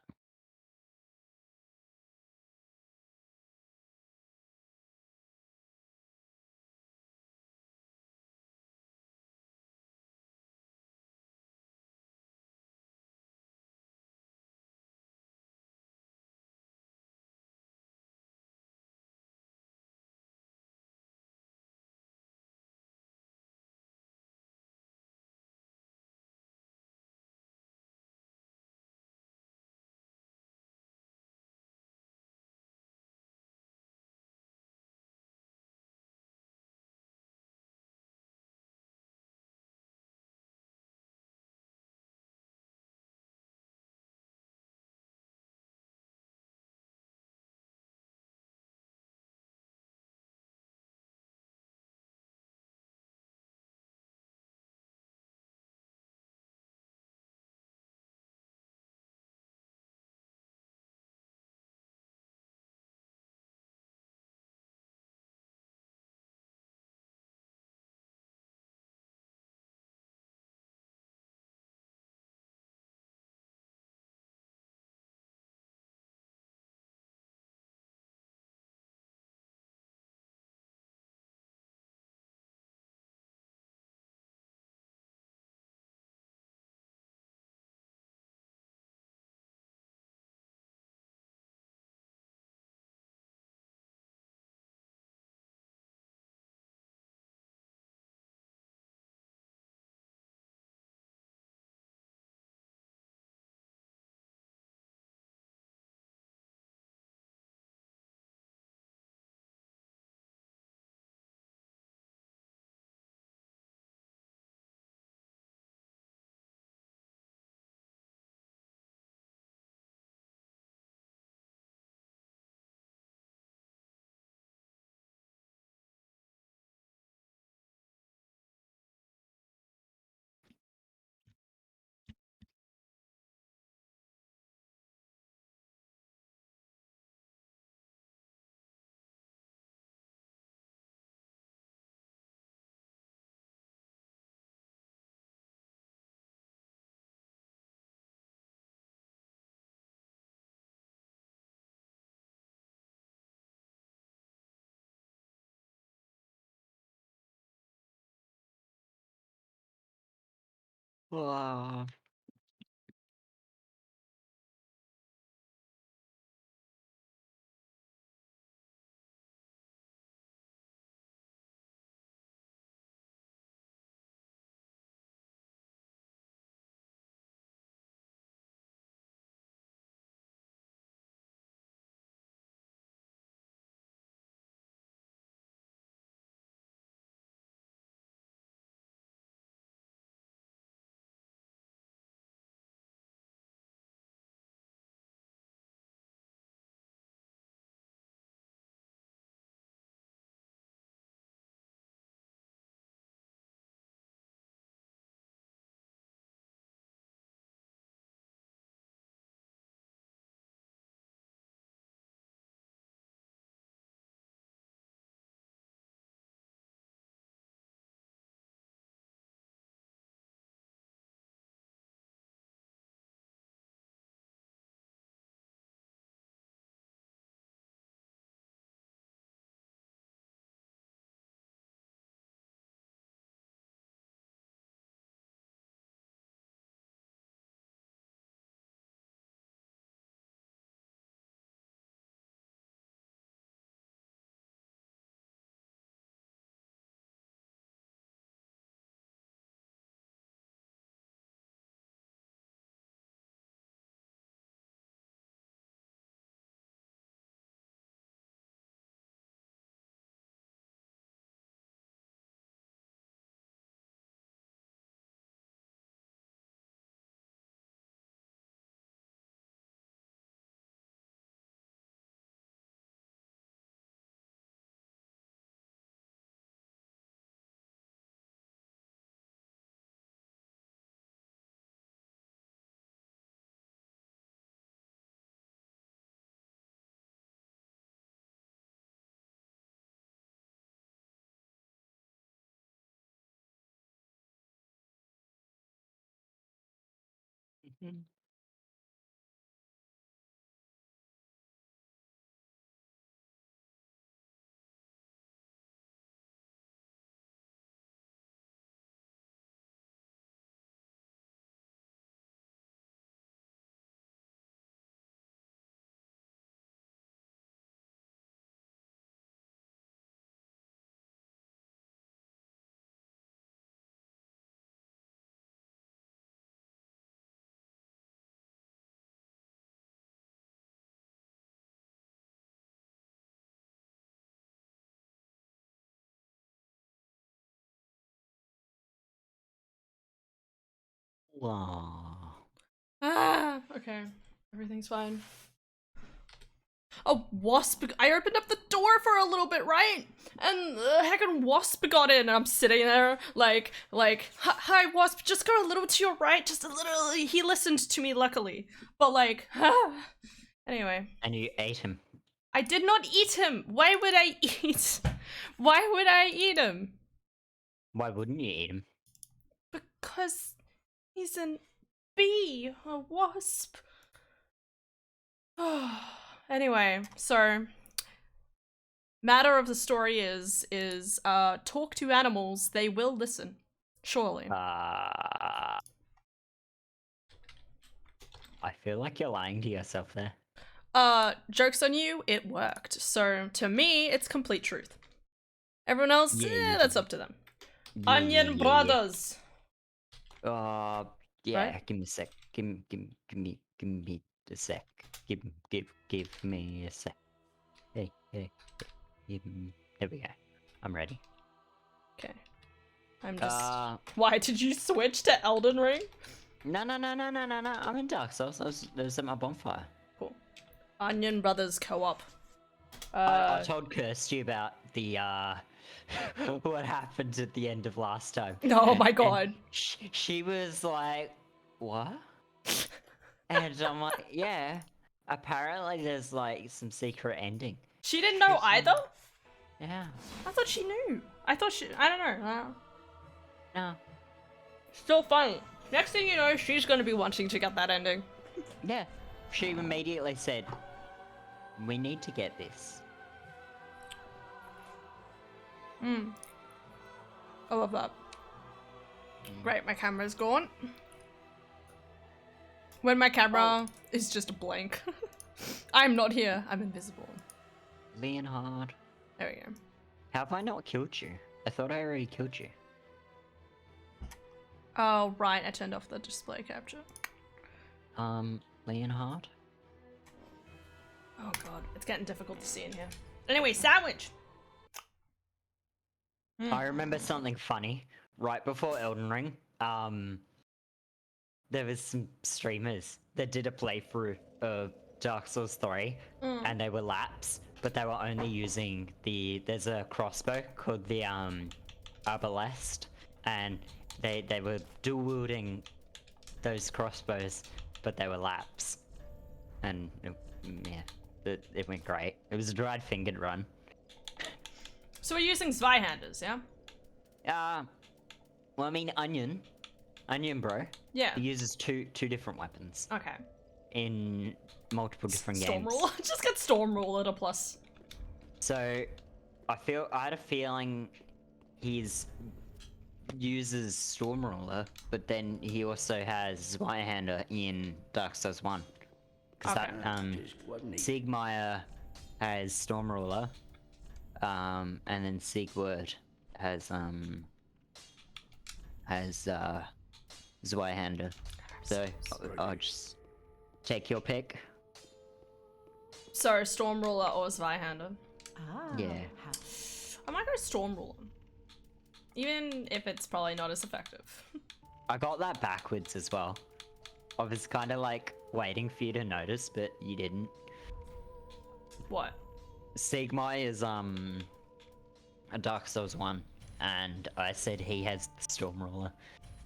Wow. Wow. Okay. Everything's fine. A wasp. I opened up the door for a little bit, right? And the heckin' wasp got in, and I'm sitting there like, hi, wasp, just go a little to your right, just a little. He listened to me, luckily. But like, anyway. And you ate him. I did not eat him. Why would I eat? Why would I eat him? Why wouldn't you eat him? Because he's an bee, a wasp. Anyway, so matter of the story is talk to animals, they will listen. Surely. I feel like you're lying to yourself there. Joke's on you, it worked. So to me, it's complete truth. Everyone else, Yeah, that's up to them. Yeah, Onion Brothers. Yeah, Right? give me a sec. Give me a sec. Give me a sec. Hey. There we go. I'm ready. Okay. I'm just. Why did you switch to Elden Ring? No. I'm in Dark Souls. I was at my bonfire. Cool. Onion Brothers co-op. I told Kirsty about the what happened at the end of last time. Oh my god. And she was like, "What?" And I'm like, "Yeah. Apparently, there's like some secret ending." She didn't know either? Yeah. I thought she knew. I don't know. No. Still funny. Next thing you know, she's gonna be wanting to get that ending. Yeah. She immediately said, "We need to get this." I love that. Great, my camera's gone. When my camera is just a blank. I'm not here, I'm invisible. Leonhard. There we go. How have I not killed you? I thought I already killed you. Oh, right, I turned off the display capture. Leonhard? Oh god, it's getting difficult to see in here. Anyway, sandwich! I remember something funny. Right before Elden Ring, there was some streamers that did a playthrough of Dark Souls 3, and they were laps, but they were only using there's a crossbow called the Arbalest, and they were dual wielding those crossbows, but they were laps, and it went great. It was a dried fingered run. So we're using Zweihanders, yeah? Well, I mean, Onion bro. Yeah. He uses two different weapons Okay. in multiple different games. Stormruler? Just get Stormruler to plus. So, I had a feeling he's uses Stormruler, but then he also has Zweihander in Dark Souls 1. Because Okay. that, Siegmeyer has Stormruler, and then Siegward has Zweihander. So, I'll just take your pick. So, Stormruler or Zweihander? Yeah. I might go Stormruler. Even if it's probably not as effective. I got that backwards as well. I was kind of like waiting for you to notice, but you didn't. What? Sigmai is a Dark Souls 1, and I said he has the Stormruler,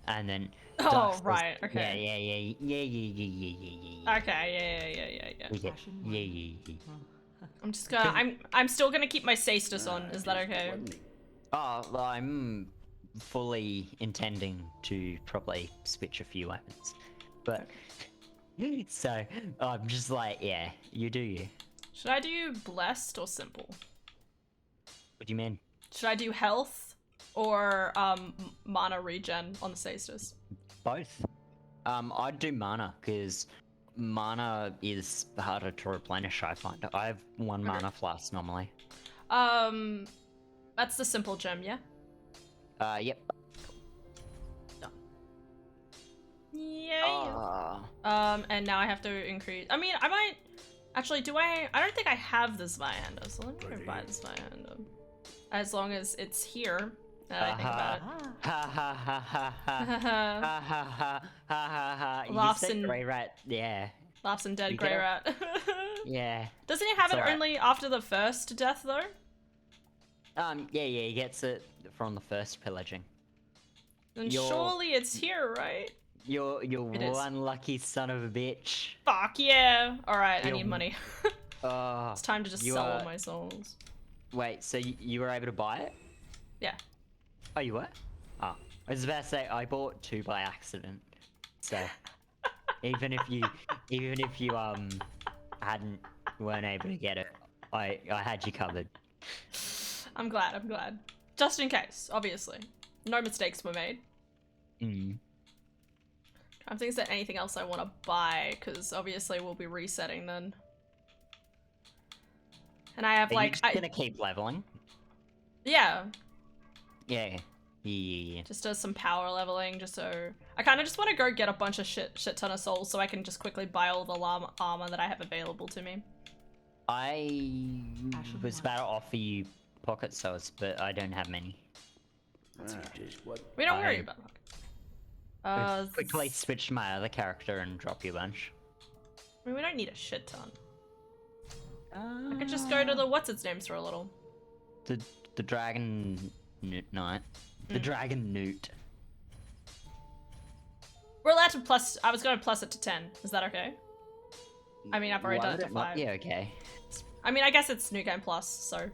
and then Dark Souls... right, okay. Yeah. Okay, yeah. Yeah. I'm just gonna, I'm still gonna keep my stasis on, is that okay? Oh, well, I'm fully intending to probably switch a few weapons. But so I'm just like, yeah, you do you. Should I do blessed or simple? What do you mean? Should I do health or mana regen on the stasis? Both. I'd do mana because mana is harder to replenish. I find I have one Okay. mana flask normally. That's the simple gem, yeah. Yep. Yay. Ah. And now I have to increase. I mean, I might actually. Do I? I don't think I have this Vianda, so let me go buy this Vianda. As long as it's here. Now that I think about it. Ha ha ha ha ha ha ha ha ha ha. You Laughs said and- grey rat, yeah. Laughs and dead You grey get rat. Yeah. Doesn't he have It's it alright. only after the first death though? Yeah, he gets it from the first pillaging. Then You're- surely it's here, right? You're It is. one lucky son of a bitch. Fuck yeah! Alright, I You're- need money. Oh. It's time to just You sell are- all my souls. Wait, so you were able to buy it? Yeah. Oh, you were? Oh, I was about to say I bought 2 by accident. So even if you weren't able to get it, I had you covered. I'm glad. Just in case, obviously. No mistakes were made. Mm. I'm thinking, is there anything else I want to buy? Because obviously we'll be resetting then. And I have Are you like, just gonna keep leveling? yeah, Yeah. Yeah. just does some power leveling, just so I kind of just want to go get a bunch of shit ton of souls so I can just quickly buy all the armor that I have available to me. I was about to offer you pocket swords, but I don't have many. We don't worry I- about that. Quickly switch my other character and drop you a bunch. I mean, we don't need a shit ton. I could just go to the what's its names for a little. The dragon knight. The dragon newt. We're allowed to plus. I was going to plus it to 10. Is that okay? I mean, I've already Why done it would to not 5. be okay? I mean, I guess it's New Game Plus, so.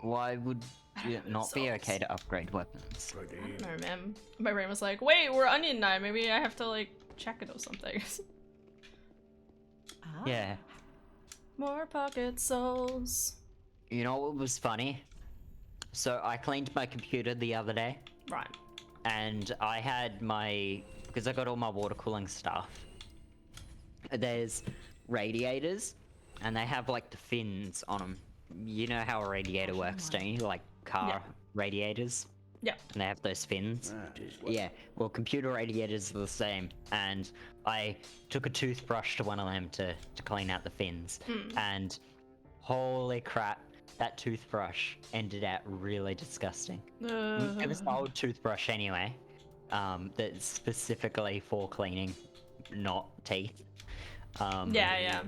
Why would it have not be souls. okay to upgrade weapons? I don't know, man. My brain was like, wait, we're Onion Knight. Maybe I have to, like, check it or something. Yeah. More pocket souls. You know what was funny? So I cleaned my computer the other day, Right. and I had because I got all my water cooling stuff. There's radiators, and they have like the fins on them. You know how a radiator works, don't you? Like car radiators. Yeah. And they have those fins. Yeah, well, computer radiators are the same, and I took a toothbrush to one of them to clean out the fins, and holy crap, that toothbrush ended out really disgusting. It was an old toothbrush anyway, that's specifically for cleaning, not teeth. Yeah.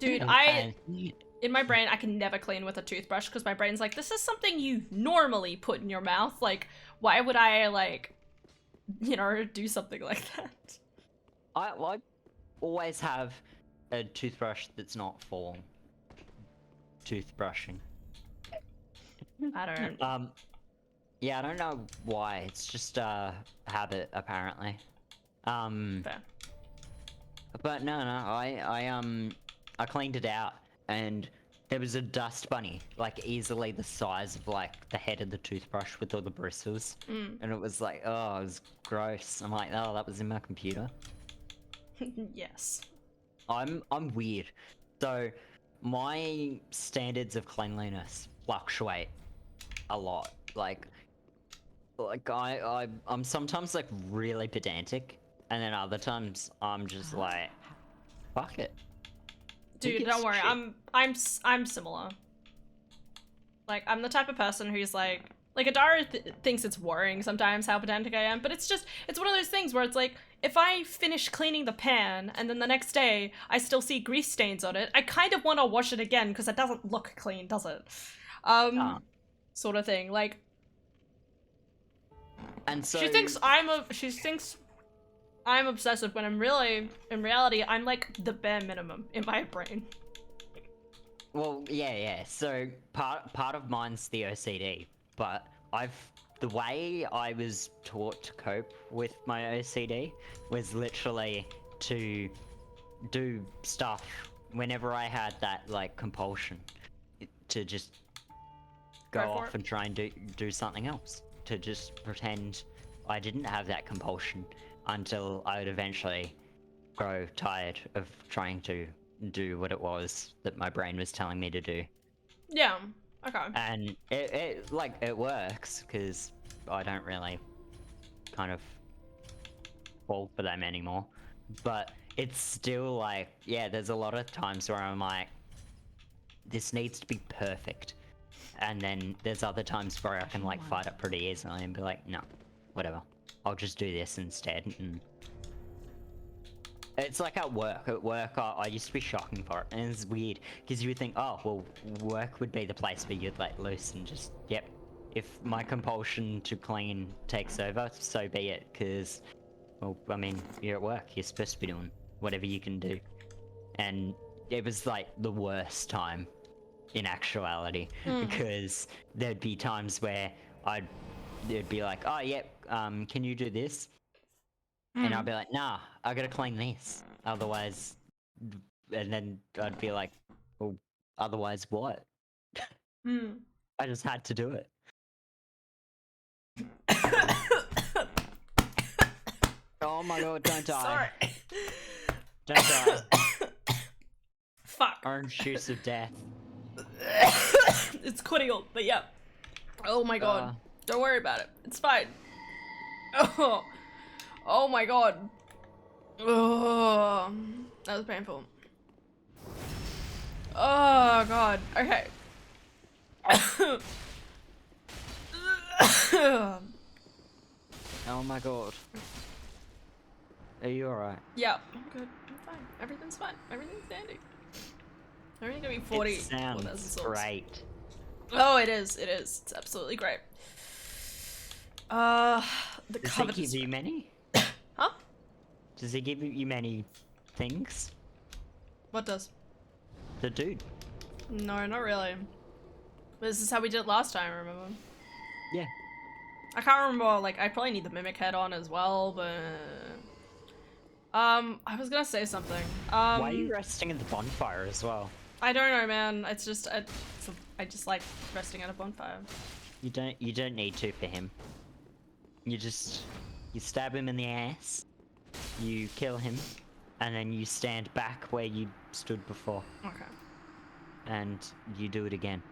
Dude, and- in my brain, I can never clean with a toothbrush because my brain's like, this is something you normally put in your mouth. Like, why would I, like, you know, do something like that? I always have a toothbrush that's not for toothbrushing. I don't. Yeah, I don't know why. It's just a habit, apparently. Fair. But no, I cleaned it out, and there was a dust bunny, like easily the size of like the head of the toothbrush with all the bristles, and it was like, oh, it was gross. I'm like, oh, that was in my computer. Yes. I'm weird, so my standards of cleanliness fluctuate a lot. Like I'm sometimes like really pedantic, and then other times I'm just like, fuck it. Dude, gives don't worry. shit? I'm similar. Like, I'm the type of person who's like Adara thinks it's worrying sometimes how pedantic I am, but it's one of those things where it's like, if I finish cleaning the pan and then the next day I still see grease stains on it, I kind of want to wash it again because it doesn't look clean, does it? Sort of thing. Like, And so she thinks I'm obsessive when in reality, I'm like the bare minimum in my brain. well, yeah. So part of mine's the OCD, but I've the way I was taught to cope with my OCD was literally to do stuff whenever I had that like compulsion to just go Go for off it. and try and do something else, to just pretend I didn't have that compulsion until I would eventually grow tired of trying to do what it was that my brain was telling me to do. Yeah. Okay. And it like it works because I don't really kind of fall for them anymore, but it's still like, yeah, there's a lot of times where I'm like, this needs to be perfect, and then there's other times where I can like fight it pretty easily and be like, no, whatever, I'll just do this instead. And it's like at work. At work, I used to be shocking for it, and it's weird because you would think, oh, well, work would be the place where you'd let loose and just, yep. If my compulsion to clean takes over, so be it. Because, well, I mean, you're at work. You're supposed to be doing whatever you can do, and it was like the worst time, in actuality, because there'd be times where it'd be like, oh, yep, can you do this? And I'd be like, nah, I gotta clean this. Otherwise, and then I'd be like, well, otherwise what? Hmm. I just had to do it. Oh my god, don't die. Sorry. Don't die. Fuck. Orange juice of death. It's cordial, but yeah. Oh my god. Don't worry about it. It's fine. Oh. Oh my god. Oh. That was painful. Oh god. Okay. Oh my god. Are you alright? Yeah, I'm good. I'm fine. Everything's fine. Everything's dandy. Everything's gonna be 40. It sounds great. Oh, it is. It is. It's absolutely great. The Does cover. he give you many? Huh? Does he give you many things? What does? The dude. No, not really. But this is how we did it last time, remember? Yeah. I can't remember, like, I probably need the mimic head on as well, but... I was gonna say something. Why are you resting at the bonfire as well? I don't know, man. It's just, I just like resting at a bonfire. You don't need to for him. You stab him in the ass, you kill him, and then you stand back where you stood before. Okay. And you do it again.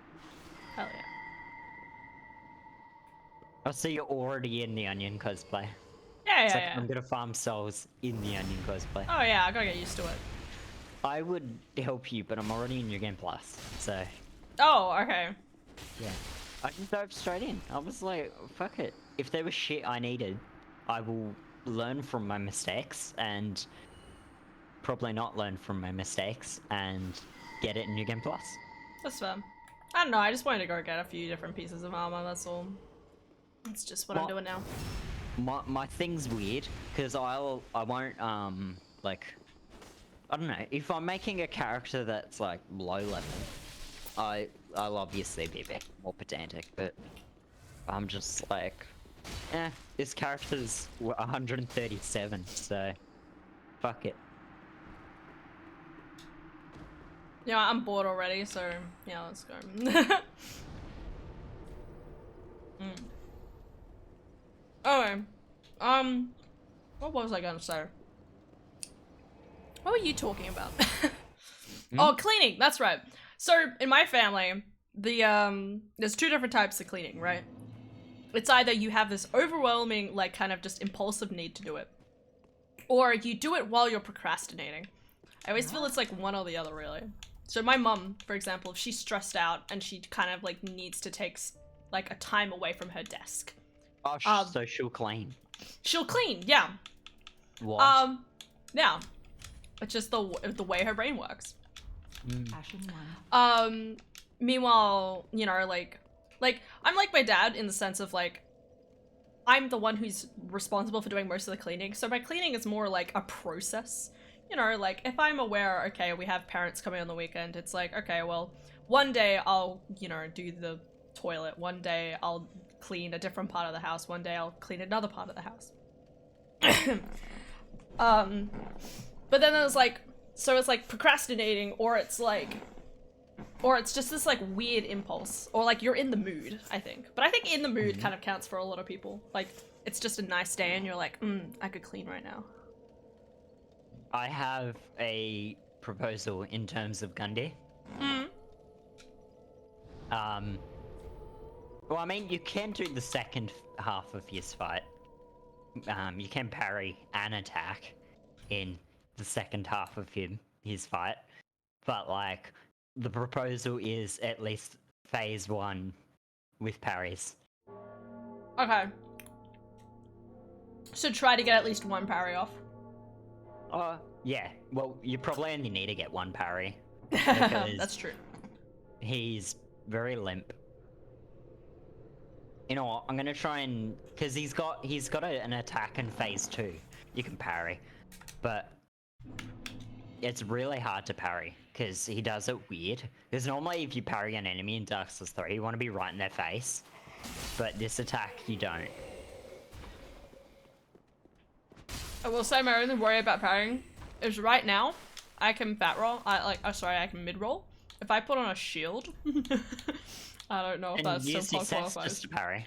Hell yeah. Oh, so you're already in the onion cosplay. Yeah, It's yeah, like, yeah. I'm gonna farm souls in the onion cosplay. Oh yeah, I gotta get used to it. I would help you, but I'm already in New Game Plus, so Oh, okay. yeah. I just dove straight in. I was like, fuck it. If there was shit I needed, I will learn from my mistakes and probably not learn from my mistakes and get it in New Game Plus. That's fair. I don't know, I just wanted to go get a few different pieces of armor, that's all. That's just what I'm doing now. My thing's weird because I won't like, I don't know, if I'm making a character that's like low level, I'll obviously be a bit more pedantic, but I'm just like, this character's 137, so fuck it. Yeah, I'm bored already, so yeah, let's go. Okay. What was I gonna say? What were you talking about? Oh, cleaning, that's right. So, in my family, there's two different types of cleaning, right? It's either you have this overwhelming, like, kind of just impulsive need to do it, or you do it while you're procrastinating. I always feel it's like one or the other, really. So my mum, for example, if she's stressed out and she kind of, like, needs to take, like, a time away from her desk. Oh, so she'll clean. She'll clean, yeah. What? Yeah. It's just the way her brain works. Mm. Meanwhile, you know, like I'm like my dad in the sense of like I'm the one who's responsible for doing most of the cleaning. So my cleaning is more like a process. You know, like if I'm aware, okay, we have parents coming on the weekend, it's like, okay, well, one day I'll, you know, do the toilet, one day I'll clean a different part of the house. One day I'll clean another part of the house. But then there's like, so it's like procrastinating, or it's just this like weird impulse, or like you're in the mood, I think. But I think in the mood kind of counts for a lot of people. Like it's just a nice day and you're like, I could clean right now. I have a proposal in terms of Gundy. Well, I mean, you can do the second half of his fight. You can parry and attack in the second half of his fight, but like the proposal is at least phase 1 with parries. Okay. So try to get at least one parry off. Oh, yeah. Well, you probably only need to get one parry. That's true. He's very limp. You know what? I'm gonna try and because he's got an attack in phase 2. You can parry, but it's really hard to parry because he does it weird. Because normally, if you parry an enemy in Dark Souls 3, you want to be right in their face, but this attack you don't. I will say my only worry about parrying is right now I can bat roll. I can mid roll. If I put on a shield, I don't know if that's still qualifies. Just to parry.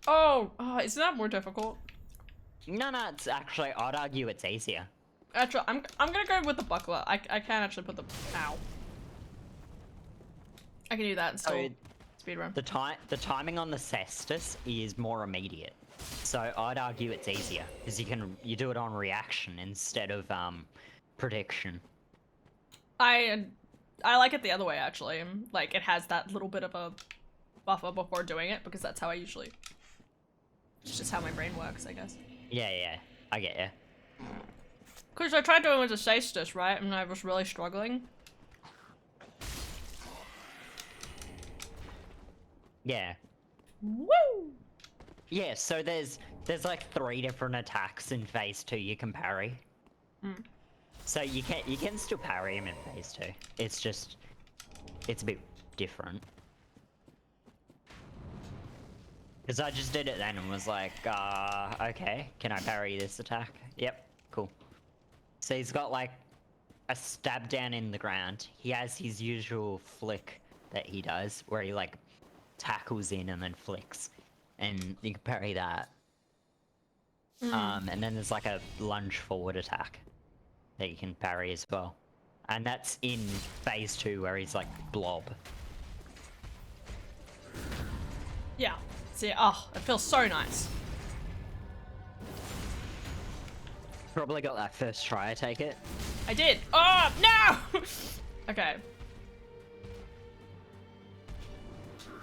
Oh, isn't that more difficult? No, it's actually. I'd argue it's easier. Actually, I'm gonna go with the buckler. I can actually put the ow. I can do that and still speedrun. The timing on the cestus is more immediate, so I'd argue it's easier because you do it on reaction instead of prediction. I like it the other way actually. Like it has that little bit of a buffer before doing it because that's how I usually. It's just how my brain works, I guess. Yeah, I get ya. Because I tried doing it with the cestus, right? And I was really struggling. Yeah. Woo! Yeah, so there's like 3 different attacks in phase 2 you can parry. So you can still parry him in phase 2. It's just it's a bit different. Because I just did it then and was like, okay, can I parry this attack? Yep, cool. So he's got like a stab down in the ground. He has his usual flick that he does, where he like tackles in and then flicks. And you can parry that. And then there's like a lunge forward attack that you can parry as well. And that's in phase 2 where he's like blob. Yeah. See, oh, it feels so nice. Probably got that first try, I take it. I did. Oh, no! Okay.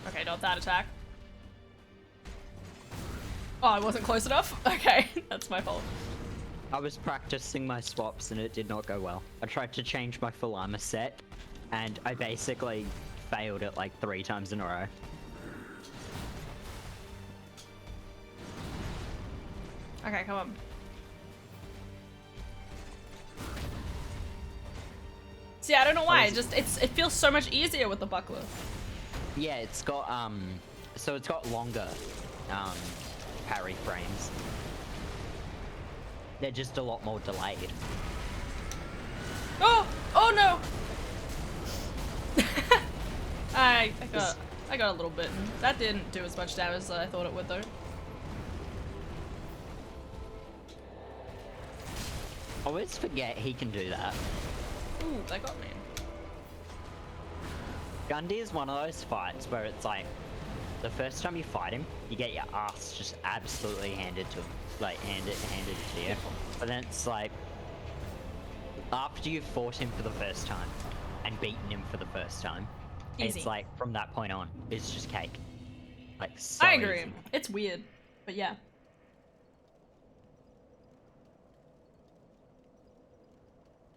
Okay, not that attack. Oh, I wasn't close enough? Okay, that's my fault. I was practicing my swaps and it did not go well. I tried to change my full armor set and I basically failed it like 3 times in a row. Okay, come on. See, I don't know why. It feels so much easier with the buckler. Yeah, it's got so it's got longer parry frames. They're just a lot more delayed. Oh! Oh no! I got a little bit. That didn't do as much damage as I thought it would though. I always forget he can do that. Ooh, that got me. Gundy is one of those fights where it's like, the first time you fight him, you get your ass just absolutely handed to him. Like, handed to you. But then it's like, after you've fought him for the first time, and beaten him for the first time, Easy. it's like, from that point on, it's just cake. Like, so I agree. easy. It's weird, but yeah.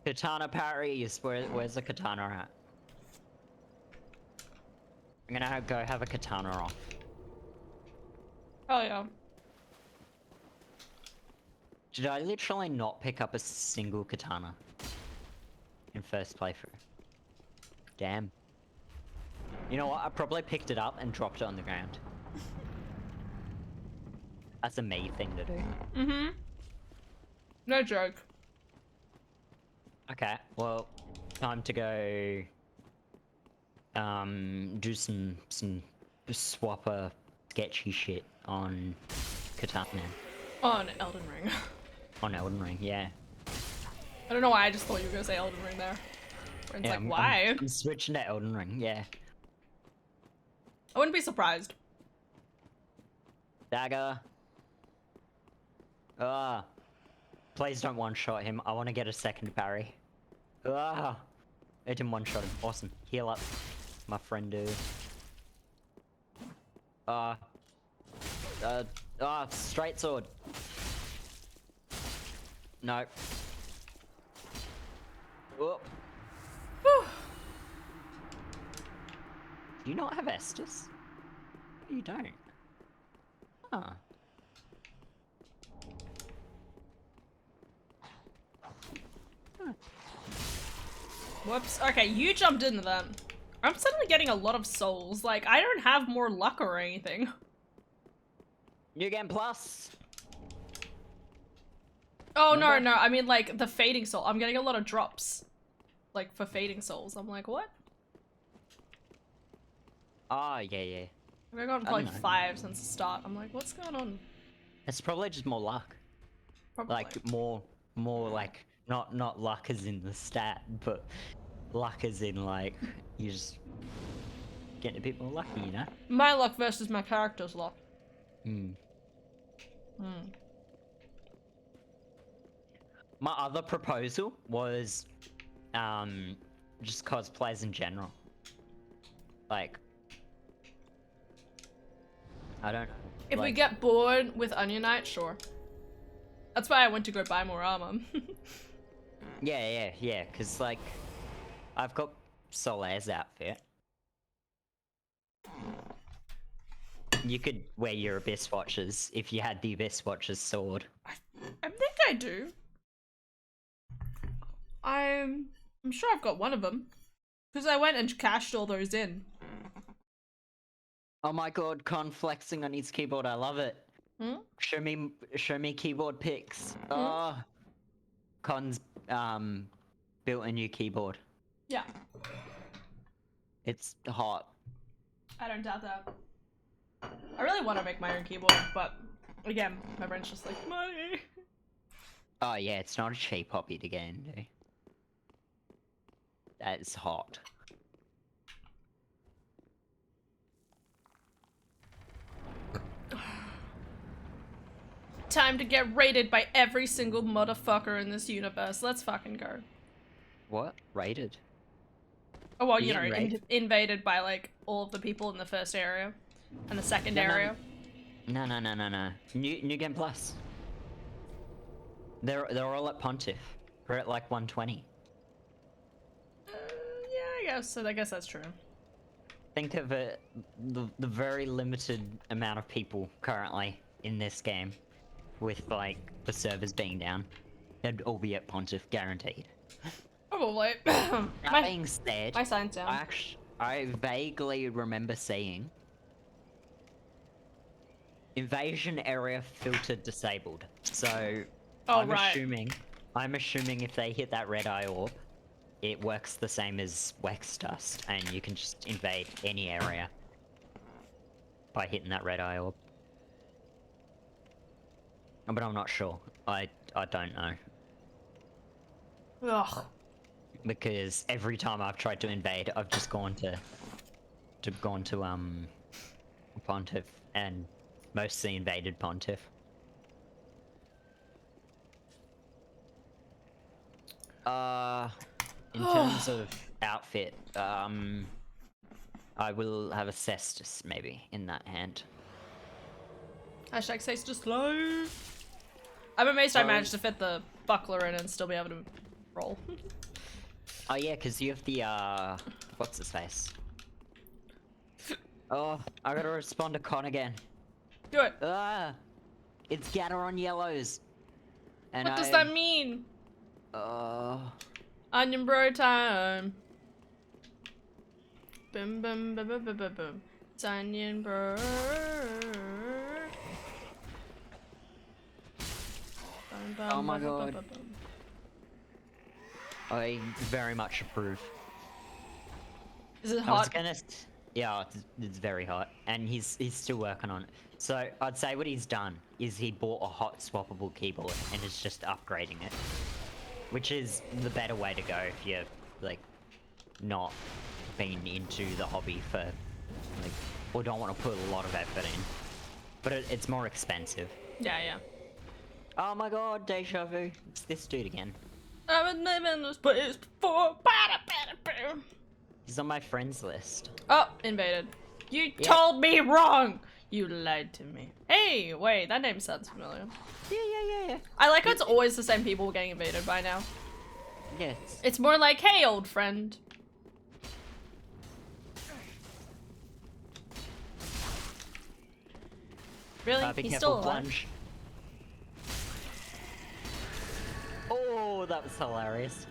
Katana parry is where's the katana at? I'm gonna go have a katana off. Oh yeah. Did I literally not pick up a single katana in first playthrough? Damn. You know what? I probably picked it up and dropped it on the ground. That's a me thing to do. Mm-hmm. No joke. Okay, well, time to go. Do some swapper sketchy shit on Katana. On Elden Ring. On Elden Ring, yeah. I don't know why I just thought you were gonna say Elden Ring there. And it's Yeah, like, I'm, why? I'm switching to Elden Ring, yeah. I wouldn't be surprised. Dagger. Ah. Please don't one-shot him. I want to get a second parry. Ah. It didn't one-shot him. Awesome. Heal up, my friend dude. Straight sword. No. Whoop. Whew. Do you not have Estus? You don't. Huh. Whoops. Okay, you jumped into them. I'm suddenly getting a lot of souls. Like, I don't have more luck or anything. New Game Plus. Oh, Remember? no. I mean, like, the fading soul. I'm getting a lot of drops. Like, for fading souls. I'm like, what? Oh, yeah. I've gotten I probably don't know. 5 since the start. I'm like, what's going on? It's probably just more luck. Probably. Like more like not luck as in the stat, but luck as in like you just getting a bit more lucky, you know? My luck versus my character's luck. Hmm. Hmm. My other proposal was just cosplays in general. Like I don't know. If we like, get bored with Onion Knight, sure. That's why I went to go buy more armor. Yeah, because like I've got Solaire's outfit. You could wear your Abyss Watchers if you had the Abyss Watchers sword. I think I do. I'm sure I've got one of them. Because I went and cashed all those in. Oh my god, Con flexing on his keyboard, I love it. Hmm? Show me keyboard pics. Hmm? Oh, Con's built a new keyboard. Yeah. It's hot. I don't doubt that. I really want to make my own keyboard, but again, my brain's just like, money. Oh yeah, it's not a cheap hobby to get into. That's hot. Time to get raided by every single motherfucker in this universe. Let's fucking go. What? Raided? Oh, well, You you know, getting raided? invaded by, like, all of the people in the first area. And the second No. area. No. New Game Plus. They're all at Pontiff. We're at like 120. Yeah, I guess that's true. Think of it, the very limited amount of people currently in this game, with like the servers being down. They'd all be at Pontiff, guaranteed. Probably. That being said, my sign's down. I vaguely remember seeing invasion area filter disabled. So Oh, I'm right. assuming if they hit that red eye orb, it works the same as Wex Dust, and you can just invade any area by hitting that red eye orb. But I'm not sure. I don't know. Ugh. Because every time I've tried to invade, I've just gone to Pontiff, and mostly invaded Pontiff. In terms of outfit, I will have a cestus maybe in that hand. Hashtag says just slow. I'm amazed I managed to fit the buckler in and still be able to roll. Oh yeah, because you have the what's his face? Oh, I gotta respond to Con again. Do it. It's Gatter on yellows. And What does that mean? Onion bro time. Boom boom boom boom boom boom boom. It's onion bro. Oh my god. I very much approve. Is it I was hot? gonna... Yeah, it's very hot. And he's still working on it. So, I'd say what he's done is he bought a hot swappable keyboard and is just upgrading it. Which is the better way to go if you're, like, not been into the hobby for, like, or don't want to put a lot of effort in. But it's more expensive. Yeah, yeah. Oh my god, deja vu. It's this dude again. I was living in this place before. He's on my friends list. Oh, invaded. You told me wrong! You lied to me. Hey, wait, that name sounds familiar. Yeah. I like how it's always the same people getting invaded by now. Yes. It's more like, hey, old friend. Really? Be He's careful, still alive? plunge. Oh, that was hilarious.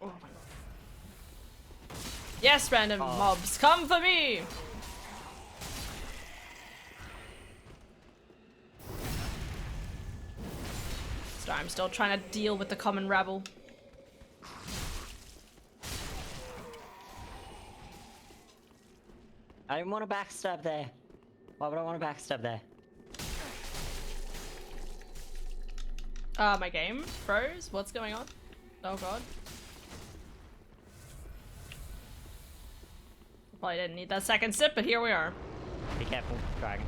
Oh my god. Yes, random mobs, come for me! Sorry, I'm still trying to deal with the common rabble. I didn't want to backstab there. Why would I want to backstab there? My game froze? What's going on? Oh god. Probably didn't need that second sip, but here we are. Be careful, dragon.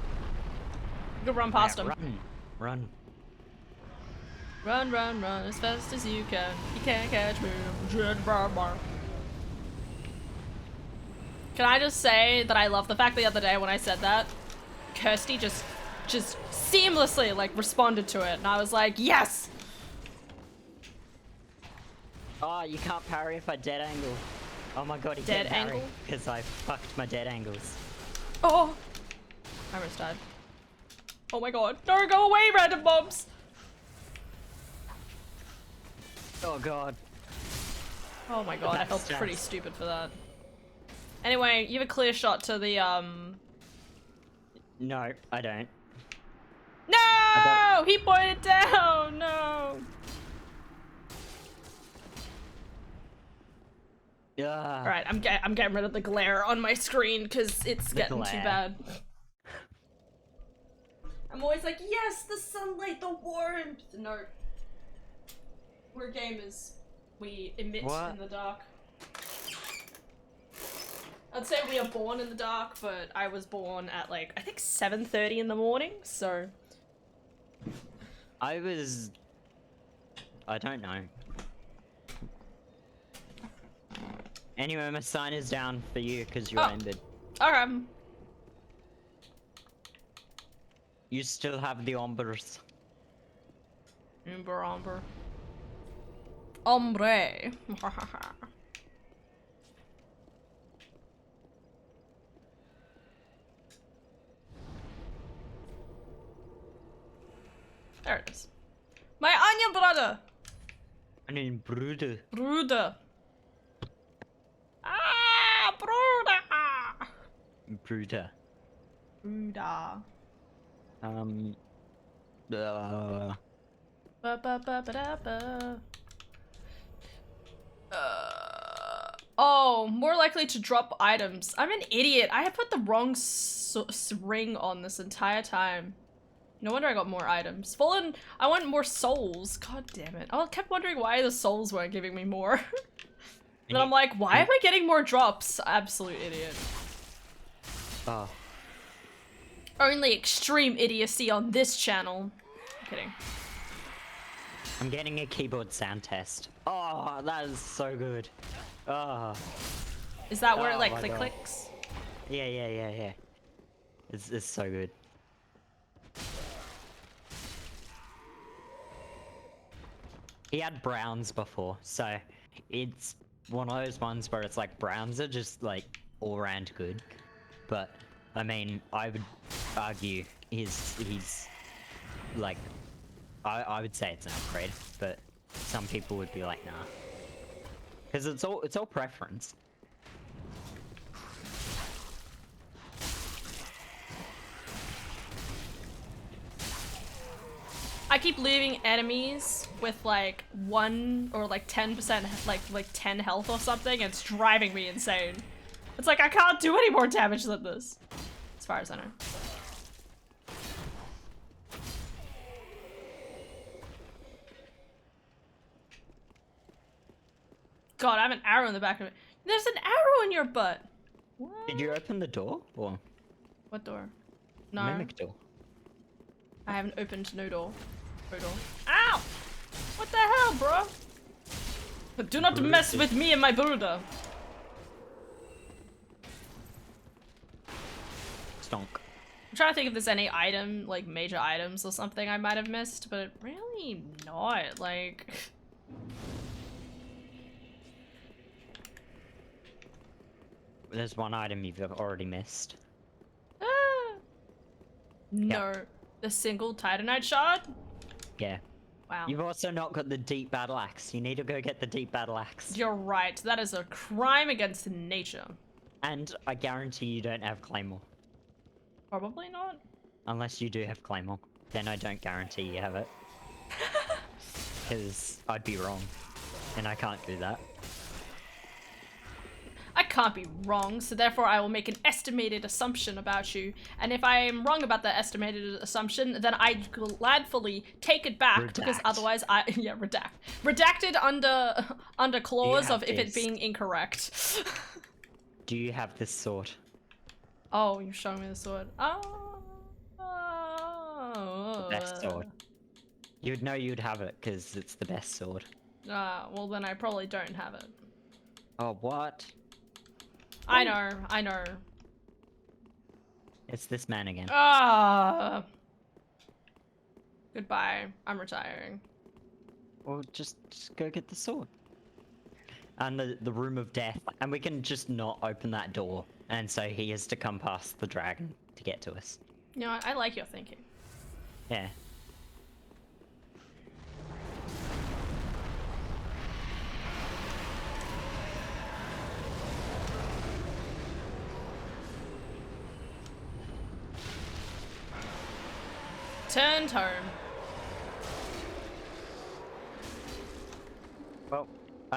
You can run past him. Run. Run, run, run as fast as you can. You can't catch me. Can I just say that I love the fact the other day when I said that, Kirsty just seamlessly like responded to it, and I was like, yes! Oh, you can't parry if I dead angle. Oh my god, he Dead can't parry angle? because I fucked my dead angles. Oh! I almost died. Oh my god. No, go away, random mobs! Oh god. Oh my god, I felt That's pretty just- stupid for that. Anyway, you have a clear shot to the, No, I don't. No! He pointed down! No! Yeah. Alright, I'm getting rid of the glare on my screen because it's getting too glare. bad. I'm always like, yes, the sunlight, the warmth! No. We're gamers. We emit What? in the dark. I'd say we are born in the dark, but I was born at like, I think 7:30 in the morning, so... I don't know. Anyway, my sign is down for you because you're Oh. ended. Okay. You still have the ombres. Umber, umber. Ombre. There it is. My onion brother! Onion bruder. Bruder. Ah, bruder! Bruder. Bruder. Ba ba ba ba da ba. Oh, more likely to drop items. I'm an idiot. I have put the wrong ring on this entire time. No wonder I got more items. Fallen, I want more souls. God damn it. I kept wondering why the souls weren't giving me more. Then I'm like, why am I getting more drops? Absolute idiot. Oh. Only extreme idiocy on this channel. I'm kidding. I'm getting a keyboard sound test. Oh, that is so good. Oh. Is that where it Oh like my God. clicks? Yeah. It's so good. He had browns before, so it's one of those ones where it's like browns are just like all around good. But I mean, I would argue he's like I would say it's an upgrade, but some people would be like nah. Because it's all preference. I keep leaving enemies with like 1 or like 10%, like 10 health or something. It's driving me insane. It's like I can't do any more damage than this, as far as I know. God, I have an arrow in the back of it. There's an arrow in your butt. What? Did you open the door or What door? No. mimic door? I haven't opened no door. No door. Ow! What the hell, bro? But do not mess with me and my brother. Stonk. I'm trying to think if there's any item, like major items or something I might have missed, but really not. Like, There's one item you've already missed. no, the single Titanite shard. Yeah. Wow. You've also not got the deep battle axe. You need to go get the deep battle axe. You're right. That is a crime against nature. And I guarantee you don't have claymore. Probably not. Unless you do have claymore. Then I don't guarantee you have it. Because I'd be wrong. And I can't do that. I can't be wrong, so therefore I will make an estimated assumption about you. And if I am wrong about that estimated assumption, then I gladfully take it back because Redact. otherwise redact. Redacted under clause of if it this? being incorrect. Do you have this sword? Oh, you're showing me the sword. Oh. The best sword. You'd know you'd have it because it's the best sword. Well then I probably don't have it. Oh, what? I know. It's this man again. Goodbye. I'm retiring. Well, just go get the sword. And the room of death. And we can just not open that door. And so he has to come past the dragon to get to us. You know what? I like your thinking. Yeah. Turned home. Well,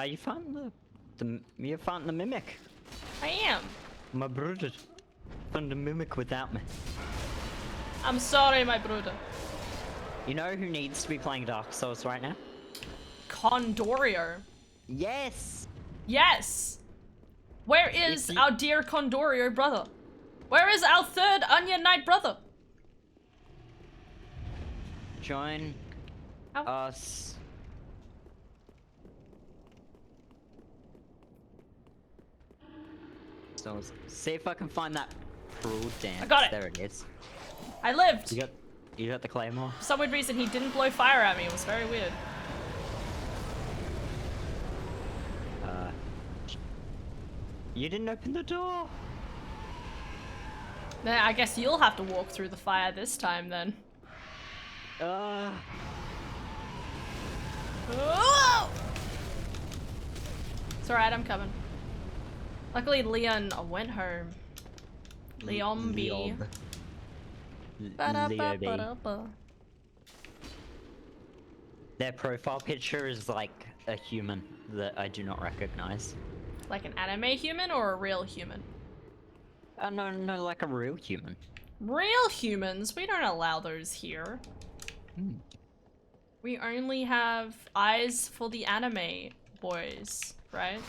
you found you found the mimic. I am. My brother found the mimic without me. I'm sorry, my brother. You know who needs to be playing Dark Souls right now? Condorio. Yes! Yes! Where is If you- our dear Condorio brother? Where is our third Onion Knight brother? Join Ow. us. So, see if I can find that cruel dance. I got it. There it is. I lived. You got the claymore? For some weird reason, he didn't blow fire at me. It was very weird. You didn't open the door. Then I guess you'll have to walk through the fire this time then. Uh, Oh! It's alright, I'm coming. Luckily, Leon went home. Leon B. Leo B. Ba-da-ba-ba-da-ba. Their profile picture is like a human that I do not recognize. Like an anime human or a real human? No, like a real human. Real humans? We don't allow those here. Hmm. We only have eyes for the anime boys, right?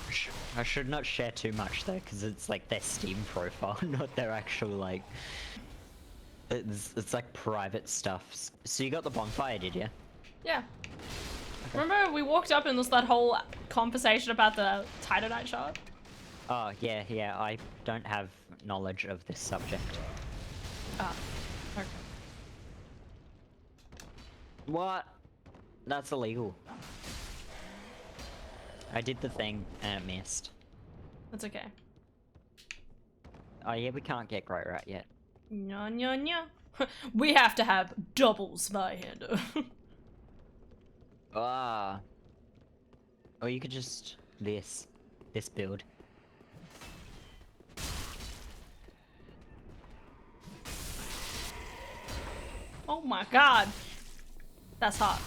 I should not share too much though, because it's like their Steam profile, not their actual like. It's like private stuff. So you got the bonfire, did you? Yeah. Remember we walked up and there's that whole conversation about the Titanite shard? Oh yeah. I don't have knowledge of this subject. Ah, okay. What? That's illegal. I did the thing and it missed. That's okay. Oh yeah, we can't get Great Rat yet. Nya nya nya. We have to have doubles by hand. Ah. Or you could just this build. Oh my god. That's hot.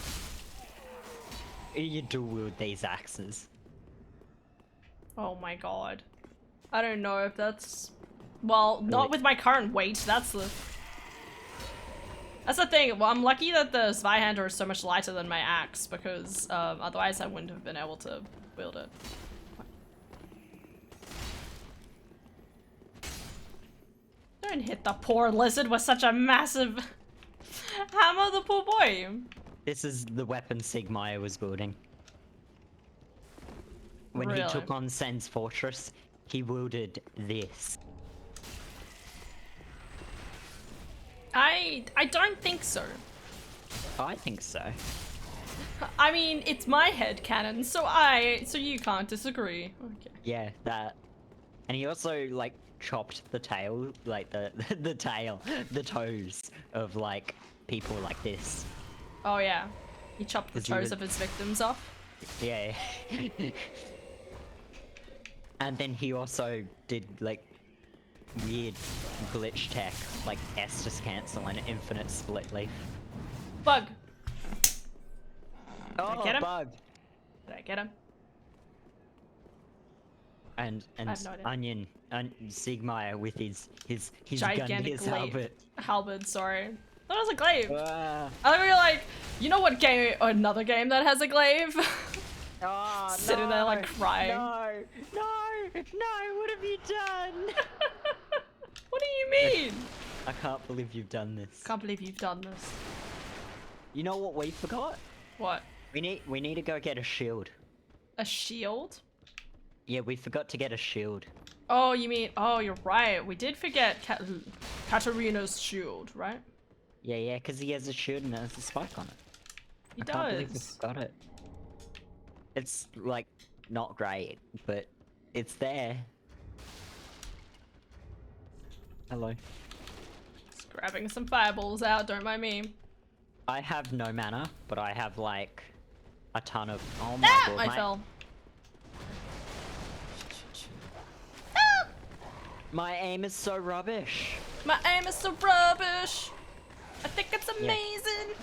You dual wield these axes. Oh my god. I don't know if that's... Well, not with my current weight, that's the thing. Well, I'm lucky that the Zweihander is so much lighter than my axe, because otherwise I wouldn't have been able to wield it. Don't hit the poor lizard with such a massive hammer, the poor boy. This is the weapon Sigmire was building. When he Really? took on Sen's fortress, he wielded this. I don't think so. I think so. I mean, it's my head canon, so you can't disagree. Okay. Yeah, that. And he also like chopped the tail, like the tail, the toes of like people like this. Oh yeah. He chopped the 'Cause he toes was- of his victims off. Yeah. And then he also did like weird glitch tech, like Estus cancel and infinite split leaf. Bug. Oh, get him? bug! Did I get him? And have no idea. Sigmire with his Gigantic Gundir's glaive. halberd. Halberd, sorry. That was a glaive. Ah. I thought we were like, you know what game, another game that has a glaive? Oh, Sitting there, like, no, crying. No, what have you done? What do you mean? I can't believe you've done this. Can't believe you've done this. You know what we forgot? What? We need to go get a shield. A shield? Yeah, we forgot to get a shield. Oh, you mean, oh, you're right. We did forget Katarina's shield, right? Yeah, because he has a shield and it has a spike on it. He I can't believe we does. forgot it. It's, like, not great, but it's there. Hello. Just grabbing some fireballs out, don't mind me. I have no mana, but I have, like, a ton of... Oh my Ah! god, I fell. My aim is so rubbish. My aim is so rubbish. I think it's amazing.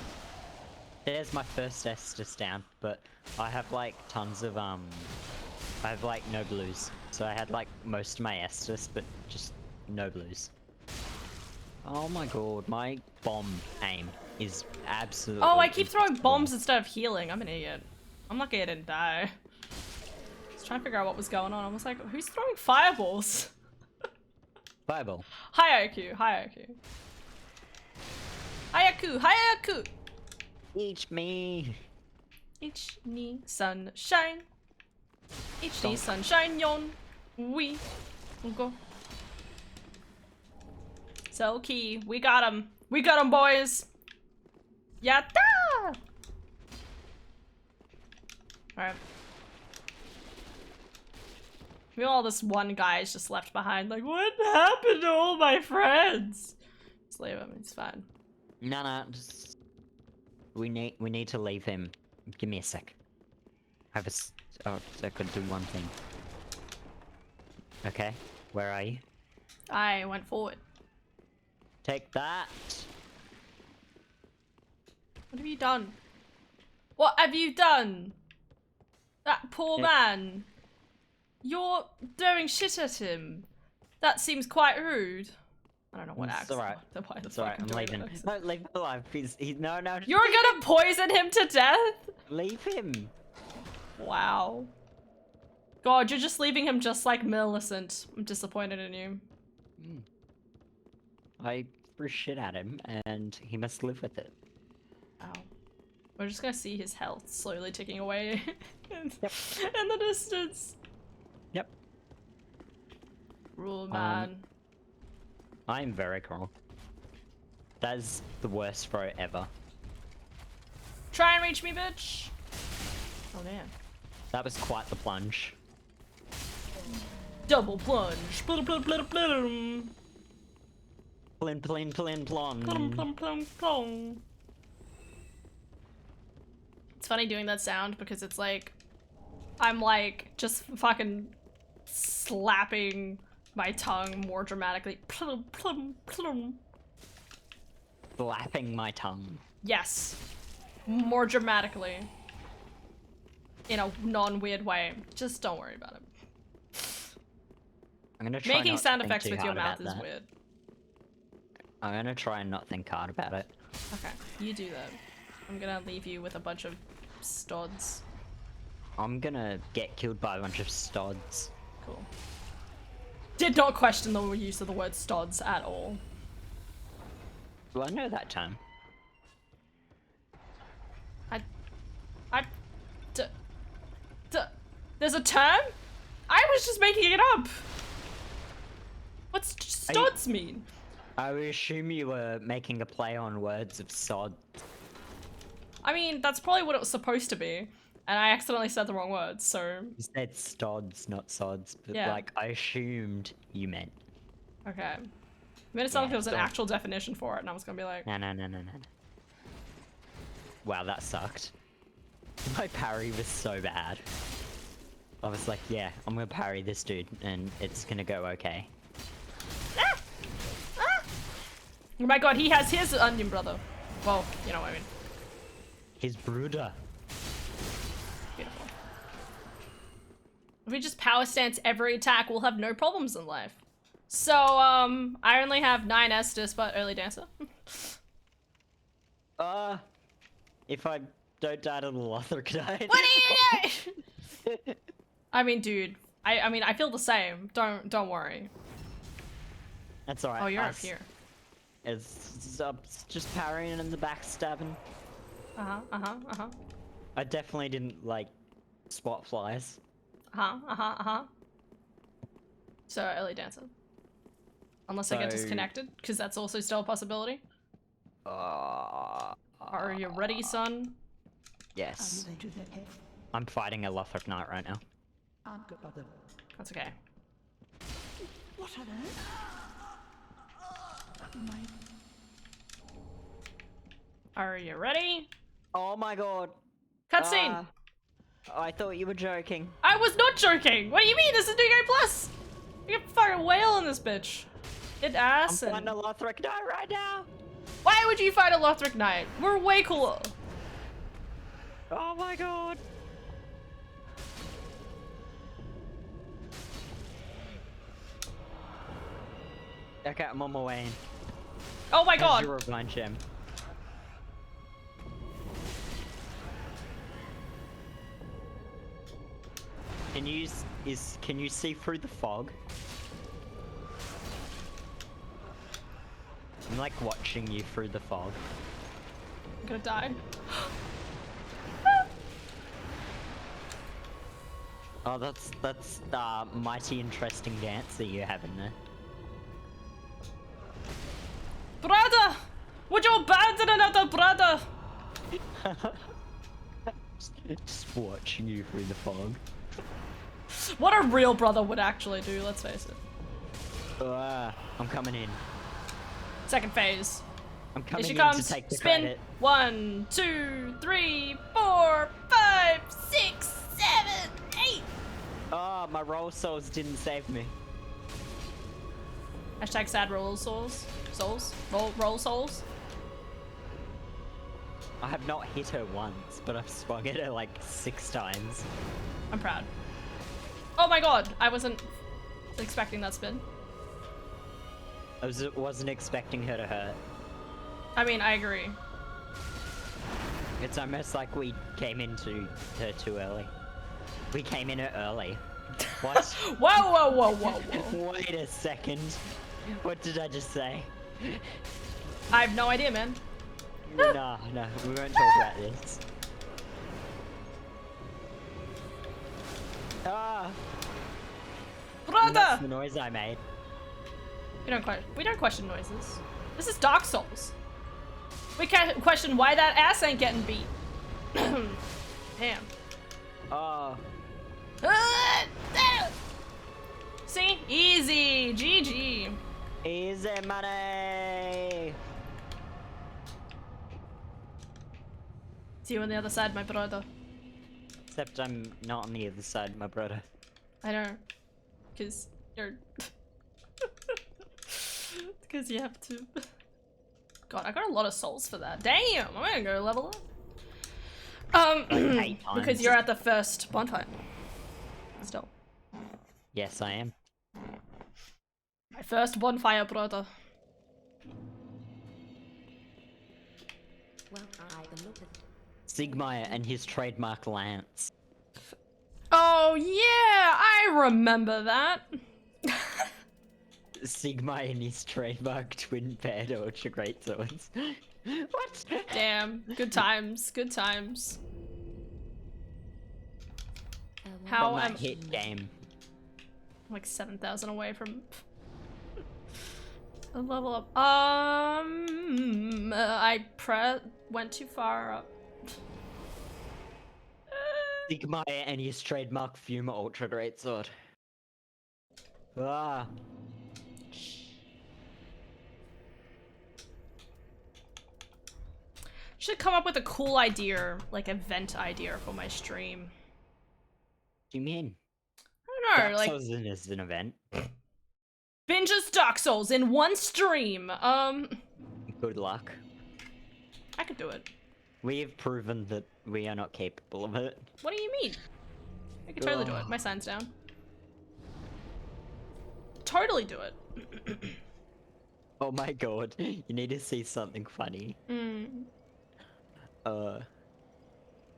There's my first Estus down, but I have like tons of I have like no blues. So I had like most of my Estus, but just no blues. Oh my god, my bomb aim is absolutely... Oh, I keep throwing impossible. bombs instead of healing. I'm an idiot. I'm lucky I didn't die. I was trying to figure out what was going on. I was like, who's throwing fireballs? Fireball. High IQ, high IQ. Hayaku, hayaku! Each me. Each knee sunshine. Each knee Donk. sunshine yon. We go. So key, we got him. We got him, boys. Yatta! Alright. Meanwhile, this one guy is just left behind. Like, what happened to all my friends? Just leave him. It's fine. No, just... We need to leave him. Give me a sec. I have oh, so I could do one thing. Okay, where are you? I went forward. Take that. What have you done? What have you done? That poor man. You're throwing shit at him. That seems quite rude. I don't know what It's accent. alright. Why the It's fuck alright, I'm doing leaving. that accent. No, leave him alive. He's no. You're gonna poison him to death? Leave him. Wow. God, you're just leaving him just like Millicent. I'm disappointed in you. I threw shit at him, and he must live with it. Ow. We're just gonna see his health slowly ticking away in, Yep. in the distance. Yep. Rule man. I am very cool. That is the worst throw ever. Try and reach me, bitch. Oh man. That was quite the plunge. Double plunge. Plum plum plum plum. Plin, plin, plin, Plum plon. plum plum plum. It's funny doing that sound because it's like I'm like just fucking slapping my tongue more dramatically. Plum plum plum. Slapping my tongue. Yes. more dramatically. In a non-weird way. Just don't worry about it. I'm gonna try Making not to sound think effects too with your hard mouth about is that. weird. I'm gonna try and not think hard about it. Okay, you do that. I'm gonna leave you with a bunch of stods. I'm gonna get killed by a bunch of stods. Cool. Did not question the use of the word stods at all. Well, I know that term. There's a term? I was just making it up! What's stods mean? I would assume you were making a play on words of sod. I mean, that's probably what it was supposed to be. And I accidentally said the wrong word, so... You said stods, not sods, but Yeah. like, I assumed you meant. Okay. Made it sound like there was an don't- actual definition for it, and I was gonna be like... No. Wow, that sucked. My parry was so bad. I was like, yeah, I'm gonna parry this dude, and it's gonna go okay. Ah! Ah! Oh my god, he has his onion brother. Well, you know what I mean. His brooder. Beautiful. If we just power stance every attack, we'll have no problems in life. So, I only have 9 Estus, but early dancer. If I don't die to the Lothricide. What are you doing? I mean, dude. I mean, I feel the same. Don't worry. That's alright. Oh, you're up here. It's just parrying and the backstabbing. Uh-huh. I definitely didn't, like, swat flies. So, early dancer. Unless I get So- disconnected, because that's also still a possibility. Are you ready, son? Yes. I'm fighting a Lothric Knight right now. That's okay. What on earth? Are you ready? Oh my god. Cutscene! I thought you were joking. I was not joking! What do you mean? This is New Game Plus! You can fucking whale in this bitch. It ass I'm and... fighting a Lothric Knight right now. Why would you fight a Lothric Knight? We're way cooler. Oh my god. Okay, I'm on my way in. Oh my Here's god! your revenge gem. Can you see through the fog? I'm like watching you through the fog. I'm gonna die. Oh, that's mighty interesting dance that you have in there. Brother! Would you abandon another brother? Just watching you through the fog. What a real brother would actually do, let's face it. I'm coming in. Second phase. I'm Here coming she in comes. to take the Spin. credit. 1, 2, 3, 4, 5, 6, 7, 8. Oh, my roll souls didn't save me. Hashtag sad roll souls. Roll souls. I have not hit her once, but I've swung at her like 6 times. I'm proud. Oh my god, I wasn't expecting that spin. I wasn't expecting her to hurt. I mean, I agree. It's almost like we came into her too early. We came in her early. What? Whoa. Wait a second. What did I just say? I have no idea, man. No, we won't talk about this. Ah! That's Brother! the noise I made. We don't question noises. This is Dark Souls. We can't question why that ass ain't getting beat. Damn. Oh. See? Easy. GG. Easy money! See you on the other side, my brother. Except I'm not on the other side, my brother. I know. Because you're... Because you have to... God, I got a lot of souls for that. Damn! I'm gonna go level up. Like 8 because times. you're at the first bonfire. Still. Yes, I am. My first bonfire, brother. Well, I the look at Sigmire and his trademark lance. Oh yeah, I remember that. Sigmire and his trademark twin paired ultra great swords. What? Damn, good times, good times. How From that am hit game. I'm like 7,000 away from a level up? I went too far up. Sigmire and his trademark Fuma ultra great sword. Ah. Should come up with a cool idea, like event idea for my stream. What do you mean? I don't know, Dark like Souls is an event. binges Dark Souls in one stream. Good luck. I could do it. We have proven that we are not capable of it. What do you mean? I could totally do it. My sign's down. Totally do it. Oh my god, you need to see something funny.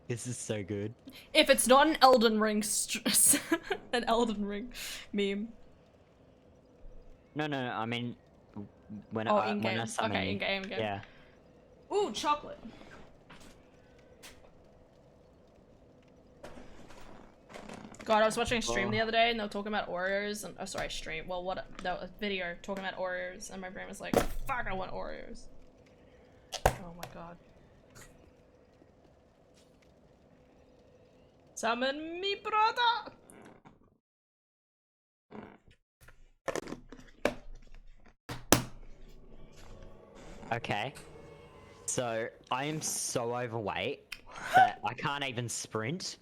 This is so good. If it's not an Elden Ring, an Elden Ring meme. No, I mean, when Oh, I in game. summon Okay, you. in game. Yeah. Ooh, chocolate. God, I was watching a stream the other day and they were talking about Oreos and oh sorry, stream. Well, what no, a video talking about Oreos and my brain was like, fuck, I want Oreos. Oh my god. Summon me, brother. Okay. So I am so overweight that I can't even sprint.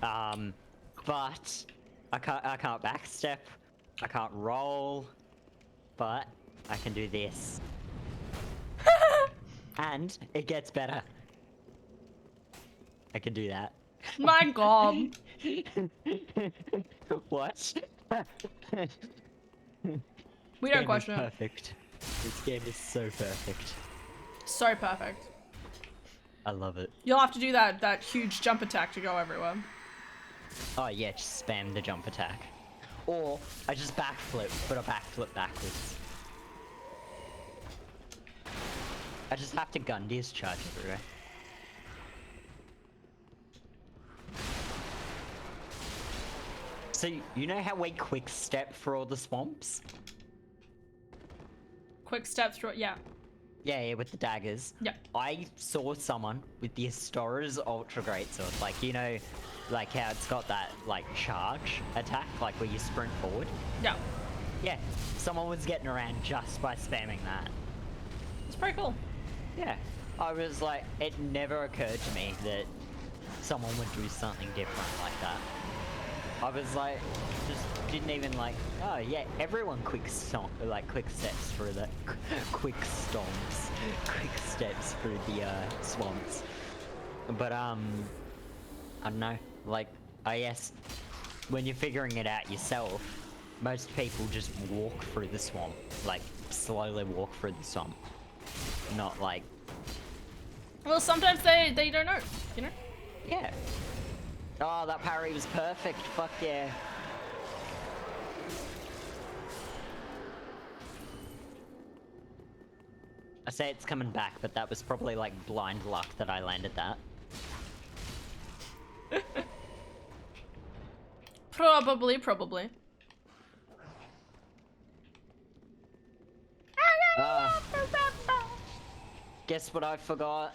But I can't backstep. I can't roll. But I can do this. And it gets better. I can do that. My god. What? We don't question it. Perfect. This game is so perfect. So perfect. I love it. You'll have to do that huge jump attack to go everywhere. Oh yeah, just spam the jump attack. Or I just backflip, but I backflip backwards. I just have to Gundy's charge everywhere. So you know how we quick step for all the swamps? Quick step through it, yeah. Yeah, with the daggers. Yeah. I saw someone with the Astora's Ultra Great Sword, like, you know, like how it's got that, like, charge attack, like where you sprint forward. Yeah. Yeah, someone was getting around just by spamming that. It's pretty cool. Yeah, I was like, it never occurred to me that someone would do something different like that. I was like, just didn't even like, oh yeah, everyone quick steps through the, quick steps through the swamps. But I don't know, like, I guess when you're figuring it out yourself, most people just walk through the swamp, like slowly walk through the swamp, not like. Well, sometimes they don't know, you know? Yeah. Oh, that parry was perfect. Fuck yeah. I say it's coming back, but that was probably like blind luck that I landed that. Probably. Guess what I forgot?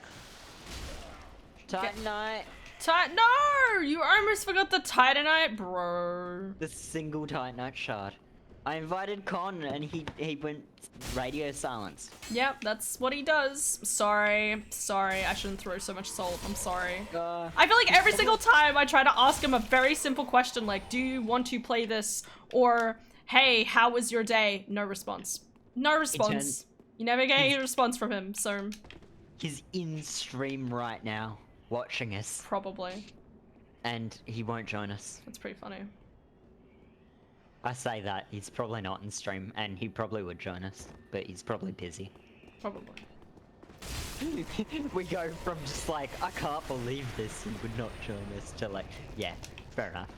Titanite. No! You almost forgot the Titanite, bro. The single Titanite shard. I invited Con and he went radio silence. Yep, that's what he does. Sorry, I shouldn't throw so much salt. I'm sorry. I feel like every single time I try to ask him a very simple question like, do you want to play this? Or, hey, how was your day? No response. No response. You never get any response from him, so. He's in stream right now. watching us, Probably. and he won't join us. That's pretty funny. I say that, he's probably not in stream, and he probably would join us, but he's probably busy. Probably. We go from just like, I can't believe this, he would not join us, to like, yeah, fair enough.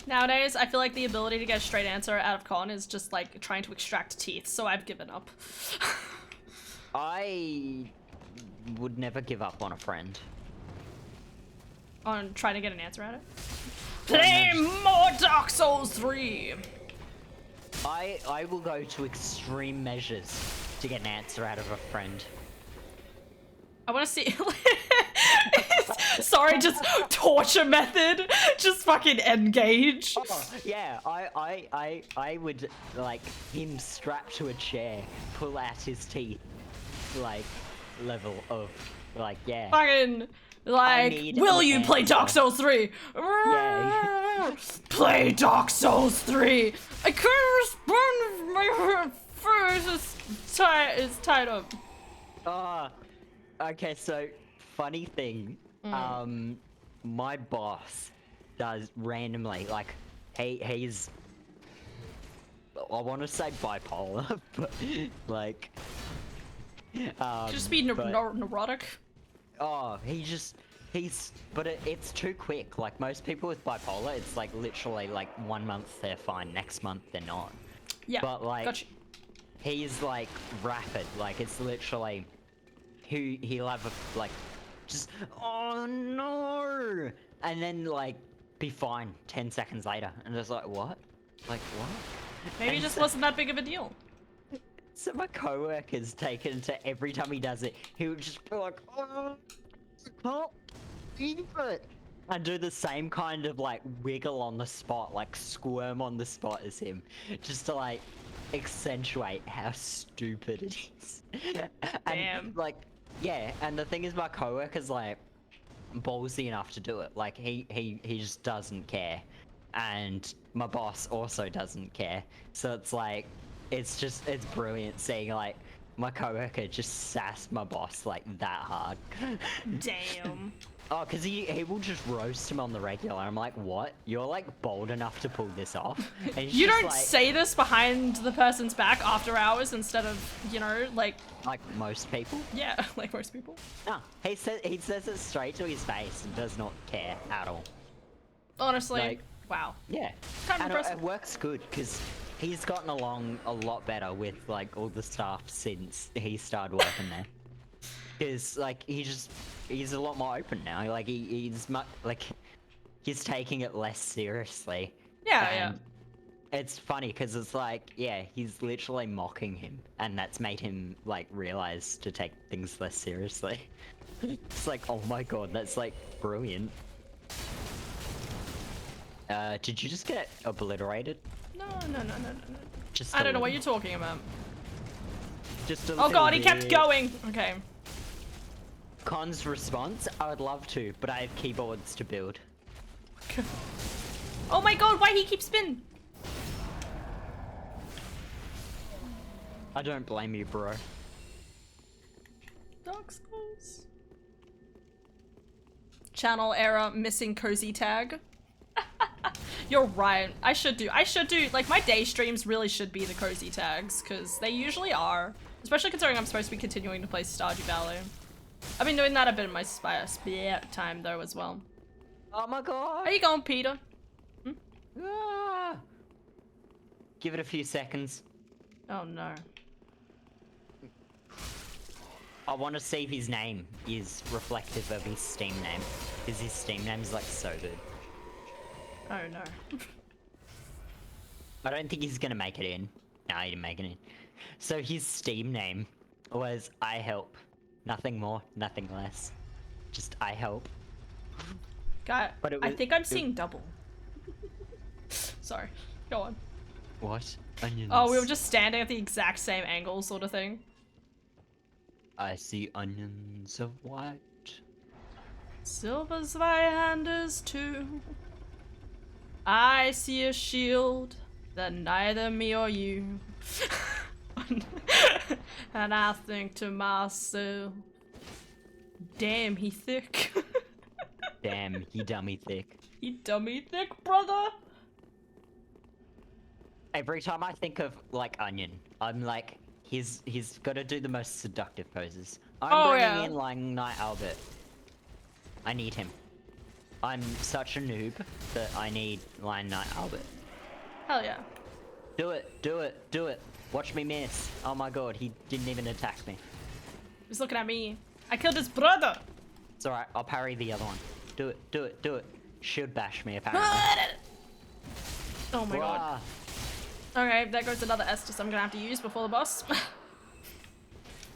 Nowadays, I feel like the ability to get a straight answer out of Con is just like trying to extract teeth, so I've given up. I would never give up on a friend. On trying to get an answer out of it. Well, Play no, more Dark Souls 3! I will go to extreme measures to get an answer out of a friend. I want to see. Sorry, just torture method. Just fucking engage. Oh, yeah, I would, like, him strapped to a chair, pull out his teeth, like, level of, like, yeah. Fucking, like, need will an you play Dark answer. Souls 3? Yeah. Play Dark Souls 3. I couldn't respond. My face is tied up. Oh, okay, so, funny thing, my boss does randomly, like, he's, I want to say bipolar, but, like, Just be but- neurotic. Oh, but it's too quick. Like, most people with bipolar, it's like literally like 1 month they're fine, next month they're not. Yeah, But like, gotcha. he's like rapid. Like, it's literally, he'll have a, like, just, oh no! And then like, be fine 10 seconds later. And it's like, what? Like, what? Maybe it And just so- wasn't that big of a deal. So my coworker's taken to every time he does it, he would just be like, oh, I can't believe it. And do the same kind of like wiggle on the spot, like squirm on the spot as him, just to like accentuate how stupid it is. And, Damn. like, yeah, and the thing is my coworker's like ballsy enough to do it. Like he just doesn't care. And my boss also doesn't care. So it's like, it's brilliant seeing like my coworker just sass my boss like that hard. Damn. Oh, cause he will just roast him on the regular. I'm like, what? You're like bold enough to pull this off? And he's You just, don't like, say this behind the person's back after hours instead of, you know, like, most people. yeah, like most people. No, he says it straight to his face and does not care at all. Honestly, Like- wow. Yeah, Kind of and impressive. it works good because he's gotten along a lot better with like all the staff since he started working there. Because like he's a lot more open now. Like he's he's taking it less seriously. Yeah, yeah. And it's funny because it's like, yeah, he's literally mocking him, and that's made him like realize to take things less seriously. It's like, oh my god, that's like brilliant. Did you just get obliterated? No. Just I a don't know what little- you're talking about. Just a Oh god, he little kept bit. going. Okay. Con's response? I would love to, but I have keyboards to build. Oh my god, why he keeps spinning? I don't blame you, bro. Dark Souls. Channel error, missing cozy tag. You're right. I should do, like, my day streams really should be the cozy tags, because they usually are. Especially considering I'm supposed to be continuing to play Stardew Valley. I've been doing that a bit in my spare time, though, as well. Oh my god! How you going, Peter? Ah. Give it a few seconds. Oh, no. I want to see if his name is reflective of his Steam name. Because his Steam name is like so good. Oh, no. I don't think he's gonna make it in. No, he didn't make it in. So his Steam name was I Help. Nothing more, nothing less. Just I Help. Guy, But it I was- think I'm seeing double. Sorry. Go on. What? Onions. Oh, we were just standing at the exact same angle, sort of thing. I see onions of white. Silver's thy hand is too. I see a shield that neither me or you. And I think to myself, damn, he thick. Damn, you dummy thick. You dummy thick brother. Every time I think of like Onion, I'm like, he's got to do the most seductive poses. I'm Oh, bringing yeah. in Lion Knight Albert. I need him. I'm such a noob that I need Lion Knight Albert. Hell yeah. Do it, do it, do it. Watch me miss. Oh my god, he didn't even attack me. He's looking at me. I killed his brother. It's alright, I'll parry the other one. Do it, do it, do it. Should bash me apparently. Oh my god. Wah. Okay, there goes another Estus I'm gonna have to use before the boss.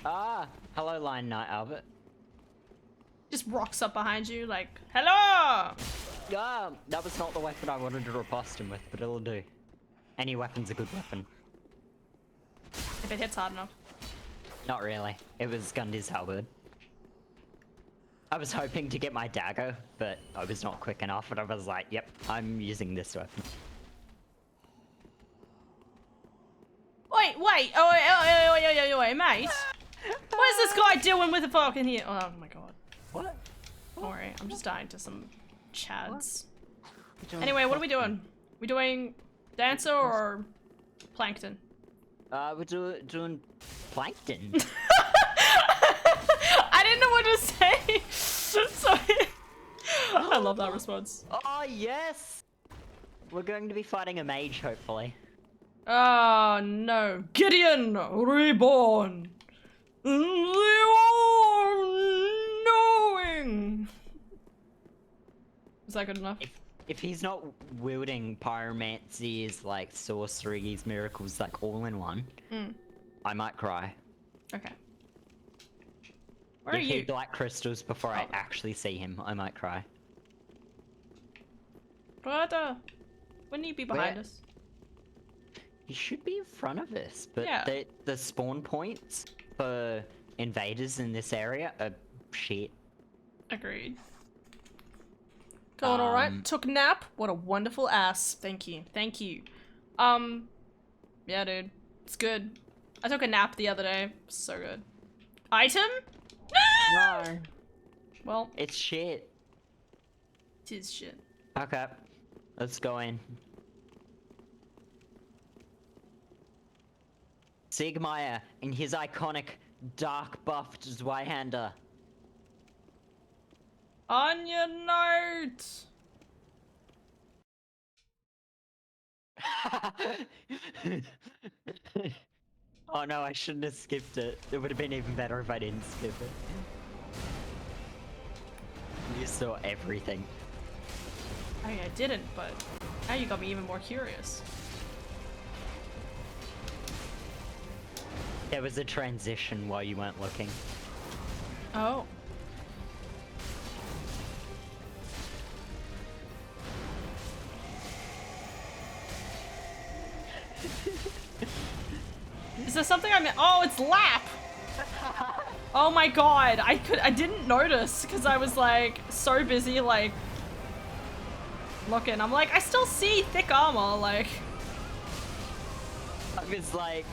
Ah, hello Lion Knight Albert. Just rocks up behind you like, hello! Ah, that was not the weapon I wanted to riposte him with, but it'll do. Any weapon's a good weapon. If it hits hard enough. Not really. It was Gundy's halberd. I was hoping to get my dagger, but I was not quick enough, and I was like, yep, I'm using this weapon. Wait, wait, mate. What is this guy doing with a fucking here? Oh my god. What? Don't worry, I'm just dying to some chads. What? Anyway, what are we doing? We doing dancer or plankton? We're doing plankton. I didn't know what to say. Sorry. I love that response. Oh, yes! We're going to be fighting a mage, hopefully. Oh no. Gideon reborn. The all-knowing. Is that good enough? If he's not wielding pyromancies, like sorceries, miracles, like all in one, I might cry. Okay. Where are If you? he'd like crystals before I Oh. actually see him, I might cry. Brother. Wouldn't he be behind Where? us? He should be in front of us, but Yeah. the spawn points for invaders in this area are shit. Agreed. Going alright. Um, Took a nap. What a wonderful ass. Thank you. Thank you. Yeah, dude. It's good. I took a nap the other day. So good. Item? No, Well, it's shit. it is shit. Okay, let's go in. Siegmeyer in his iconic dark buffed Zweihander. Onion note! Oh no, I shouldn't have skipped it. It would have been even better if I didn't skip it. You saw everything. I mean, I didn't, but now you got me even more curious. There was a transition while you weren't looking. Oh. Is there something I meant? Oh, it's lap! Oh my god, I didn't notice because I was like so busy like looking. I'm like, I still see thick armor, like. I was like,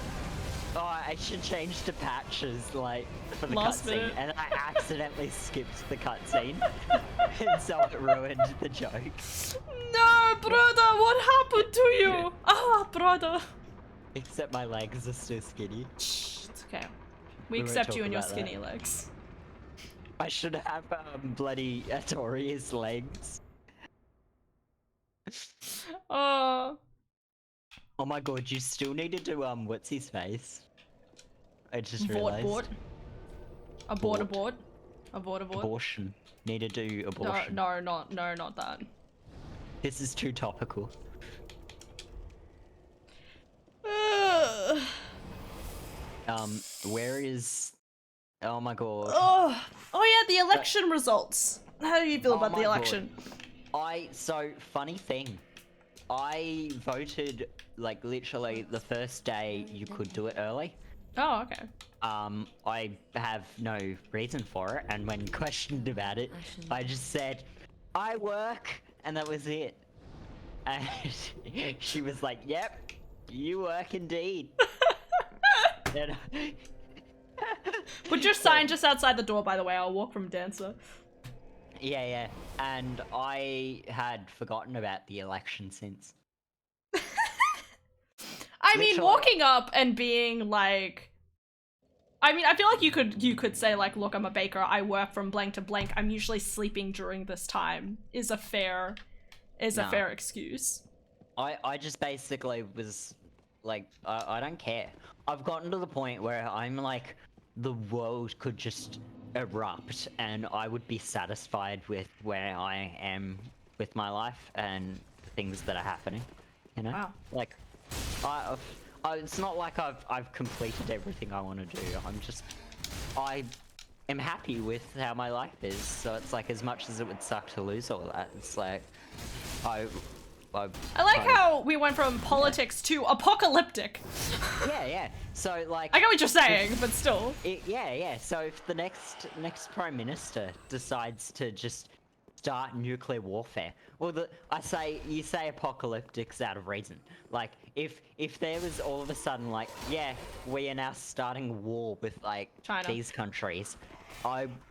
oh, I should change to patches, like, for the Last cutscene, minute. and I accidentally skipped the cutscene, and so it ruined the joke. No, brother, what happened to you? Ah, brother. Except my legs are still skinny. Shh, it's okay. We We won't accept talk you and your about that. skinny legs. I should have bloody Artorias legs. Oh. Oh my god, you still need to do what's his face? I just Abort, realized. abort. Abort, abort. Abort, abort. Abortion. Need to do abortion. No, not that. This is too topical. Ugh. Where is? Oh my god. Oh, oh yeah, the election results. How do you feel Oh about the my God. election? So funny thing, I voted like literally the first day you could do it early. Oh, okay. I have no reason for it, and when questioned about it, I just said, I work, and that was it. And she was like, yep, you work indeed. And Put your sign just outside the door, by the way. I'll walk from dancer. Yeah. And I had forgotten about the election since. I mean, Literally- walking up and being like, I mean, I feel like you could say like, look, I'm a baker. I work from blank to blank. I'm usually sleeping during this time. Is a fair excuse. I just basically was like, I don't care. I've gotten to the point where I'm like, the world could just erupt and I would be satisfied with where I am with my life and the things that are happening. You know? Wow. Like, it's not like I've completed everything I want to do. I am happy with how my life is. So it's like, as much as it would suck to lose all that, it's like, I like how we went from politics to apocalyptic. Yeah. So like, I get what you're saying, but still. Yeah. So if the next prime minister decides to just start nuclear warfare, well, you say apocalyptic's out of reason. Like, if there was all of a sudden like, yeah, we are now starting a war with like China. these countries,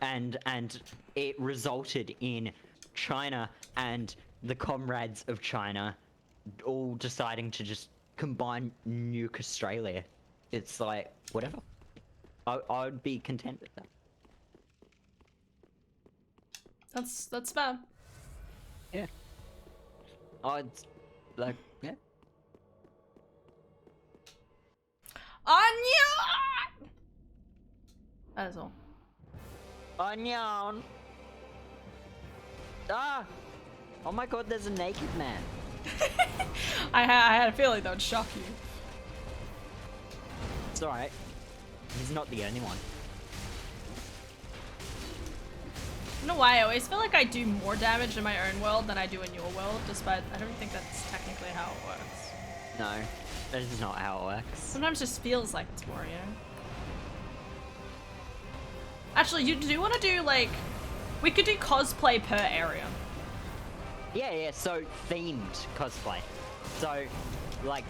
and it resulted in China and the comrades of China all deciding to just combine nuke Australia. It's like, whatever. I would be content with that. That's fair. Yeah. I'd like, yeah. Onion! That is all. Onion. Ah! Oh my god, there's a naked man. I had a feeling that would shock you. It's alright. He's not the only one. I don't know why I always feel like I do more damage in my own world than I do in your world, despite I don't think that's technically how it works. No, that is not how it works. Sometimes it just feels like it's more, you know? Actually, you do want to do, like, we could do cosplay per area. Yeah, so themed cosplay. So, like,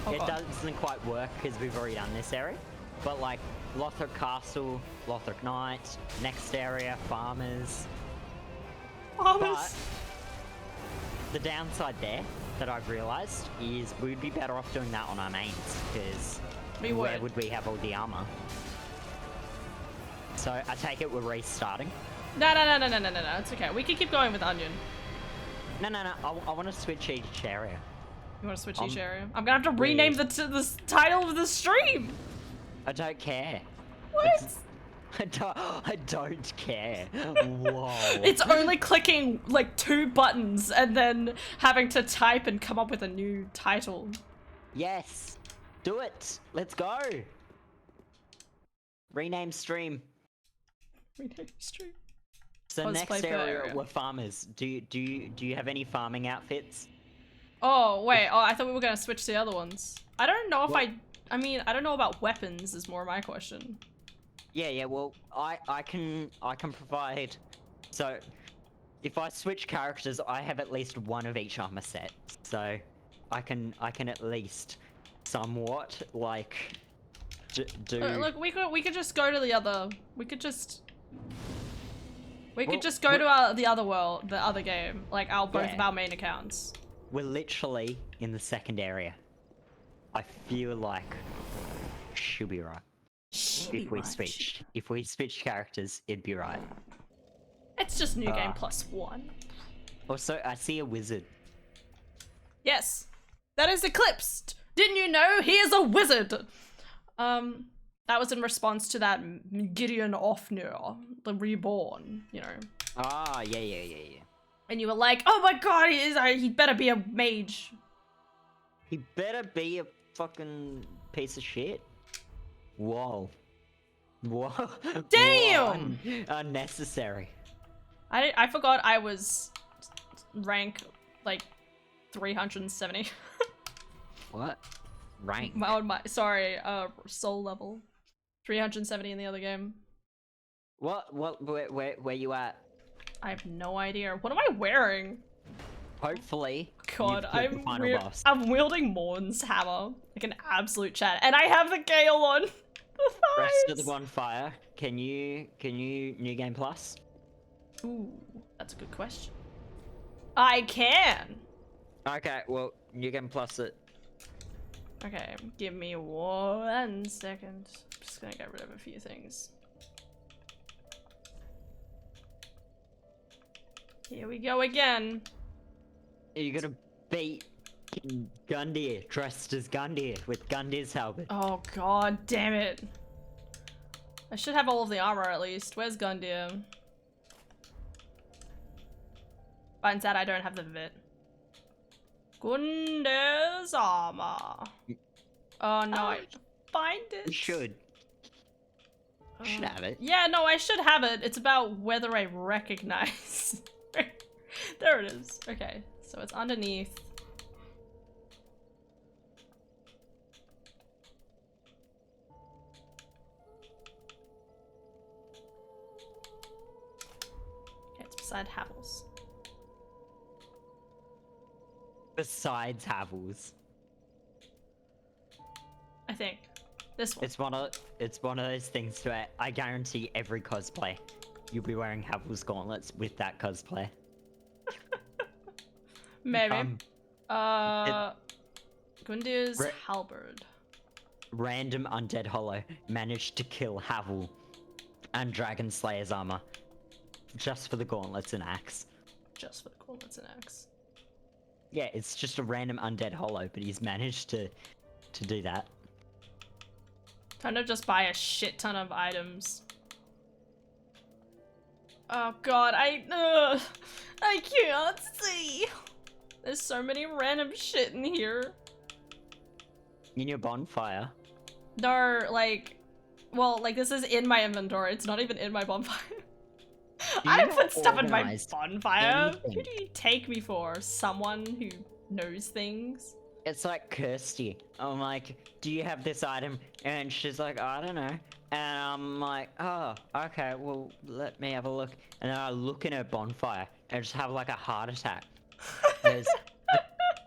it doesn't quite work because we've already done this area. But, like, Lothric Castle, Lothric Knight, next area, Farmers. But the downside there that I've realised is we'd be better off doing that on our mains because where would we have all the armour? So, I take it we're restarting. No, it's okay. We can keep going with Onion. No, I want to switch each area. You want to switch each area? I'm gonna have to rename the title of the stream! I don't care. What? I don't care. Whoa. It's only clicking like 2 buttons and then having to type and come up with a new title. Yes. Do it. Let's go. Rename stream. Rename stream. So Cosplay next per area area. were farmers. Do you have any farming outfits? Oh, wait. Oh, I thought we were gonna switch to the other ones. I don't know if I mean, I don't know about weapons is more my question. Yeah, well, I can provide. So, if I switch characters, I have at least one of each armor set. So, I can at least somewhat like do. Look, we could just go to the other. We could just Well, go to the other world, the other game, like both of Yeah. our main accounts. We're literally in the second area. I feel like should be right. If we switched characters, it'd be right. It's just new game +1. Also, I see a wizard. Yes, that is Eclipsed. Didn't you know he is a wizard? That was in response to that Gideon Ofnir, the Reborn, you know. Ah, yeah. And you were like, oh my god, he better be a mage. He better be a fucking piece of shit. Whoa. Damn! Whoa. Unnecessary. I forgot I was rank like 370. What? Rank? Sorry, soul level. 370 in the other game. Where you at? I have no idea. What am I wearing? Hopefully. God, you've killed the final boss. I'm wielding Morn's hammer like an absolute chat, and I have the Gale on. Rest of the bonfire. Can you new game plus? Ooh, that's a good question. I can. Okay, well, you can plus it. Okay, give me 1 second. I'm just gonna get rid of a few things. Here we go again. You're gonna beat Gundyr dressed as Gundyr with Gundyr's helmet. Oh god damn it. I should have all of the armor at least. Where's Gundyr? Finds out I don't have the Vit. Gundyr's armor. Oh no, I find it. You should. You should have it. Yeah, no, I should have it. It's about whether I recognize. There it is. Okay, so it's underneath. Okay, it's beside Havel's. Besides Havel's. I think. This one. It's one of those things where I guarantee every cosplay you'll be wearing Havel's gauntlets with that cosplay. Maybe. Gundyr's halberd. Random undead hollow managed to kill Havel and Dragon Slayer's armor just for the gauntlets and axe. Just for the gauntlets and axe. Yeah, it's just a random undead hollow, but he's managed to do that. Time to just buy a shit ton of items. Oh god, I can't see. There's so many random shit in here. In your bonfire. No, like, well, like this is in my inventory. It's not even in my bonfire. I don't put stuff in my bonfire. anything. Who do you take me for? Someone who knows things? It's like Kirsty. I'm like, do you have this item? And she's like, I don't know. And I'm like, oh, okay, well, let me have a look. And then I look in her bonfire and just have like a heart attack. There's-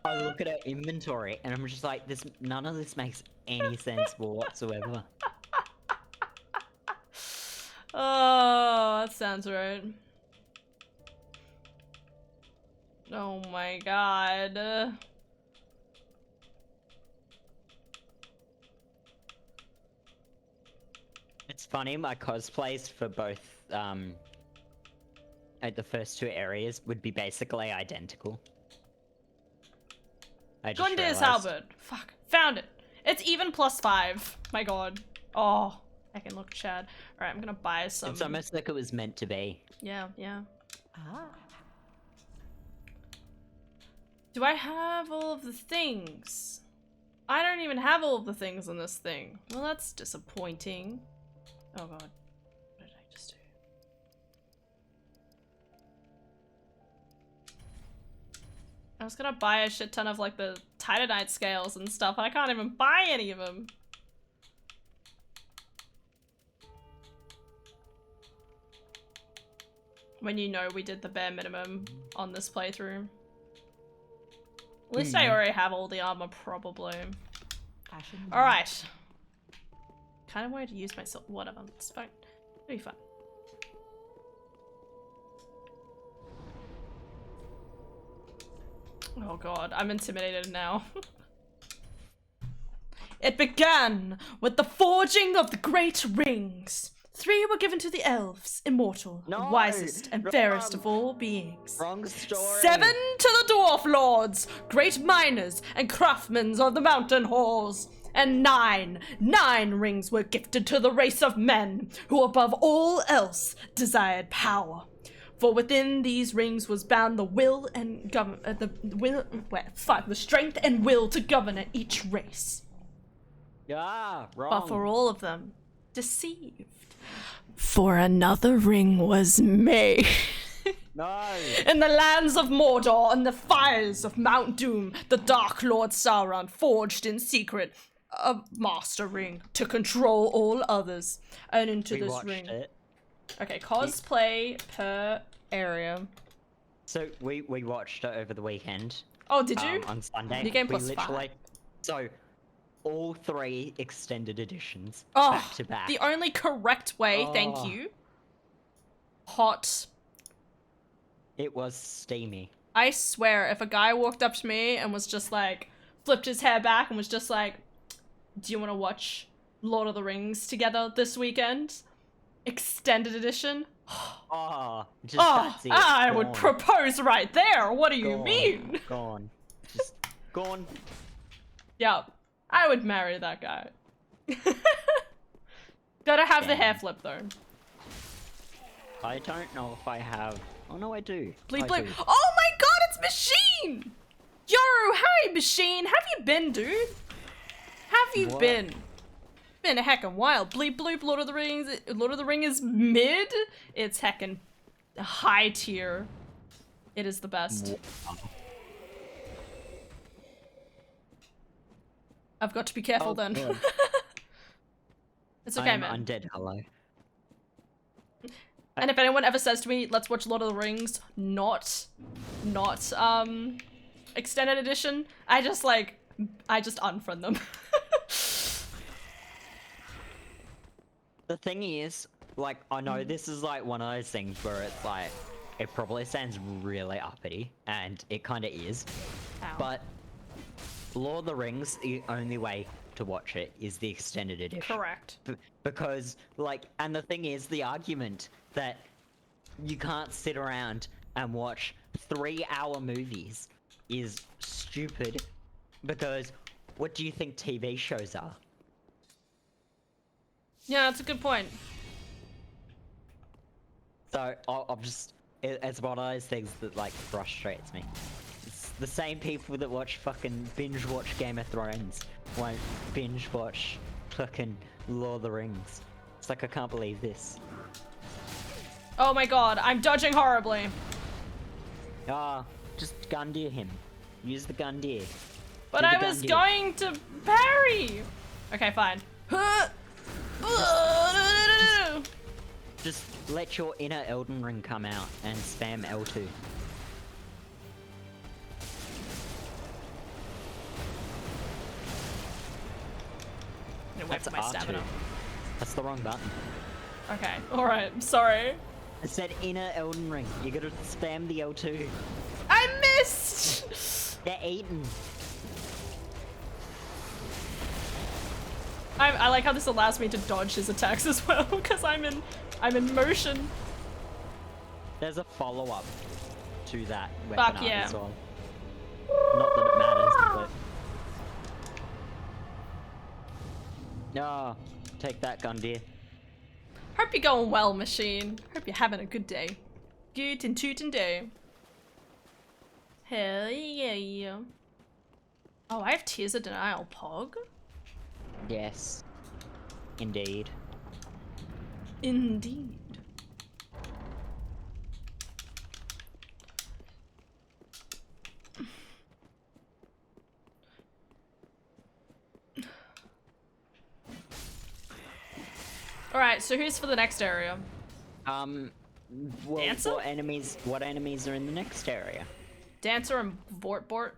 I look at her inventory and I'm just like, none of this makes any sense whatsoever. Oh, that sounds right. Oh my god. It's funny, my cosplays for both, at the first two areas would be basically identical. I just Gundyr's realized. halberd. Fuck. Found it. It's even +5. My god. Oh, I can look Chad. Alright, I'm gonna buy some. It's almost like it was meant to be. Yeah, yeah. Ah. Do I have all of the things? I don't even have all of the things in this thing. Well, that's disappointing. Oh god. What did I just do? I was gonna buy a shit ton of like the Titanite scales and stuff, and I can't even buy any of them. When you know we did the bare minimum on this playthrough. At least I already have all the armor, probably. Passion. Alright. Kind of wanted to use myself. Whatever. It's fine. It'll be fine. Oh god, I'm intimidated now. It began with the forging of the great rings. 3 were given to the elves, immortal, the No, wisest and wrong. fairest of all beings. Wrong story. 7 to the dwarf lords, great miners and craftsmen of the mountain halls. And 9 rings were gifted to the race of men, who above all else desired power. For within these rings was bound the will and the strength and will to govern each race. Yeah, wrong. But for all of them, deceived. For another ring was made. No. In the lands of Mordor and the fires of Mount Doom, the Dark Lord Sauron forged in secret a master ring to control all others. And into We this watched ring. it. Okay, cosplay per area. So we watched it over the weekend. Oh, did you? On Sunday. You game we +5. So all 3 extended editions Oh, back to back. the only correct way, thank Oh. you. Hot It was steamy. I swear, if a guy walked up to me and was just like, flipped his hair back and was just like, do you want to watch Lord of the Rings together this weekend? Extended edition? Oh, just Oh, that's it. I would Gone. propose right there. What do you Gone. mean? Gone. Just gone. Yeah, I would marry that guy. Gotta have the hair Damn. flip though. I don't know if I have. Oh no, I do. Bleep I bleep. do. Oh my god, it's Machine! Yo, hi Machine. Have you been, dude? Have you What? been? Been a heckin' while. Bleep bloop, Lord of the Rings. Lord of the Ring is mid. It's heckin' high tier. It is the best. Wow. I've got to be careful Oh, then. God. It's okay, I'm man. undead. Hello. And if anyone ever says to me, let's watch Lord of the Rings, not extended edition, I just unfriend them. The thing is, like, I know this is like one of those things where it's like, it probably sounds really uppity, and it kind of is, Ow. but Lord of the Rings, the only way to watch it is the extended edition. Correct. Because, like, and the thing is, the argument that you can't sit around and watch 3-hour movies is stupid, because what do you think TV shows are? Yeah, that's a good point. So I'm just, it's one of those things that like frustrates me. It's the same people that binge watch Game of Thrones won't binge watch fucking Lord of the Rings. It's like, I can't believe this. Oh my god, I'm dodging horribly. Ah, just Gundir him. Use the Gundir. But Do the I was Gundir. going to parry. Okay, fine. Just let your inner Elden Ring come out and spam L2. That's my R2. stamina. That's the wrong button. Okay, alright, I'm sorry. It said inner Elden Ring. You gotta spam the L2. I missed! They're eaten. I like how this allows me to dodge his attacks as well, because I'm in motion. There's a follow-up to that weapon Fuck art yeah. as well. Not that it matters, but... No, take that, Gundir. Hope you're going well, Machine. Hope you're having a good day. Good and tootin' day. Hell yeah. Oh, I have Tears of Denial, Pog? Yes. Indeed. Indeed. Alright, so who's for the next area? Well, Dancer? what enemies are in the next area? Dancer and Vortbort?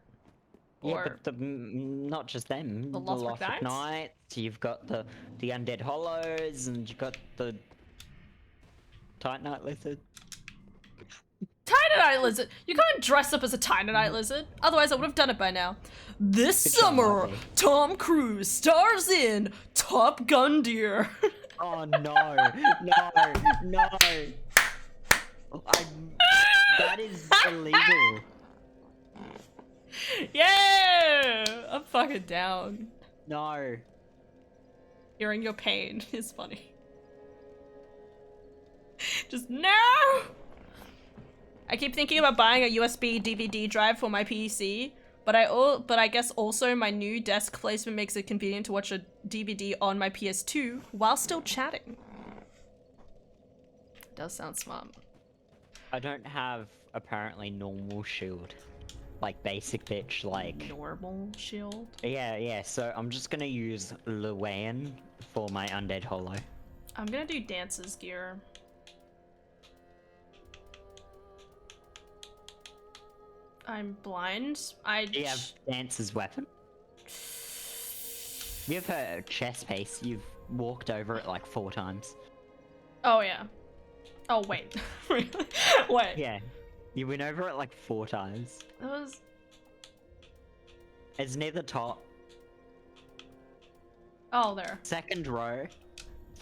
Yeah, Or but not just them. The Lothric Knights? Knights. You've got the Undead Hollows, and you've got the Titanite Lizard. Titanite Lizard! You can't dress up as a Titanite Lizard, otherwise I would have done it by now. This Good job, summer, Harvey. Tom Cruise stars in Top Gun Deer. Oh no, no. That is illegal. Yeah! I'm fucking down. No. Hearing your pain is funny. Just no! I keep thinking about buying a USB DVD drive for my PC, but I guess also my new desk placement makes it convenient to watch a DVD on my PS2 while still chatting. Does sound smart. I don't have apparently normal shield. Like basic bitch, like... Normal shield. Yeah, so I'm just gonna use Luan for my Undead Hollow. I'm gonna do Dancer's gear. I'm blind. Do you have Dance's weapon? You have her chest piece. You've walked over it like 4 times. Oh yeah. Oh wait. Really? Wait. Yeah. You went over it like 4 times. It was. It's near the top. Oh, there. Second row.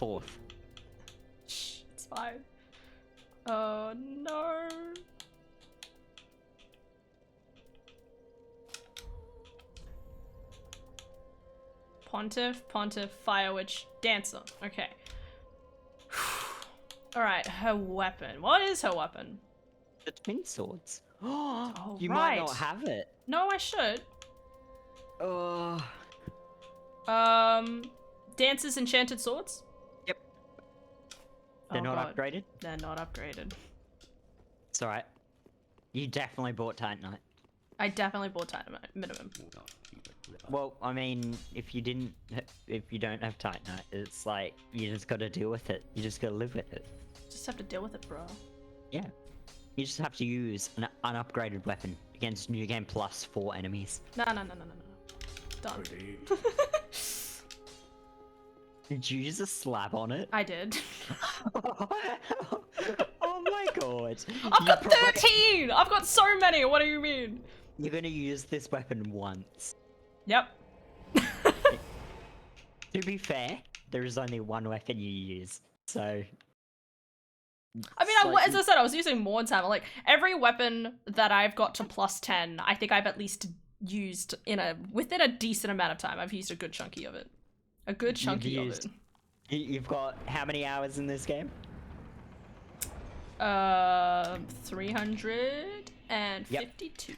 4th. Shh, it's fine. Oh no. Pontiff, Fire Witch, Dancer. Okay. Alright, her weapon. What is her weapon? The twin swords. Oh, Oh, you might right. not have it. No, I should. Oh. Dancer's enchanted swords? Yep. They're Oh, not God. upgraded. They're not upgraded. It's alright. You definitely bought Titanite. I definitely bought Titanite minimum. Well, I mean, if you don't have Titanite, it's like you just gotta deal with it. You just gotta live with it. Just have to deal with it, bro. Yeah. You just have to use an unupgraded weapon against New Game Plus 4 enemies. No. Done. Did you use a slab on it? I did. Oh my god. I've got 13! I've got so many! What do you mean? You're gonna use this weapon once. Yep. To be fair, there is only one weapon you use, so... I mean, as I said, I was using Mord's Hammer. Like, every weapon that I've got to +10, I think I've at least used within a decent amount of time. I've used a good chunky of it. A good chunky of it. You've got how many hours in this game? 352.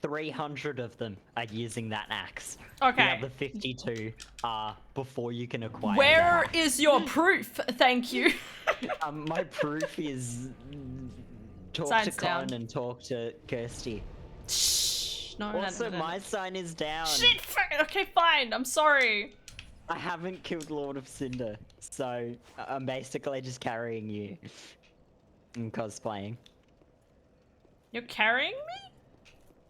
300 of them are using that axe. Okay. The other 52 are before you can acquire Where that. is your proof? Thank you. My proof is talk Sign's to Colin down. and talk to Kirsty. Shh. No, Also, no. my sign is down. Shit. Okay, fine. I'm sorry. I haven't killed Lord of Cinder, so I'm basically just carrying you. I'm cosplaying. You're carrying me?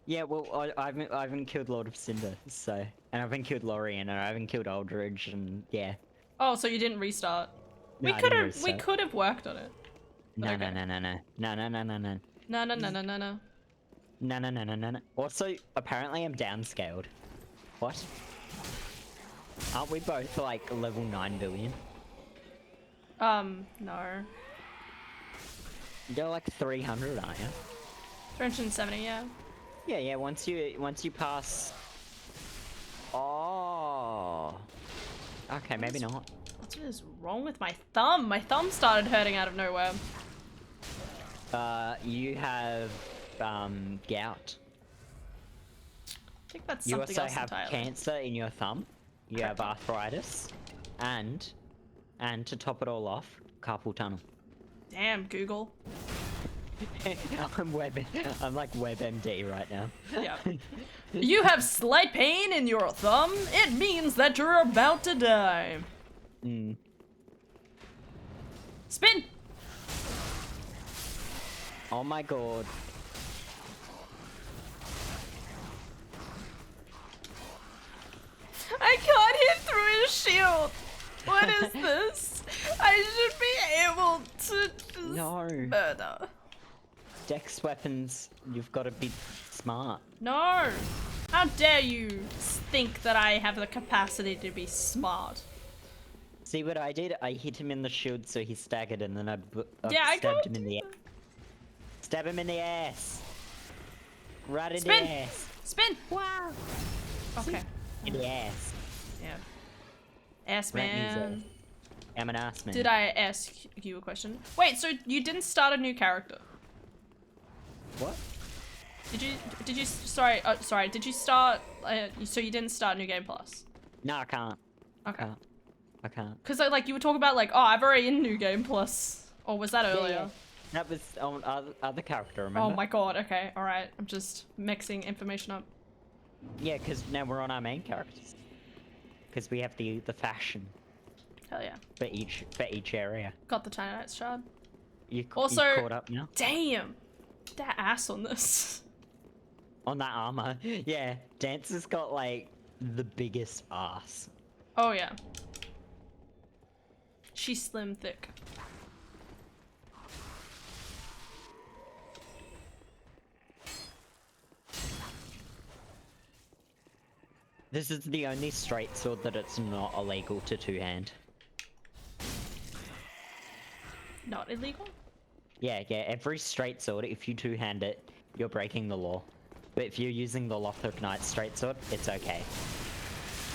Yeah, well, I haven't killed Lord of Cinder, so... And I haven't killed Lorien, and I haven't killed Aldridge, and yeah. Oh, so you didn't restart? No, I we didn't could restart. have worked on it. No, Okay. no. No. No. Also, apparently I'm downscaled. What? Aren't we both like level 9 billion? No. You're like 300, aren't you? 370, yeah. Yeah, once you pass... Oh. Okay, maybe not. What is wrong with my thumb? My thumb started hurting out of nowhere. You have, gout. I think that's You something also else have entirely. cancer in your thumb. You have arthritis. And to top it all off, carpal tunnel. Damn, Google. I'm like WebMD right now. Yeah. You have slight pain in your thumb? It means that you're about to die. Spin! Oh my god. I can't hit through his shield. What is this? I should be able to just No. murder. Dex weapons, you've got to be smart. No! How dare you think that I have the capacity to be smart? See what I did? I hit him in the shield so he staggered and then I Yeah, I stabbed got- him in the ass. Stab him in the ass. Right in Spin. the ass. Spin! Wow! Okay. In the ass. Yeah. Ass That means man. I'm an ass man. Did I ask you a question? Wait, so you didn't start a new character? What? Did you, sorry, did you start, so you didn't start New Game Plus? No, I can't. Okay. I can't. Because, like, you were talking about, like, oh, I've already in New Game Plus. Or was that earlier? Yeah. That was on other character, remember? Oh my god, okay, alright. I'm just mixing information up. Yeah, because now we're on our main characters. Because we have the fashion Hell yeah. for each area. Got the Tiny Knights shard. You Also- caught up now? Damn! That ass on this. On that armor. Yeah, Dancer's got like the biggest ass. Oh yeah. She's slim thick. This is the only straight sword that it's not illegal to two-hand. Not illegal? Yeah, every straight sword, if you two-hand it, you're breaking the law. But if you're using the Lothric Knight straight sword, it's okay.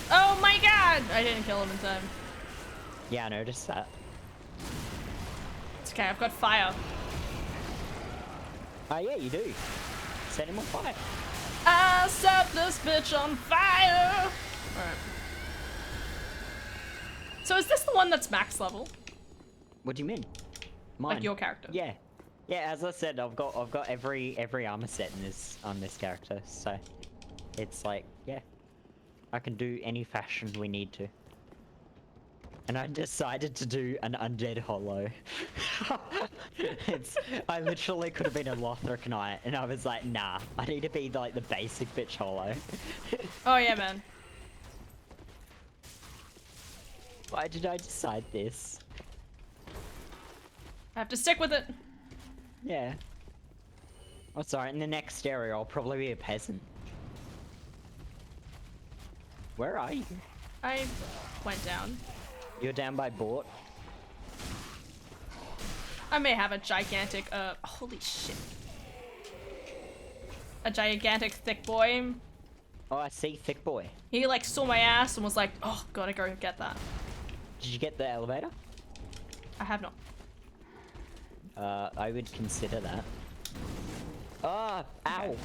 Oh my god! I didn't kill him in time. Yeah, I noticed that. It's okay, I've got fire. Oh yeah, you do. Set him on fire. I set this bitch on fire! Alright. So is this the one that's max level? What do you mean? Mine. Like your character? Yeah. Yeah, as I said, I've got every armor set in this on this character, so it's like, yeah. I can do any fashion we need to. And I decided to do an undead hollow. I literally could have been a Lothric Knight, and I was like, nah, I need to be like the basic bitch hollow. Oh yeah, man. Why did I decide this? I have to stick with it. Yeah. Oh, sorry, in the next area, I'll probably be a peasant. Where are you? I went down. You're down by Bort? I may have a gigantic, holy shit. A gigantic thick boy. Oh, I see, thick boy. He like saw my ass and was like, oh, gotta go get that. Did you get the elevator? I have not. I would consider that. Oh, ow.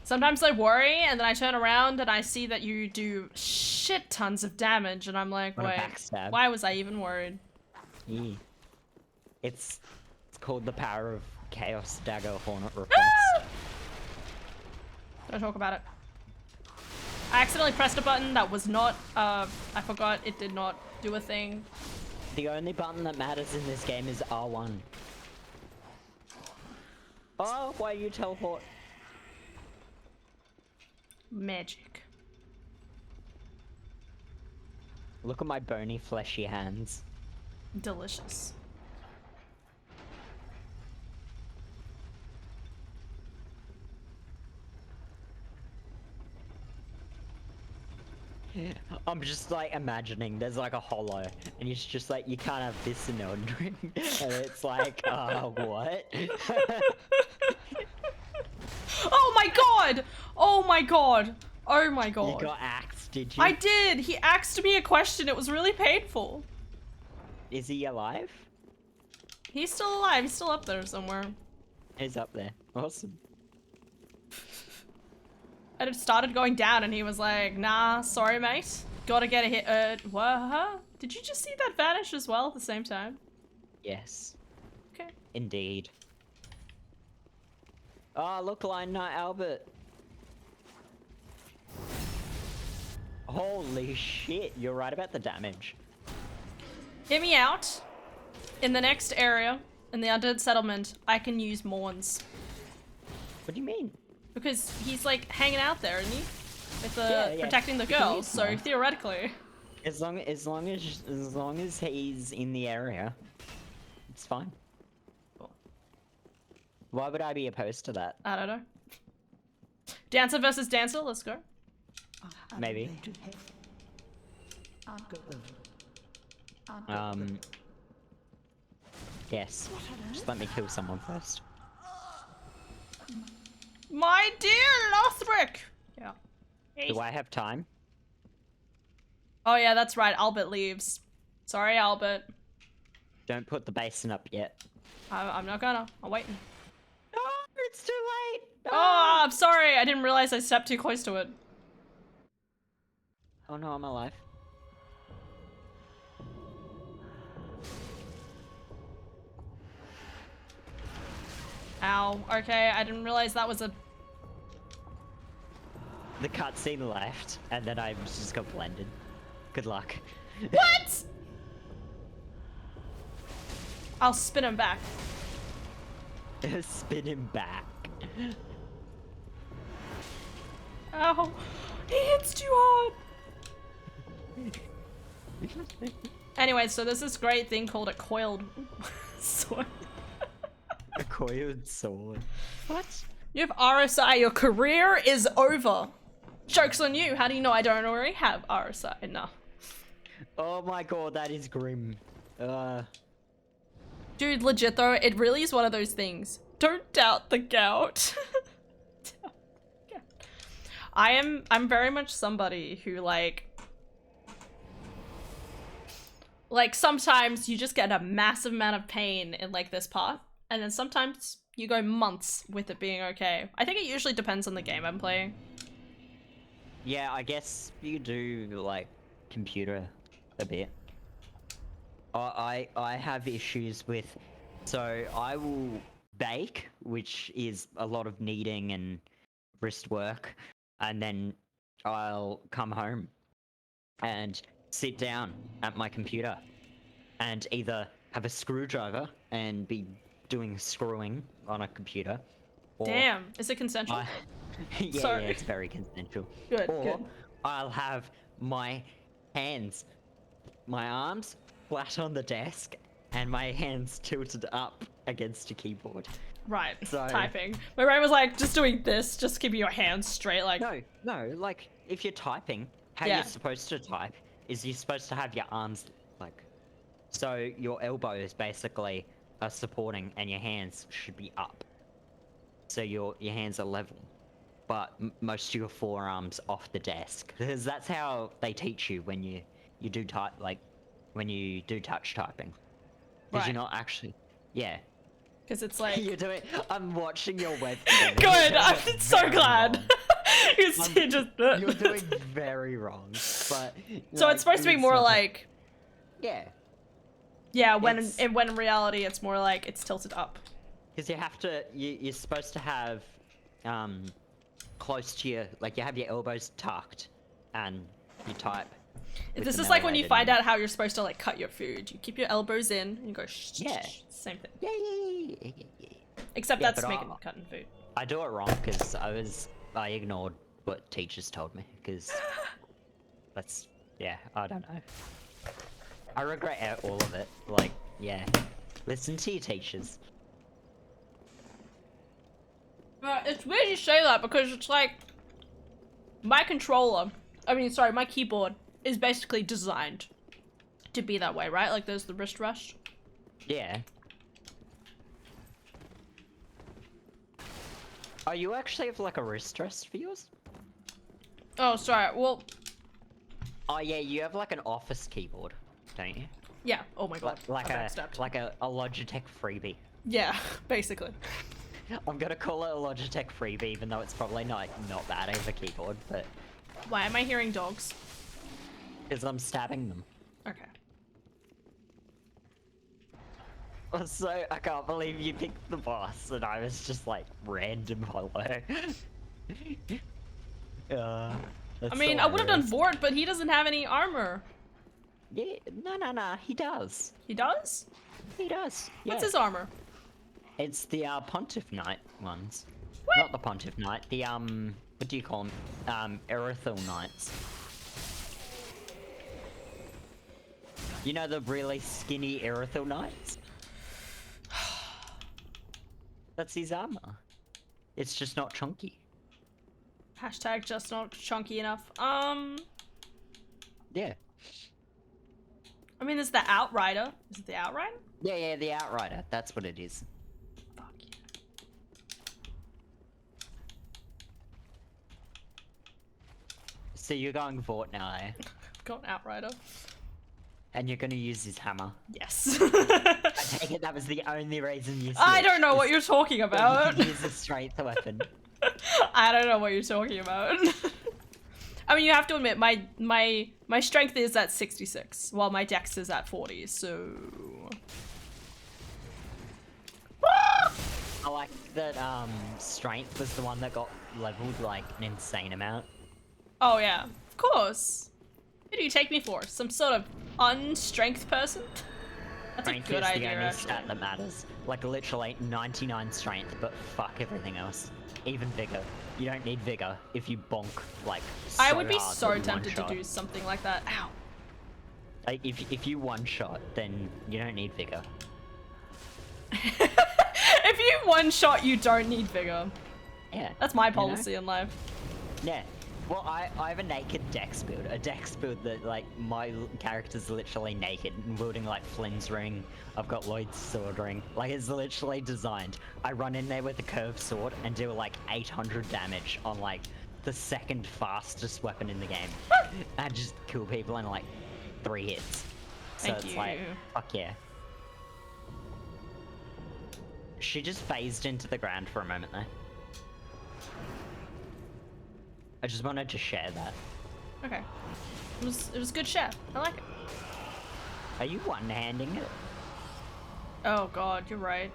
Sometimes I worry and then I turn around and I see that you do shit tons of damage and I'm like, What a wait, backstab. why was I even worried? Yeah. It's called the power of Chaos Dagger Hornet Request. Ah! Don't talk about it. I accidentally pressed a button that was not, I forgot it did not do a thing. The only button that matters in this game is R1. Oh, why you teleport? Magic. Look at my bony, fleshy hands. Delicious. I'm just like imagining there's like a hollow and it's just like you can't have this in Elden Ring. And it's like, what? Oh my god! Oh my god! Oh my god. You got axed, did you? I did! He asked me a question, it was really painful. Is he alive? He's still alive, he's still up there somewhere. He's up there. Awesome. I just started going down and he was like, nah, sorry mate. Gotta get a hit, what? Did you just see that vanish as well at the same time? Yes. Okay. Indeed. Oh, look, Lion Knight Albert. Holy shit, you're right about the damage. Hear me out. In the next area, in the undead settlement, I can use Morns. What do you mean? Because he's like hanging out there, isn't he? With Yeah. protecting the You can girls, use so Morn. theoretically. As long as he's in the area, it's fine. Cool. Why would I be opposed to that? I don't know. Dancer versus dancer, let's go. Maybe. Yes. Just let me kill someone first. My dear Lothric! Yeah. Do I have time? Oh yeah, that's right, Albert leaves. Sorry, Albert. Don't put the basin up yet. I'm not gonna. I'm waiting. Oh, it's too late! Oh, I'm sorry, I didn't realize I stepped too close to it. Oh no, I'm alive. Ow. Okay, I didn't realize that was a... The cutscene left, and then I just got blended. Good luck. What?! I'll spin him back. Spin him back. Ow. He hits too hard! Anyway, so there's this great thing called a coiled sword. A coiled sword. What? You have RSI, your career is over. Joke's on you. How do you know I don't already have RSI? No. Oh my god, that is grim. Dude, legit though, it really is one of those things. Don't doubt the gout. I'm very much somebody who like sometimes you just get a massive amount of pain in like this part, and then sometimes you go months with it being okay. I think it usually depends on the game I'm playing. Yeah, I guess you do like computer a bit. I have issues with, so I will bake, which is a lot of kneading and wrist work, and then I'll come home and sit down at my computer and either have a screwdriver and be doing screwing on a computer, or Damn, is it consensual? yeah, Sorry. yeah, it's very consensual. Good, Or good. I'll have my hands, my arms flat on the desk, and my hands tilted up against a keyboard. Right, So- typing. My brain was like, just doing this, just keeping your hands straight, like, No, like if you're typing, how Yeah. you're supposed to type is you're supposed to have your arms like, so your elbows basically are supporting and your hands should be up. So your hands are level, but most of your forearms off the desk, because that's how they teach you when you do type, like when you do touch typing. Because Right. you're not actually, yeah. because it's like, You're doing. I'm watching your webcam. good, I'm You're so very glad. wrong. You see, just, You're doing very wrong, but so it's supposed to be more like, yeah, yeah, It's- when in reality it's more like it's tilted up. because you have to. You're supposed to have, close to your, like you have your elbows tucked, and you type. with This them is like when you elevated find and- out how you're supposed to like cut your food. You keep your elbows in and you go shh, Yeah. shh, same thing. Yeah. Except Yeah, that's but making cutting food. I do it wrong because I ignored what teachers told me because that's, yeah, I don't know. I regret all of it. Like, yeah, listen to your teachers. It's weird you say that because it's like my my keyboard is basically designed to be that way, right? Like there's the wrist rest. Yeah. Oh, you actually have like a wrist rest for yours? Oh, sorry. Well, Oh yeah, you have like an office keyboard, don't you? yeah. Oh my god. Like I a backstepped. a Logitech freebie. Yeah, basically. I'm gonna call it a Logitech freebie, even though it's probably not that of a keyboard, but Why am I hearing dogs? because I'm stabbing them. Okay. Also, I can't believe you picked the boss, and I was just like random hollow. I mean, I would have done Vort, but he doesn't have any armor. Yeah, no, he does. He does? He does. Yeah. What's his armor? It's the Pontiff Knight ones. What? Not the Pontiff Knight, the what do you call them? Erythal Knights. You know the really skinny Erythal Knights? That's his armor. It's just not chunky. Hashtag just not chunky enough. Yeah. I mean, there's the Outrider. Is it the Outrider? Yeah, the Outrider. That's what it is. Fuck yeah. So you're going Vort now, eh? Got an Outrider. And you're gonna use his hammer. Yes. I take it that was the only reason you I switched, don't know what is you're talking that about. you could use a strength weapon. I don't know what you're talking about. I mean, you have to admit, my strength is at 66, while my dex is at 40, so... I like that strength was the one that got leveled like an insane amount. Oh yeah, of course. Who do you take me for? Some sort of unstrength person? That's Strength a good is idea, the only actually. stat that matters. Like literally 99 strength, but fuck everything else. Even vigor. You don't need vigor if you bonk like I so would be hard so with one tempted to shot. do something like that. Ow. Like if you one shot, then you don't need vigor. If you one shot, you don't need vigor. Yeah. That's my you know? policy in life. Yeah. Well, I have a naked dex build. A dex build that, like, my character's literally naked and wielding, like, Flynn's ring. I've got Lloyd's sword ring. Like, it's literally designed. I run in there with a curved sword and do, like, 800 damage on, like, the second fastest weapon in the game. And just kill people in, like, 3 hits. So Thank it's you. like, fuck yeah. She just phased into the ground for a moment, though. I just wanted to share that. Okay. It was a good share. I like it. Are you one-handing it? Oh god, you're right.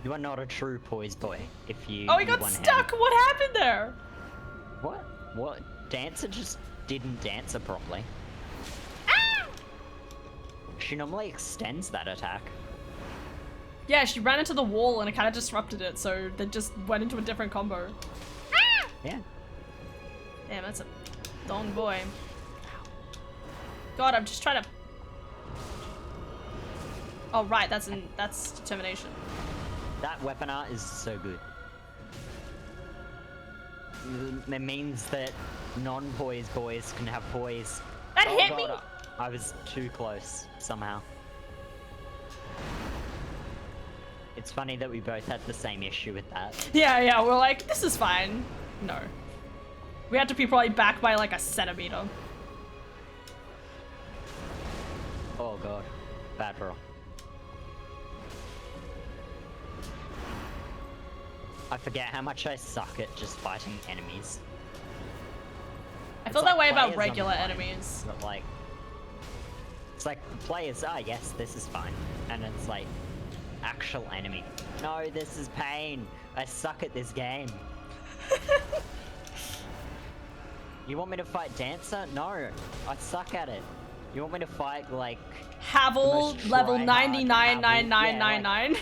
You are not a true poise boy if you. Oh, he you got one-hand- stuck! What happened there? What? What? Dancer just didn't dance it properly. Ah! She normally extends that attack. Yeah, she ran into the wall and it kind of disrupted it, so they just went into a different combo. Ah! Yeah. Damn, that's a dong boy. God, I'm just trying to. Oh right, that's determination. That weapon art is so good. It means that non-poise boys can have poise. That Oh, hit God, me! I was too close somehow. It's funny that we both had the same issue with that. Yeah, we're like, this is fine. No. We had to be probably back by like a centimeter. Oh god. Bad roll. I forget how much I suck at just fighting enemies. I It's feel like that way about players regular online, enemies. But like, it's like players, yes, this is fine. And it's like, actual enemy. No, this is pain. I suck at this game. You want me to fight Dancer? No, I suck at it. You want me to fight like Havel, most level try-hard 999999.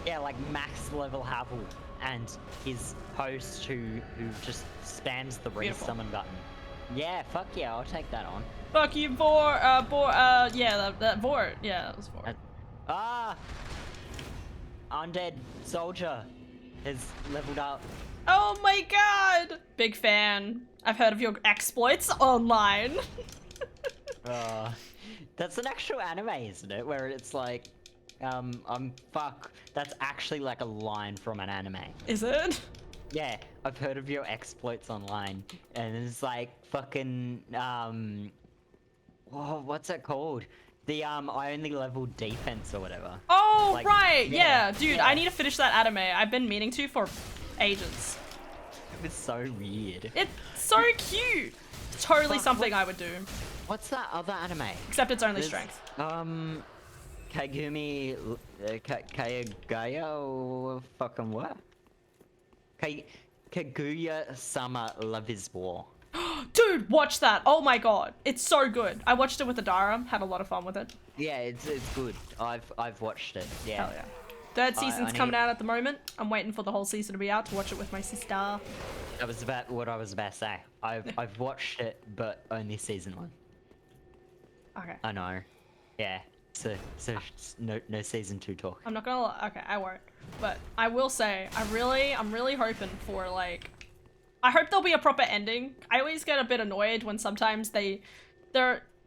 yeah, like max level Havel and his host who just spams the Beautiful. resummon button. Yeah, fuck yeah, I'll take that on. Fuck you, yeah, that Vor, yeah, that was Vor. Ah! Undead soldier has leveled up. Oh my god! Big fan. I've heard of your exploits online. That's an actual anime, isn't it? Where it's like, fuck. That's actually like a line from an anime. Is it? Yeah, I've heard of your exploits online, and it's like fucking what's it called? The I only leveled defense or whatever. Oh, Like, right, yeah, yeah. Dude, yeah. I need to finish that anime. I've been meaning to for ages. It was so weird. It's so cute. Totally Fuck, something I would do. What's that other anime? Except it's only There's, strength. Kagumi, Kayagaya or fucking what? Kaguya-sama Love is War. Dude, watch that. Oh my god. It's so good. I watched it with Adara. Had a lot of fun with it. Yeah, it's good. I've watched it. Yeah. Hell yeah. Third season's I coming need- out at the moment. I'm waiting for the whole season to be out to watch it with my sister. That was about what I was about to say. I've watched it, but only season 1. Okay. I know. Yeah. So no season 2 talk. I'm not gonna okay, I won't. But I will say, I'm really hoping for like I hope there'll be a proper ending. I always get a bit annoyed when sometimes they're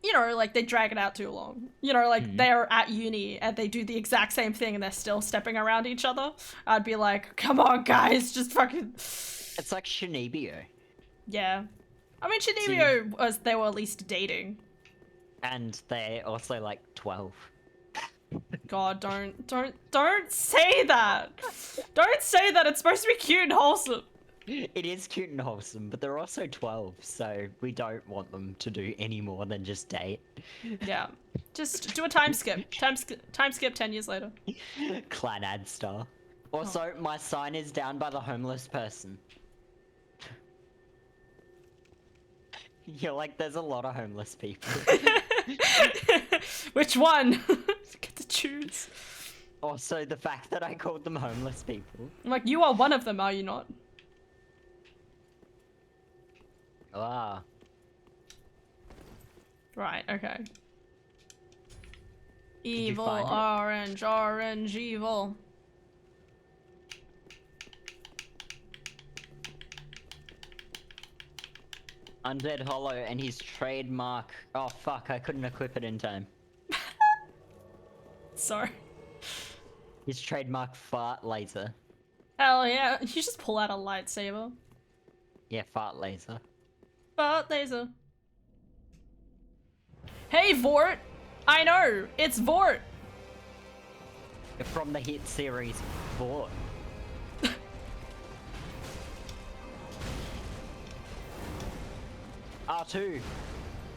you know, like they drag it out too long. You know, like they're at uni and they do the exact same thing and they're still stepping around each other. I'd be like, come on guys, just fucking It's like Shinibio. yeah. I mean Shinibio they were at least dating. And they're also like 12. God, don't say that. Don't say that. It's supposed to be cute and wholesome. It is cute and wholesome, but they're also 12, so we don't want them to do any more than just date. Yeah. Just do a time skip. Time skip 10 years later. Clan ad star. Also, my sign is down by the homeless person. You're like, there's a lot of homeless people. Which one? Get to choose. Also, the fact that I called them homeless people. I'm like, you are one of them, are you not? Ah. Right, okay. you Evil, find it? orange, evil. Undead Hollow and his trademark. Oh fuck! I couldn't equip it in time. Sorry. His trademark fart laser. Hell yeah. You just pull out a lightsaber. Yeah, fart laser. But laser. Hey, Vort! I know! It's Vort! From the hit series Vort. R2.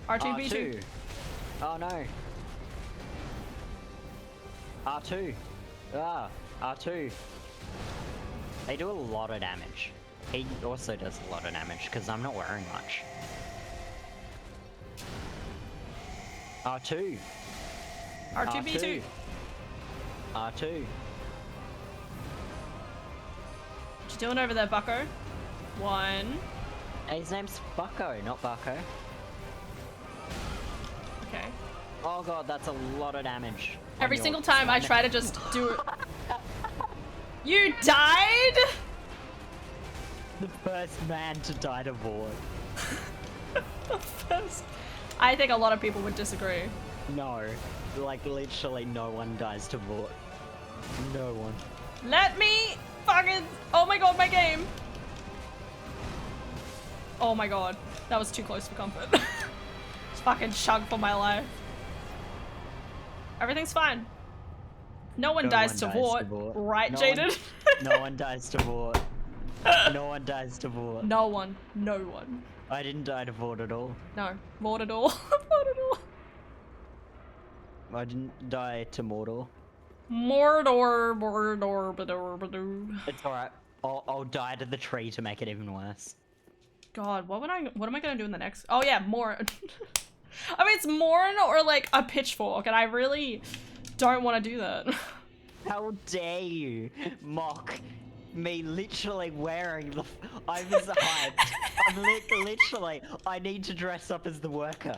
R2B2. Oh no. R2. Ah, R2. They do a lot of damage. He also does a lot of damage because I'm not wearing much. R2. R2B2. R2. What you doing over there, bucko? 1. Hey, his name's Bucko, not Bucko. Okay. Oh god, that's a lot of damage. Every single time I try to just do it. You died? The first man to die to Vord. I think a lot of people would disagree. No. Like, literally no one dies to Vord. No one. Let me fucking. Oh my god, my game. Oh my god. That was too close for comfort. Just fucking chug for my life. Everything's fine. No one dies to Vort. Right, Jaden? No one dies to Vort. No one dies to Vort. No one. No one. I didn't die to Vort at all. No. Vort at all. Vort at all. I didn't die to Mordor. Mordor, Mordor, Bador, Badoo. It's alright. I'll die to the tree to make it even worse. God, what am I gonna do in the next? Oh yeah, Morn. I mean, it's Morn or like a pitchfork, and I really don't want to do that. How dare you mock me literally wearing the... I was hyped. I'm literally... I need to dress up as the worker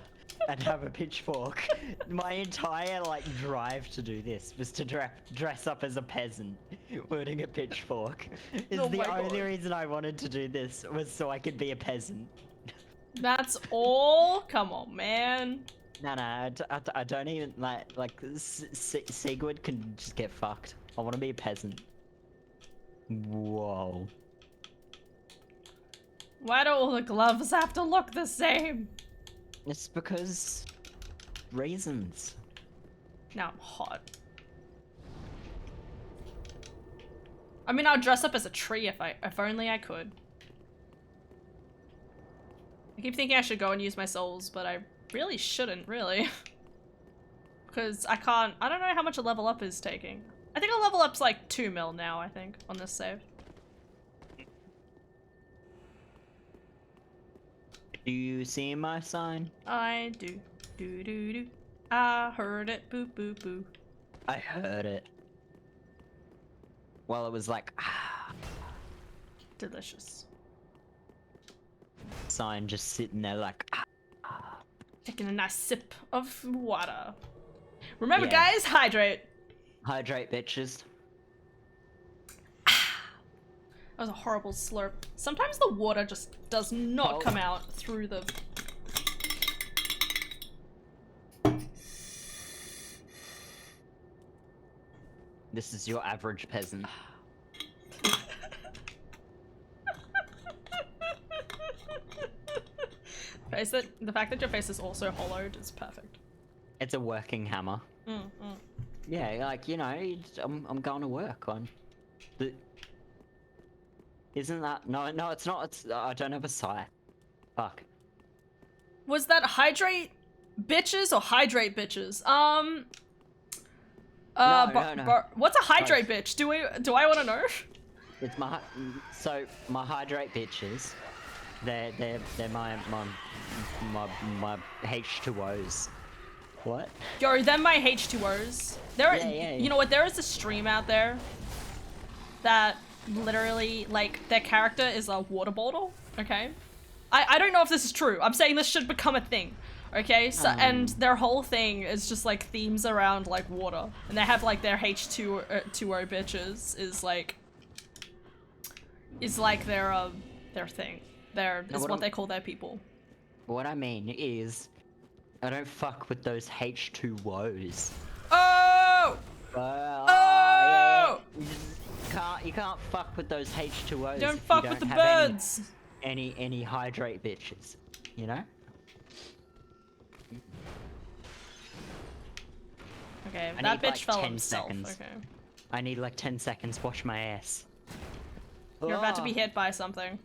and have a pitchfork. My entire, like, drive to do this was to dress up as a peasant wielding a pitchfork. Is Oh the my only God. reason I wanted to do this was so I could be a peasant. That's all? Come on, man. No, I don't even, like Sigurd can just get fucked. I want to be a peasant. Whoa. Why do all the gloves have to look the same? It's because... reasons. Now I'm hot. I mean, I'll dress up as a tree if only I could. I keep thinking I should go and use my souls, but I really shouldn't, really. Because I don't know how much a level up is taking. I think a level up's like 2 mil now, I think, on this save. Do you see my sign? I do. Do do do. I heard it. Boo boo boo. I heard it. Well, it was like, ah, Delicious. sign just sitting there like, ah. Taking a nice sip of water. Remember, Yeah. guys, hydrate. Hydrate, bitches. That was a horrible slurp. Sometimes the water just does not Oh. come out through the... This is your average peasant. The fact that your face is also hollowed is perfect. It's a working hammer. Yeah, like, you know, I'm going to work on. The... Isn't that... No, it's not. It's... I don't have a scythe. Fuck. Was that hydrate bitches or hydrate bitches? No. What's a hydrate bitch? Do I want to know? It's my... So, my hydrate bitches, they're my H2Os. What? Yo, they're my H2Os. There, Yeah. You know what? There is a stream out there that literally, like, their character is a water bottle. Okay, I don't know if this is true. I'm saying this should become a thing. Okay, so and their whole thing is just like themes around like water, and they have like their H2O bitches is like their thing. Is what they call their people. What I mean is, I don't fuck with those H2Os. Oh! Yeah. You can't fuck with those H2Os Don't if fuck you with don't the have birds. any hydrate bitches, you know? Okay, I that need, bitch like, fell 10 himself. seconds. Okay. I need like 10 seconds, watch my ass. You're about to be Ah. hit by something.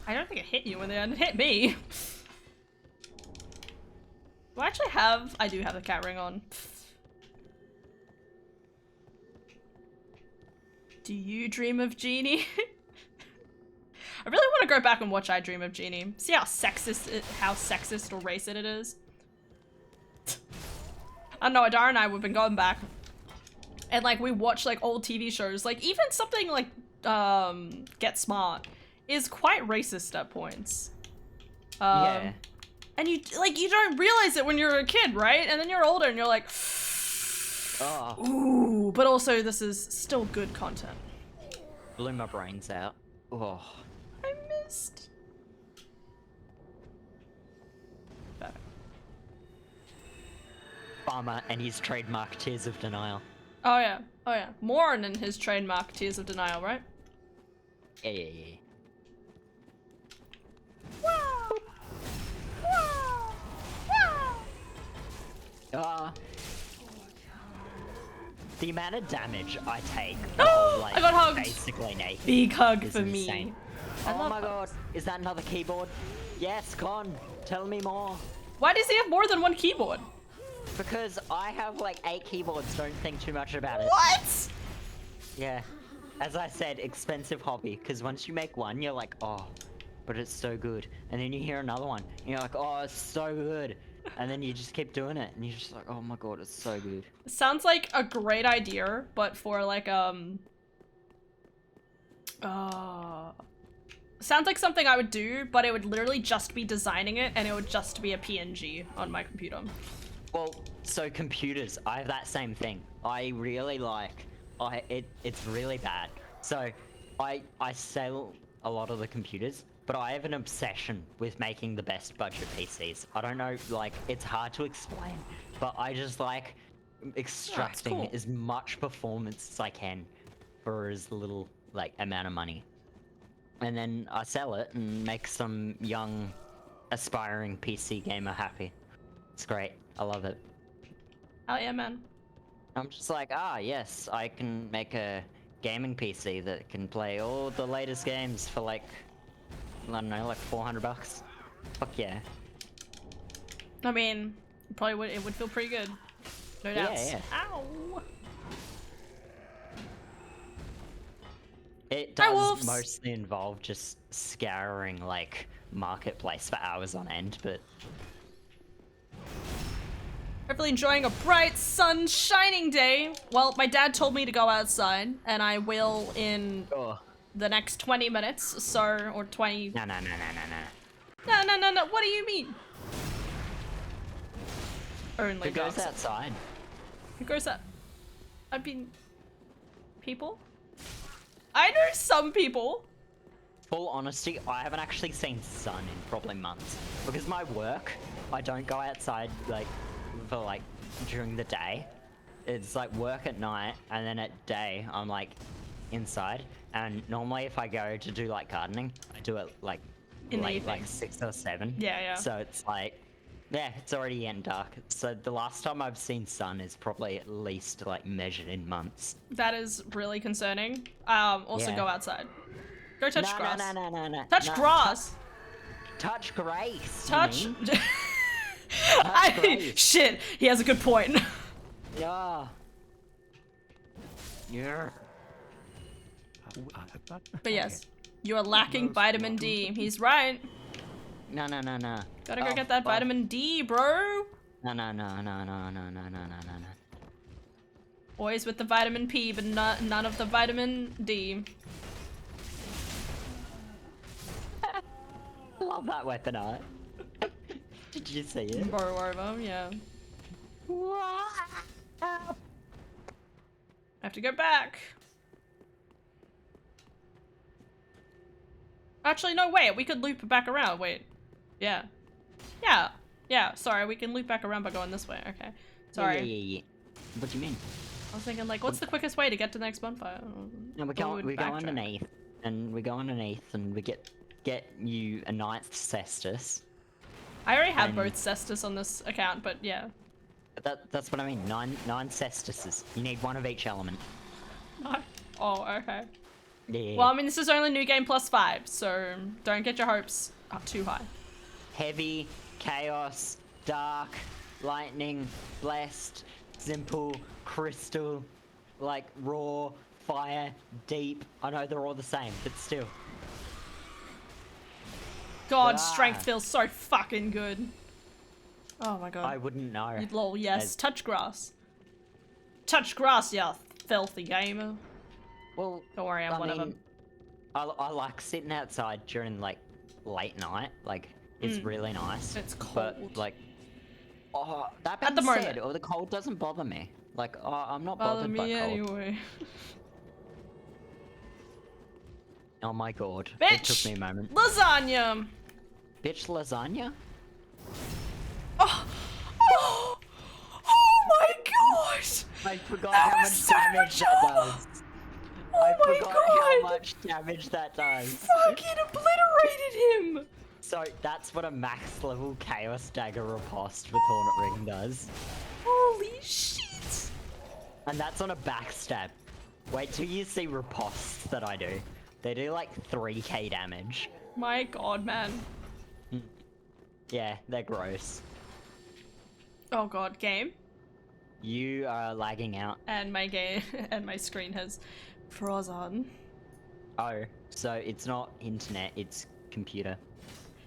I don't think it hit you when it hit me. Do I actually have? I do have the cat ring on. Do you dream of Genie? I really want to go back and watch I Dream of Genie. See how sexist or racist it is. I don't know, Adara and I, we've been going back. And like we watch like old TV shows. Like even something like Get Smart is quite racist at points. Yeah. And you don't realize it when you're a kid, right? And then you're older and you're like, Oh, ooh, but also this is still good content. blew my brains out. Oh. I missed. Perfect. Farmer and his trademark Tears of Denial. Oh yeah, oh yeah. Morn and his trademark Tears of Denial, right? Yeah. Wow! Wow! Wow! Ah. The amount of damage I take, Oh, like, I got hugged. basically naked. Big hug is for insane. me. I Oh love my hugs. god, is that another keyboard? Yes, Con, tell me more. Why does he have more than one keyboard? Because I have like 8 keyboards, don't think too much about it. What? Yeah. As I said, expensive hobby, because once you make one, you're like, oh, but it's so good. And then you hear another one, and you're like, oh, it's so good. And then you just keep doing it, and you're just like, oh my god, it's so good. Sounds like a great idea, but for like sounds like something I would do, but it would literally just be designing it, and it would just be a PNG on my computer. Well, so computers, I have that same thing. I really like, it's really bad. So, I sell a lot of the computers, but I have an obsession with making the best budget PCs. I don't know, like, it's hard to explain, but I just like extracting cool. as much performance as I can for as little, like, amount of money. And then I sell it and make some young, aspiring PC gamer happy. It's great. I love it. Hell yeah, man. I'm just like, yes, I can make a gaming PC that can play all the latest games for like, I don't know, like $400. Fuck yeah. I mean, it would feel pretty good. No Yeah, doubts. yeah. Ow! It Hi, does wolves! mostly involve just scouring like marketplace for hours on end, but Hopefully enjoying a bright, sun shining day. Well, my dad told me to go outside, and I will in oh, the next 20 minutes, so, or 20... no. No, what do you mean? Only Who goes dogs. outside? Who goes out? I mean... People? I know some people. Full honesty, I haven't actually seen sun in probably months. Because my work, I don't go outside like for like during the day. It's like work at night and then at day I'm like inside. And normally if I go to do like gardening, I do it like In the late, evening. like 6 or 7. Yeah. So it's like, yeah, it's already getting dark. So the last time I've seen sun is probably at least like measured in months. That is really concerning. Also Yeah. go outside. Go touch grass. No. Touch No, grass! Touch grace. you Touch... mean? grace. Shit, he has a good point. Yeah. Yeah. But yes, you are lacking vitamin D. He's right. No. Gotta go Oh, get that fuck. vitamin D, bro. No. Always with the vitamin P, but none of the vitamin D. Love that weapon art. Did you see it? Over, yeah. I have to go back. Actually, no, wait, we could loop back around. Wait. Yeah. Yeah. Yeah, sorry, we can loop back around by going this way. Okay. Sorry. Yeah. What do you mean? I was thinking, like, what's the quickest way to get to the next bonfire? No, we go underneath, and we get you a ninth cestus. I already have and- both cestus on this account, but yeah. That's what I mean. Nine cestuses. You need one of each element. No. Oh, okay. Yeah. Well, I mean, this is only new game +5, so don't get your hopes up too high. Heavy, chaos, dark, lightning, blessed, simple, crystal, like raw, fire, deep. I know they're all the same, but still. God, Ah. strength feels so fucking good. Oh my god. I wouldn't know. You'd lol, yes. As- Touch grass. Touch grass, you filthy gamer. Well, Don't worry, I'm one of them. I like sitting outside during like late night. Like it's really nice. It's cold. But like, oh, that At the being said, moment. the cold doesn't bother me. Like, oh, I'm not Bother bothered by me cold. anyway. Oh my god, it Bitch! took me a moment. Lasagna! Bitch lasagna? Oh! Oh! Oh my god! I forgot That how was much so damage much that armor! does. Oh I my forgot how god! much damage that does. Fucking obliterated him! So that's what a max level chaos dagger riposte with Hornet Ring does. Holy shit! And that's on a backstab. Wait till you see ripostes that I do. They do like 3k damage. My god, man. Yeah, they're gross. Oh god, game. You are lagging out. And my game and my screen has frozen. Oh, so it's not internet, it's computer.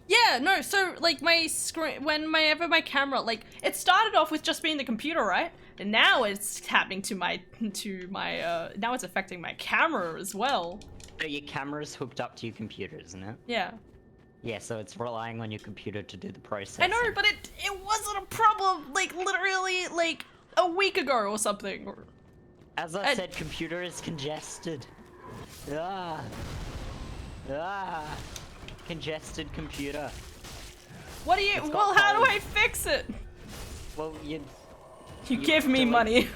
Yeah, no, so like my screen, whenever my camera, like it started off with just being the computer, right? And now it's happening to my, now it's affecting my camera as well. So your camera's hooked up to your computer, isn't it? Yeah. Yeah, so it's relying on your computer to do the process. I know, but it wasn't a problem, like literally like a week ago or something. As I said, computer is congested. Ah. Congested computer. What do you, It's got well, how do cold. I fix it? Well, You You give me delete- money.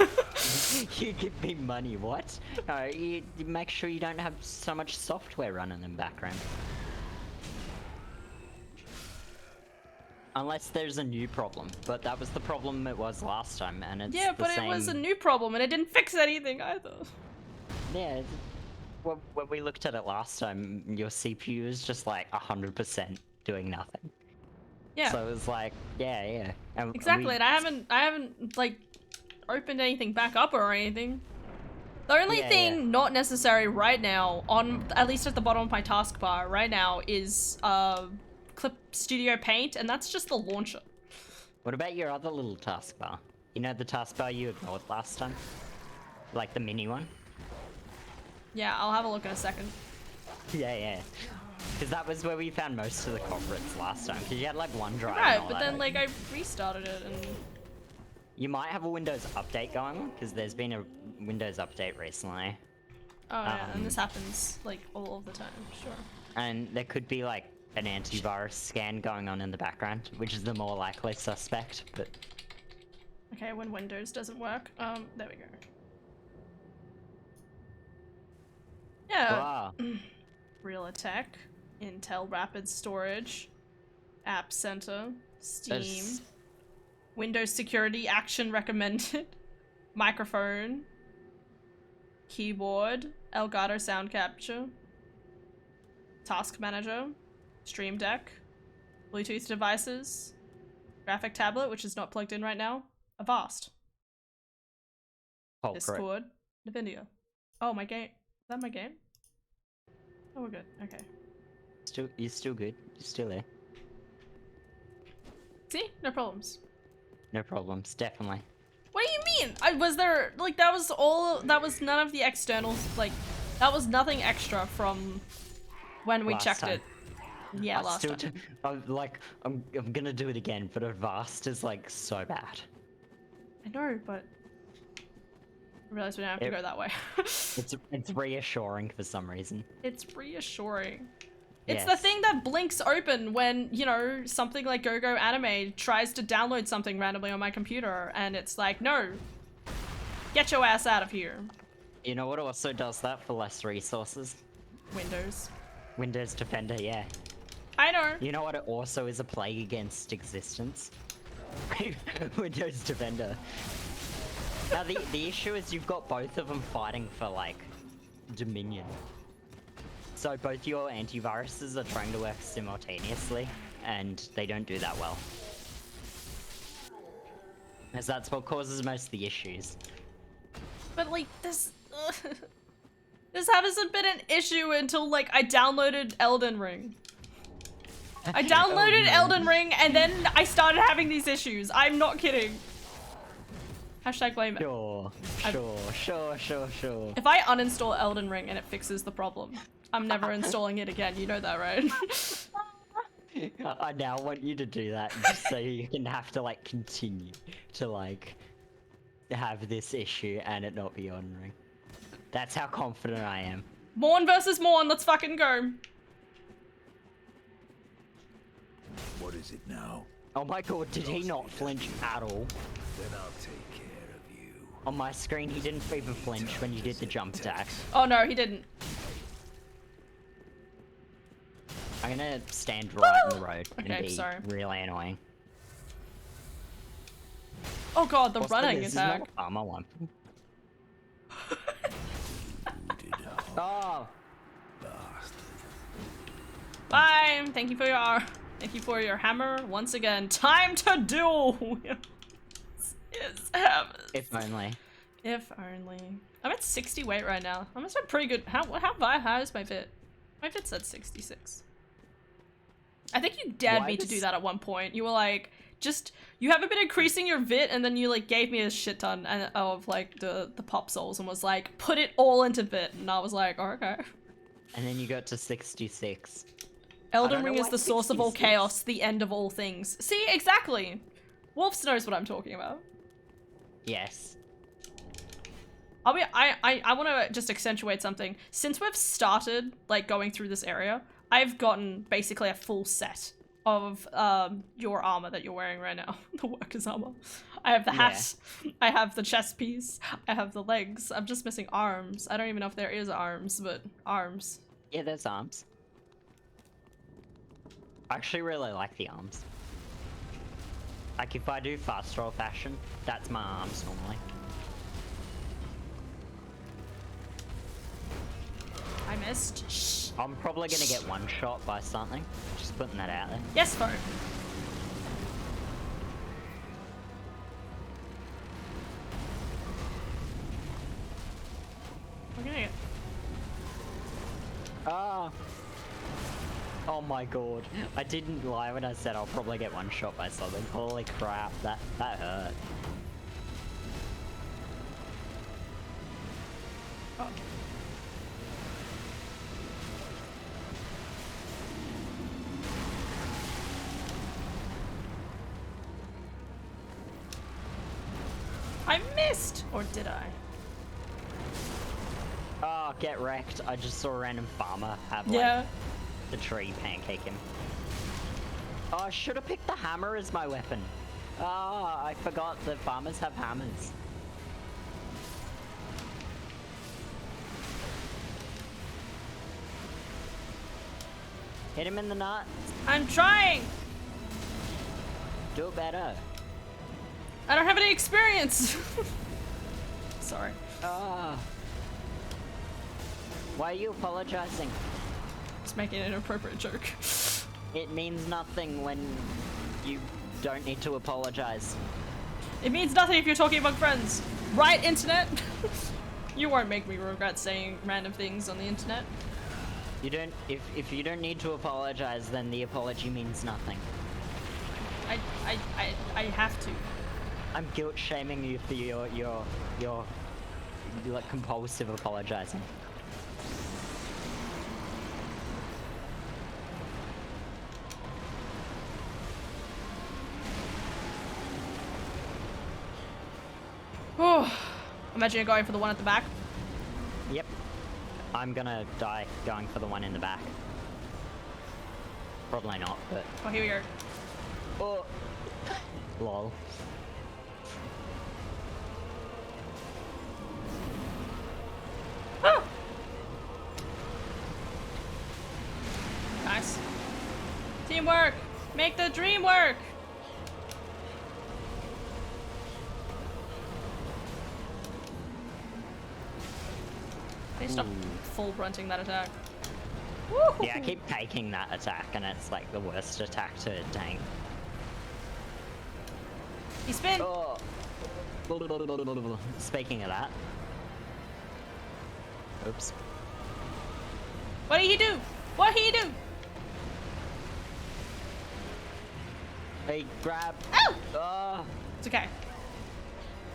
you give me money, what? No, you make sure you don't have so much software running in the background. Unless there's a new problem, but that was the problem it was last time, and it's Yeah, the but same... it was a new problem and it didn't fix anything either. Yeah, when we looked at it last time, your CPU is just like 100% doing nothing. Yeah. So it was like, yeah. And Exactly, we- and I haven't like opened anything back up or anything. The only Yeah, thing yeah. not necessary right now, on at least at the bottom of my taskbar right now, is Clip Studio Paint, and that's just the launcher. What about your other little taskbar? You know the taskbar you ignored last time? Like the mini one? Yeah, I'll have a look in a second. Yeah. Because that was where we found most of the culprits last time. Because you had like one drive. and Right, all but that then like I open. restarted it and You might have a Windows update going on, because there's been a Windows update recently. oh yeah, and this Um, happens like all of the time, sure. And there could be like an antivirus scan going on in the background, which is the more likely suspect, but... Okay, when Windows doesn't work, there we go. Yeah. Wow. Real Attack, Intel Rapid Storage, App Center, Steam, There's- Windows Security Action Recommended, Microphone, Keyboard, Elgato Sound Capture, Task Manager, Stream Deck, Bluetooth devices, Graphic Tablet, which is not plugged in right now, Avast, Culprit. Discord, Nvidia. Oh, my game. Is that my game? Oh, we're good. Okay. You're still good. You're still there. See? No problems. No problems, definitely. What do you mean? Was there, like, that was none of the externals, like, that was nothing extra from when we Last checked time. it. Yeah, I last still time. I'm gonna do it again, but Avast is like so bad. I know, but I realized we don't have to It- go that way. It's reassuring for some reason. It's reassuring. It's the Yes. thing that blinks open when, you know, something like GoGo Anime tries to download something randomly on my computer, and it's like, no, get your ass out of here. You know what also does that for less resources? Windows. Windows Defender, yeah. I know. You know what it also is a plague against existence? Windows Defender. Now the issue is you've got both of them fighting for like dominion. So both your antiviruses are trying to work simultaneously, and they don't do that well. As that's what causes most of the issues. But like this, this hasn't been an issue until like I downloaded Elden Ring. I downloaded Oh, no. Elden Ring and then I started having these issues. I'm not kidding. Hashtag blame it. Sure. If I uninstall Elden Ring and it fixes the problem, I'm never installing it again. You know that, right? I now want you to do that just so you can have to like continue to like have this issue and it not be on ring. That's how confident I am. Morn versus Morn. Let's fucking go. What is it now? Oh my god, did he not flinch at all? Then I'll take care of you. On my screen, he didn't even flinch when you did the jump attack. Oh no, he didn't. I'm gonna stand right in the road Okay, and be sorry. really annoying. Oh god, the Also, running this is attack. not a armor one. Did Oh, bastard. Bye. Thank you for your hammer once again. Time to duel. Yes, hammers. if only. If only. I'm at 60 weight right now. I'm at pretty good. How high is my fit? My fit's at 66. I think you dared Why me to does- do that at one point. You were like, you haven't been increasing your vit, and then you like gave me a shit ton of like the pop souls and was like, put it all into vit, and I was like, oh, okay. And then you got to 66. Elden don't Ring know is why the source of all 66. chaos, the end of all things. See, exactly. Wolfs knows what I'm talking about. Yes. I want to just accentuate something. Since we've started like going through this area, I've gotten basically a full set of your armor that you're wearing right now. The worker's armor. I have the hat. I have the chest piece. I have the legs. I'm just missing arms. I don't even know if there is arms, but arms. Yeah, there's arms. I actually really like the arms. Like if I do fast roll fashion, that's my arms normally. I missed. Shh. I'm probably gonna get one shot by something. Just putting that out there. Yes, phone. We're gonna get. Ah! Oh my god. I didn't lie when I said I'll probably get one shot by something. Holy crap, that hurt. Oh. I missed! Or did I? Oh, get wrecked. I just saw a random farmer have like Yeah. the tree pancake him. Oh, I should have picked the hammer as my weapon. Ah, I forgot that farmers have hammers. Hit him in the nut. I'm trying! Do it better. I don't have any experience! Sorry. Ah. Why are you apologizing? Just making an inappropriate joke. It means nothing when you don't need to apologize. It means nothing if you're talking among friends. Right, internet? You won't make me regret saying random things on the internet. You don't. If you don't need to apologize, then the apology means nothing. I have to. I'm guilt shaming you for your like compulsive apologizing. Oh, imagine you're going for the one at the back. Yep. I'm gonna die going for the one in the back. probably not, but Oh, here we go. oh, lol. Oh! Nice. Teamwork! Make the dream work! Please stop full grunting that attack. Woo! Yeah, I keep taking that attack, and it's like the worst attack to tank. He spin! Oh. Speaking of that. Oops. What did he do? What did he do? Hey, grab. Ow! Oh. It's okay.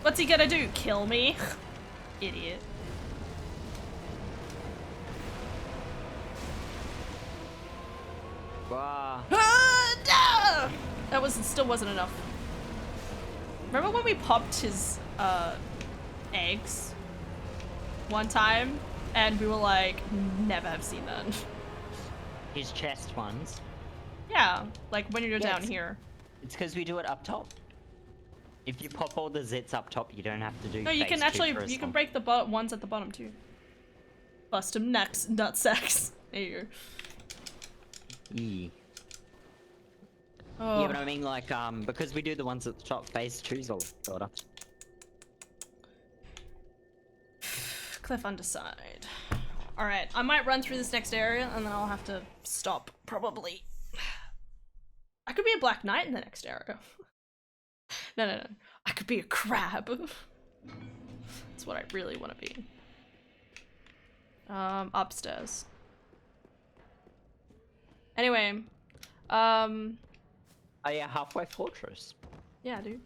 What's he gonna do? Kill me? Idiot. Ah. That still wasn't enough. Remember when we popped his eggs one time and we were like, never have seen that. His chest ones. Yeah, like when you're down Yes. here. It's because we do it up top. If you pop all the zits up top, you don't have to do. No, you phase can two actually for as you can long. break the ones at the bottom too. Bust him next, nut sex. There you go. Yeah. Oh. Yeah, but I mean, like, because we do the ones at the top, phase two's all shorter. Cliff Underside. Alright, I might run through this next area and then I'll have to stop, probably. I could be a Black Knight in the next area. No. I could be a crab. That's what I really want to be. Upstairs. Anyway, Oh yeah, halfway fortress. yeah, dude.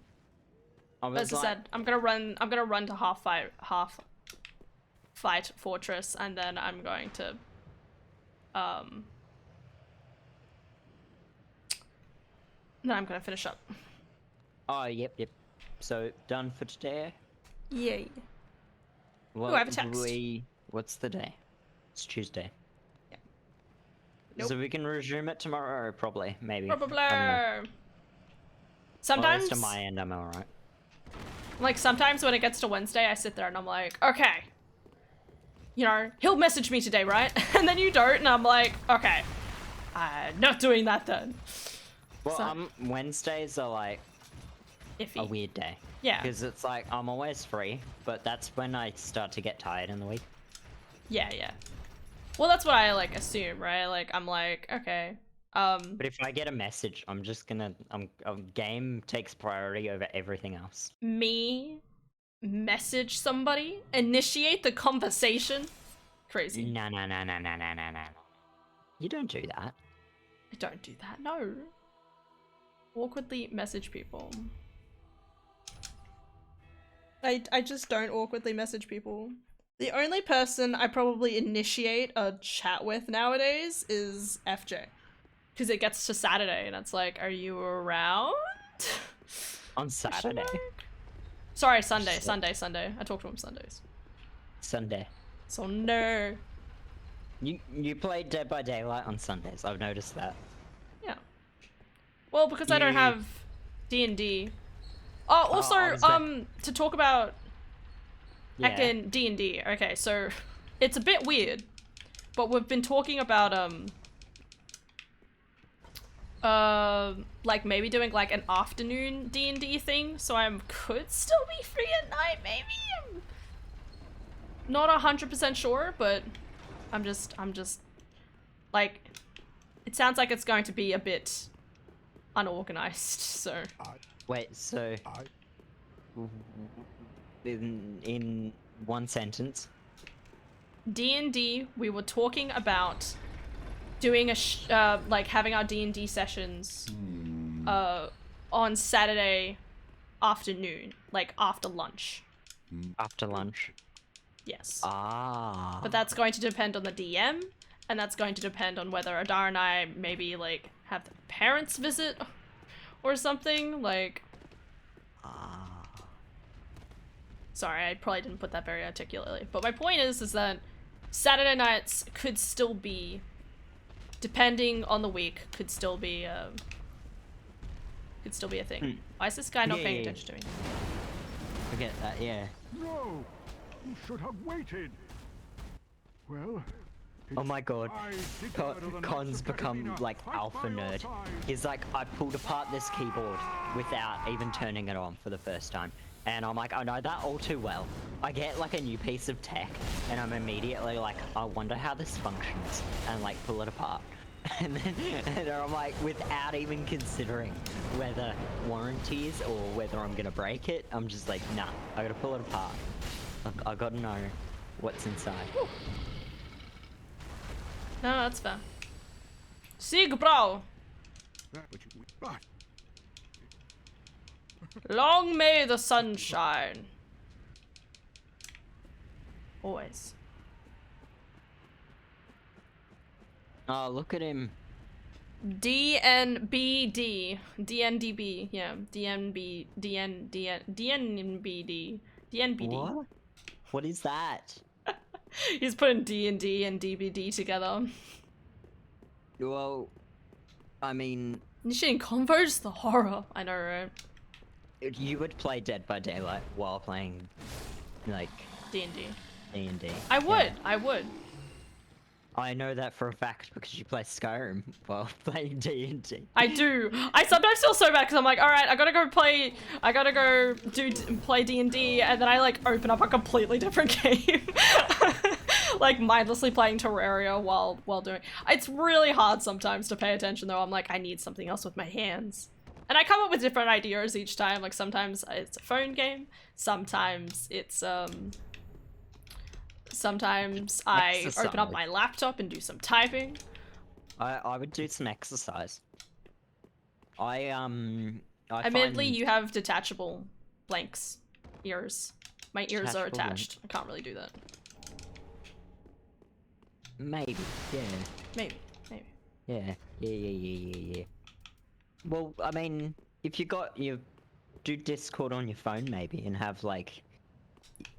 I was As I like, said, I'm gonna run to half fight fortress, and then I'm going to then I'm gonna finish up. oh yep. So done for today. Yay. What I have a text. What's the day? It's Tuesday. Yeah. Nope. So we can resume it tomorrow, probably, maybe. Probably. I don't know. Well, Sometimes, at least on my end, I'm alright. like sometimes when it gets to Wednesday, I sit there and I'm like, okay, you know, he'll message me today, right? And then you don't, and I'm like, okay, I'm not doing that then. Well, So- Wednesdays are like Iffy. a weird day. Yeah. Because it's like, I'm always free, but that's when I start to get tired in the week. Yeah. Well, that's what I like assume, right? Like I'm like, okay. But if I get a message, I'm just gonna, game takes priority over everything else. Me message somebody, initiate the conversation. Crazy. No. You don't do that. I don't do that. No. Awkwardly message people. I just don't awkwardly message people. The only person I probably initiate a chat with nowadays is FJ. Because it gets to Saturday and it's like, are you around? On Saturday. Sorry, Sunday. I talk to him Sundays. Sunday. So no. You play Dead by Daylight on Sundays, I've noticed that. Yeah. Well, because I don't You- have D&D. Oh, also, I was gonna- to talk about Yeah. heckin' D&D. Okay, so it's a bit weird, but we've been talking about like maybe doing like an afternoon D&D thing, so I could still be free at night, maybe? I'm not 100% sure, but I'm just like, it sounds like it's going to be a bit unorganized, so. Wait, so in one sentence. D&D, we were talking about doing like having our D&D sessions on Saturday afternoon, like after lunch. After lunch. Yes. Ah. But that's going to depend on the DM, and that's going to depend on whether Adar and I maybe like have the parents visit or something, like. Sorry, I probably didn't put that very articulately. But my point is that Saturday nights could still be depending on the week, could still be a thing. Why is this guy not Yeah, paying yeah, yeah. attention to me? Forget that, yeah. No! You should have waited! Well... Oh my god. I did the Nights Con's of become Catalina like fight alpha by your nerd. side. He's like, I pulled apart this keyboard without even turning it on for the first time. And I'm like, I know that all too well. I get like a new piece of tech and I'm immediately like, I wonder how this functions, and like pull it apart. And then I'm like, without even considering whether warranties or whether I'm gonna break it, I'm just like, nah, I gotta pull it apart. I gotta know what's inside. No, that's fair. Sig, bro! That which we... But... Long may the sun shine. Always. Oh, look at him. DNBD. DNDB. Yeah. DNBD. DNBD. What? What is that? He's putting D&D and DBD together. Well, I mean, Initiating convos? The horror. I know, right? you would play Dead by Daylight while playing, like, D&D. D&D. I would. I would. I know that for a fact because you play Skyrim while playing D&D. I do. I sometimes feel so bad because I'm like, all right, I gotta go play. I gotta go play D&D, and then I like open up a completely different game, like mindlessly playing Terraria while doing. It's really hard sometimes to pay attention though. I'm like, I need something else with my hands, and I come up with different ideas each time. Like sometimes it's a phone game, sometimes it's Sometimes I open up my laptop and do some typing. I would do some exercise. Admittedly, you have detachable blanks ears. My ears are Detachable attached. I can't really do that. Maybe, yeah. Maybe. Yeah. Well, I mean, if you do Discord on your phone maybe and have like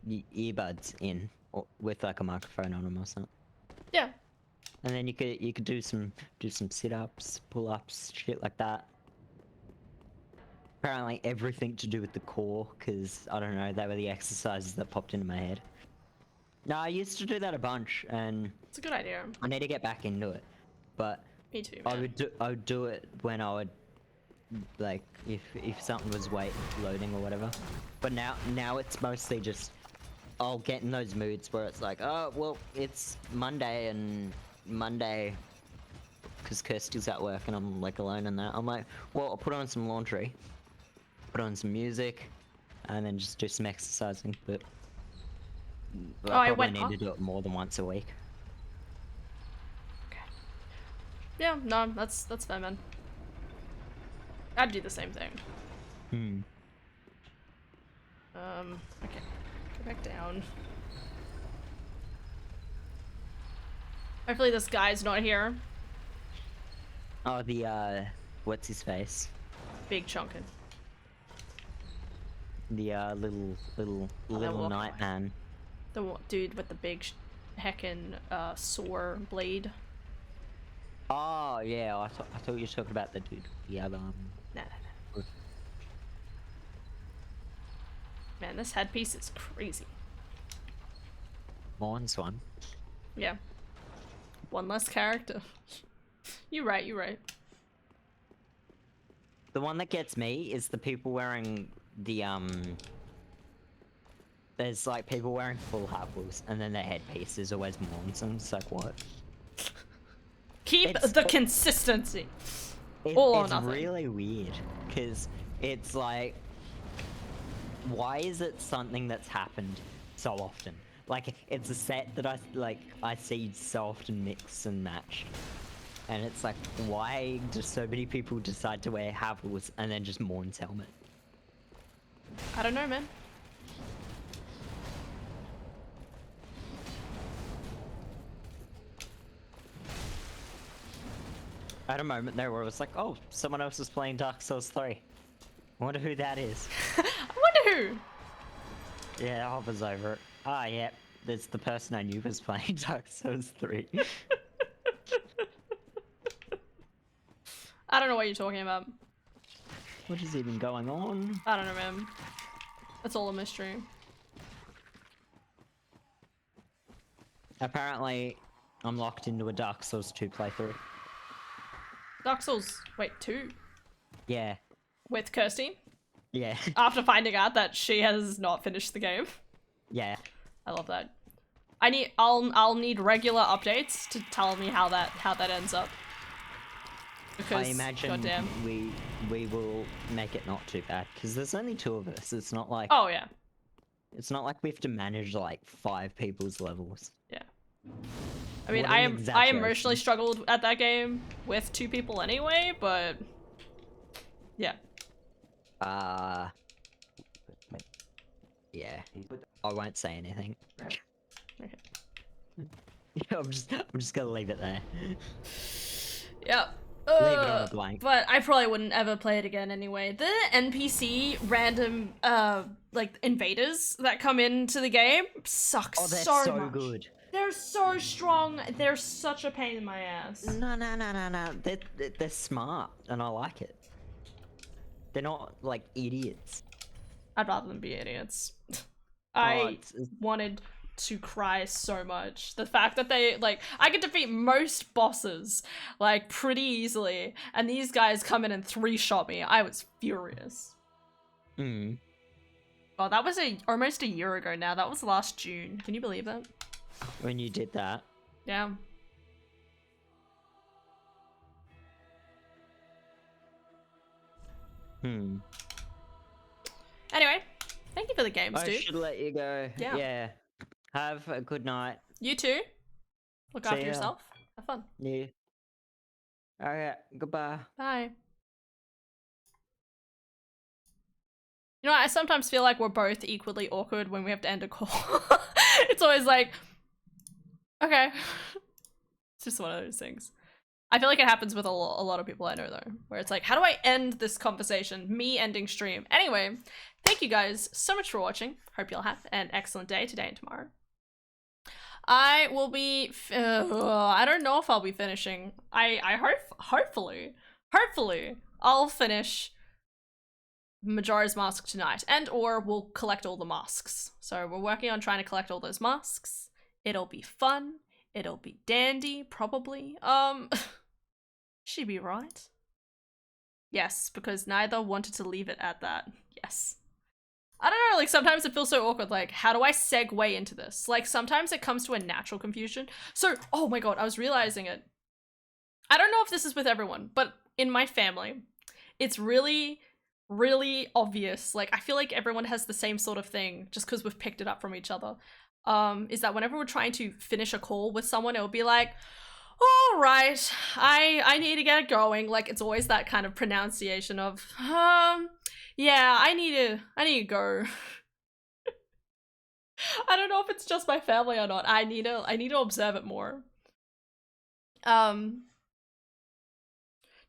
earbuds in or with like a microphone on them or something. Yeah. And then you could do some sit-ups, pull-ups, shit like that. Apparently everything to do with the core, because I don't know, they were the exercises that popped into my head. No, I used to do that a bunch, and It's a good idea. I need to get back into it. But Me too, I man. would do it when I would, like, if something was loading or whatever. But now it's mostly just I'll get in those moods where it's like, oh well, it's Monday because Kirsty's at work and I'm like alone in that. I'm like, well, I'll put on some laundry, put on some music, and then just do some exercising. But I I probably went need up. to do it more than once a week. Okay. Yeah, no, that's fair, man. I'd do the same thing. Okay. Go back down. Hopefully this guy's not here. Oh, the what's his face? Big chunkin'. The little walk night away. man. The dude with the big heckin' sore blade. Oh yeah, I thought you were talking about the dude. The other Nah. Man, this headpiece is crazy. Morn's one. Yeah. One less character. You're right. The one that gets me is the people wearing the There's like people wearing full Havels and then their headpiece is always Morn's, and it's like what? Keep It's- the consistency. It, All or it's nothing. really weird because it's like, why is it something that's happened so often? Like it's a set that I see so often mix and match, and it's like, why do so many people decide to wear Havels and then just Morn's helmet? I don't know, man. I had a moment there where it was like, oh, someone else is playing Dark Souls 3. I wonder who that is. I wonder who. Yeah, it hovers over it. Ah, yeah, there's the person I knew was playing Dark Souls 3. I don't know what you're talking about. What is even going on? I don't know, man. It's all a mystery. Apparently, I'm locked into a Dark Souls 2 playthrough. Dark Souls, wait, 2? Yeah. With Kirsty? Yeah. After finding out that she has not finished the game. Yeah. I love that. I'll need regular updates to tell me how that ends up. Because I imagine goddamn. we will make it not too bad because there's only 2 of us. It's not like Oh yeah. it's not like we have to manage like 5 people's levels. Yeah. I mean, What I an emotionally exaggeration. struggled at that game with 2 people anyway, but yeah. Yeah. I won't say anything. Okay. I'm just gonna leave it there. Yep. Leave it on a blank. But I probably wouldn't ever play it again anyway. The NPC random like invaders that come into the game suck Oh, they're so so much. good. They're so strong. They're such a pain in my ass. No. They're smart, and I like it. They're not like idiots. I'd rather them be idiots. Oh, I it's- wanted to cry so much. The fact that they, like, I could defeat most bosses, like, pretty easily, and these guys come in and 3-shot me. I was furious. Mm. Oh, that was almost a year ago now. That was last June. Can you believe that? When you did that. Yeah. Hmm. Anyway, thank you for the games, I dude. should let you go. Yeah. Yeah. Have a good night. You too. Look after See ya. yourself. Have fun. Yeah. Alright, goodbye. Bye. You know, I sometimes feel like we're both equally awkward when we have to end a call. It's always like, okay. It's just one of those things. I feel like it happens with a lot of people I know though, where it's like, how do I end this conversation? Me ending stream. Anyway, thank you guys so much for watching. Hope you'll have an excellent day today and tomorrow. I will be, I don't know if I'll be finishing. I hopefully I'll finish Majora's Mask tonight, and or we'll collect all the masks. So we're working on trying to collect all those masks. It'll be fun. It'll be dandy, probably. She'd be right. Yes, because neither wanted to leave it at that. Yes. I don't know, like sometimes it feels so awkward, like how do I segue into this? Like sometimes it comes to a natural confusion. So, oh my god, I was realizing it. I don't know if this is with everyone, but in my family, it's really obvious. Like I feel like everyone has the same sort of thing just because we've picked it up from each other. Is that whenever we're trying to finish a call with someone, it'll be like, all right, I need to get going. Like it's always that kind of pronunciation of, yeah, I need to go. I don't know if it's just my family or not. I need to observe it more.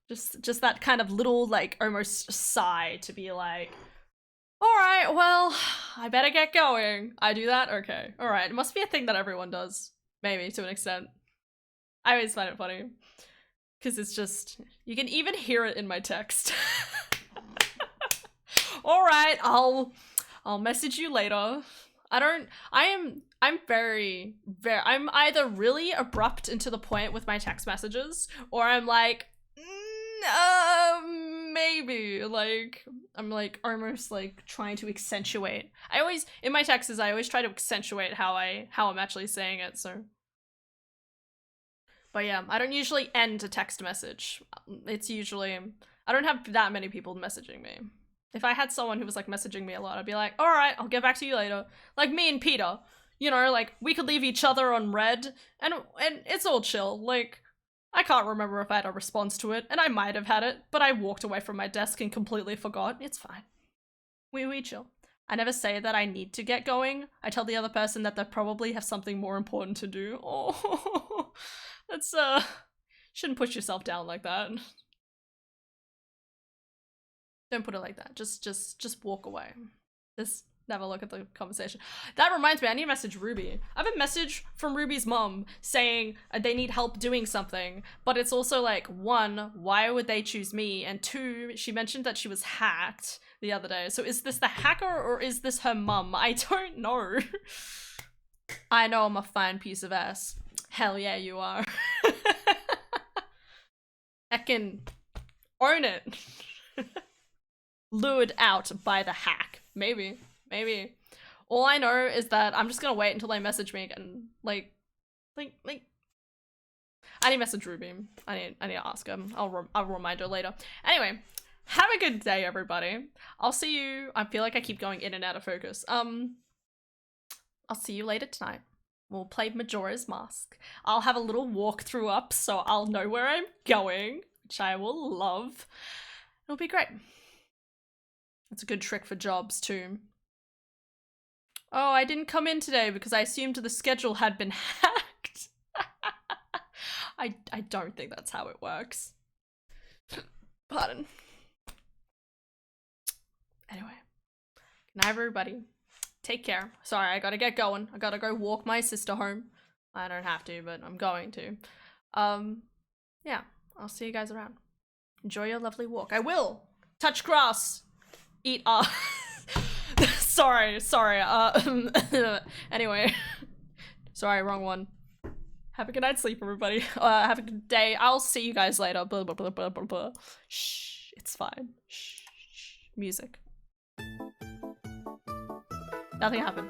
Just that kind of little, like, almost sigh to be like, alright, well, I better get going. I do that? Okay. Alright, it must be a thing that everyone does. Maybe, to an extent. I always find it funny. Because it's just, you can even hear it in my text. Alright, I'll message you later. I'm either really abrupt and to the point with my text messages, or I'm like, maybe, like, I'm like almost like trying to accentuate. In my texts, I always try to accentuate how I'm actually saying it, so. But yeah, I don't usually end a text message. It's usually, I don't have that many people messaging me. If I had someone who was like messaging me a lot, I'd be like, all right, I'll get back to you later. Like me and Peter, you know, like we could leave each other on red and it's all chill. Like, I can't remember if I had a response to it, and I might have had it, but I walked away from my desk and completely forgot. It's fine. We chill. I never say that I need to get going. I tell the other person that they probably have something more important to do. Oh, that's, shouldn't push yourself down like that. Don't put it like that. Just walk away. Have a look at the conversation. That reminds me, I need to message Ruby. I have a message from Ruby's mom saying they need help doing something, but it's also like, one, why would they choose me? And two, she mentioned that she was hacked the other day. So is this the hacker or is this her mum? I don't know. I know I'm a fine piece of ass. Hell yeah, you are. Heckin' own it. Lured out by the hack. Maybe. All I know is that I'm just gonna wait until they message me again. Like, I need to message Ruby. I need to ask him. I'll remind her later. Anyway, have a good day, everybody. I'll see you. I feel like I keep going in and out of focus. I'll see you later tonight. We'll play Majora's Mask. I'll have a little walkthrough up so I'll know where I'm going, which I will love. It'll be great. It's a good trick for jobs too. Oh, I didn't come in today because I assumed the schedule had been hacked. I don't think that's how it works. Pardon. Anyway, good night, everybody. Take care. Sorry, I gotta get going. I gotta go walk my sister home. I don't have to, but I'm going to. Yeah, I'll see you guys around. Enjoy your lovely walk. I will touch grass. Eat sorry. Anyway. Sorry, wrong one. Have a good night's sleep, everybody. Have a good day. I'll see you guys later. Blah, blah, blah, blah, blah, blah. Shh, it's fine. Shh. Music. Nothing happened.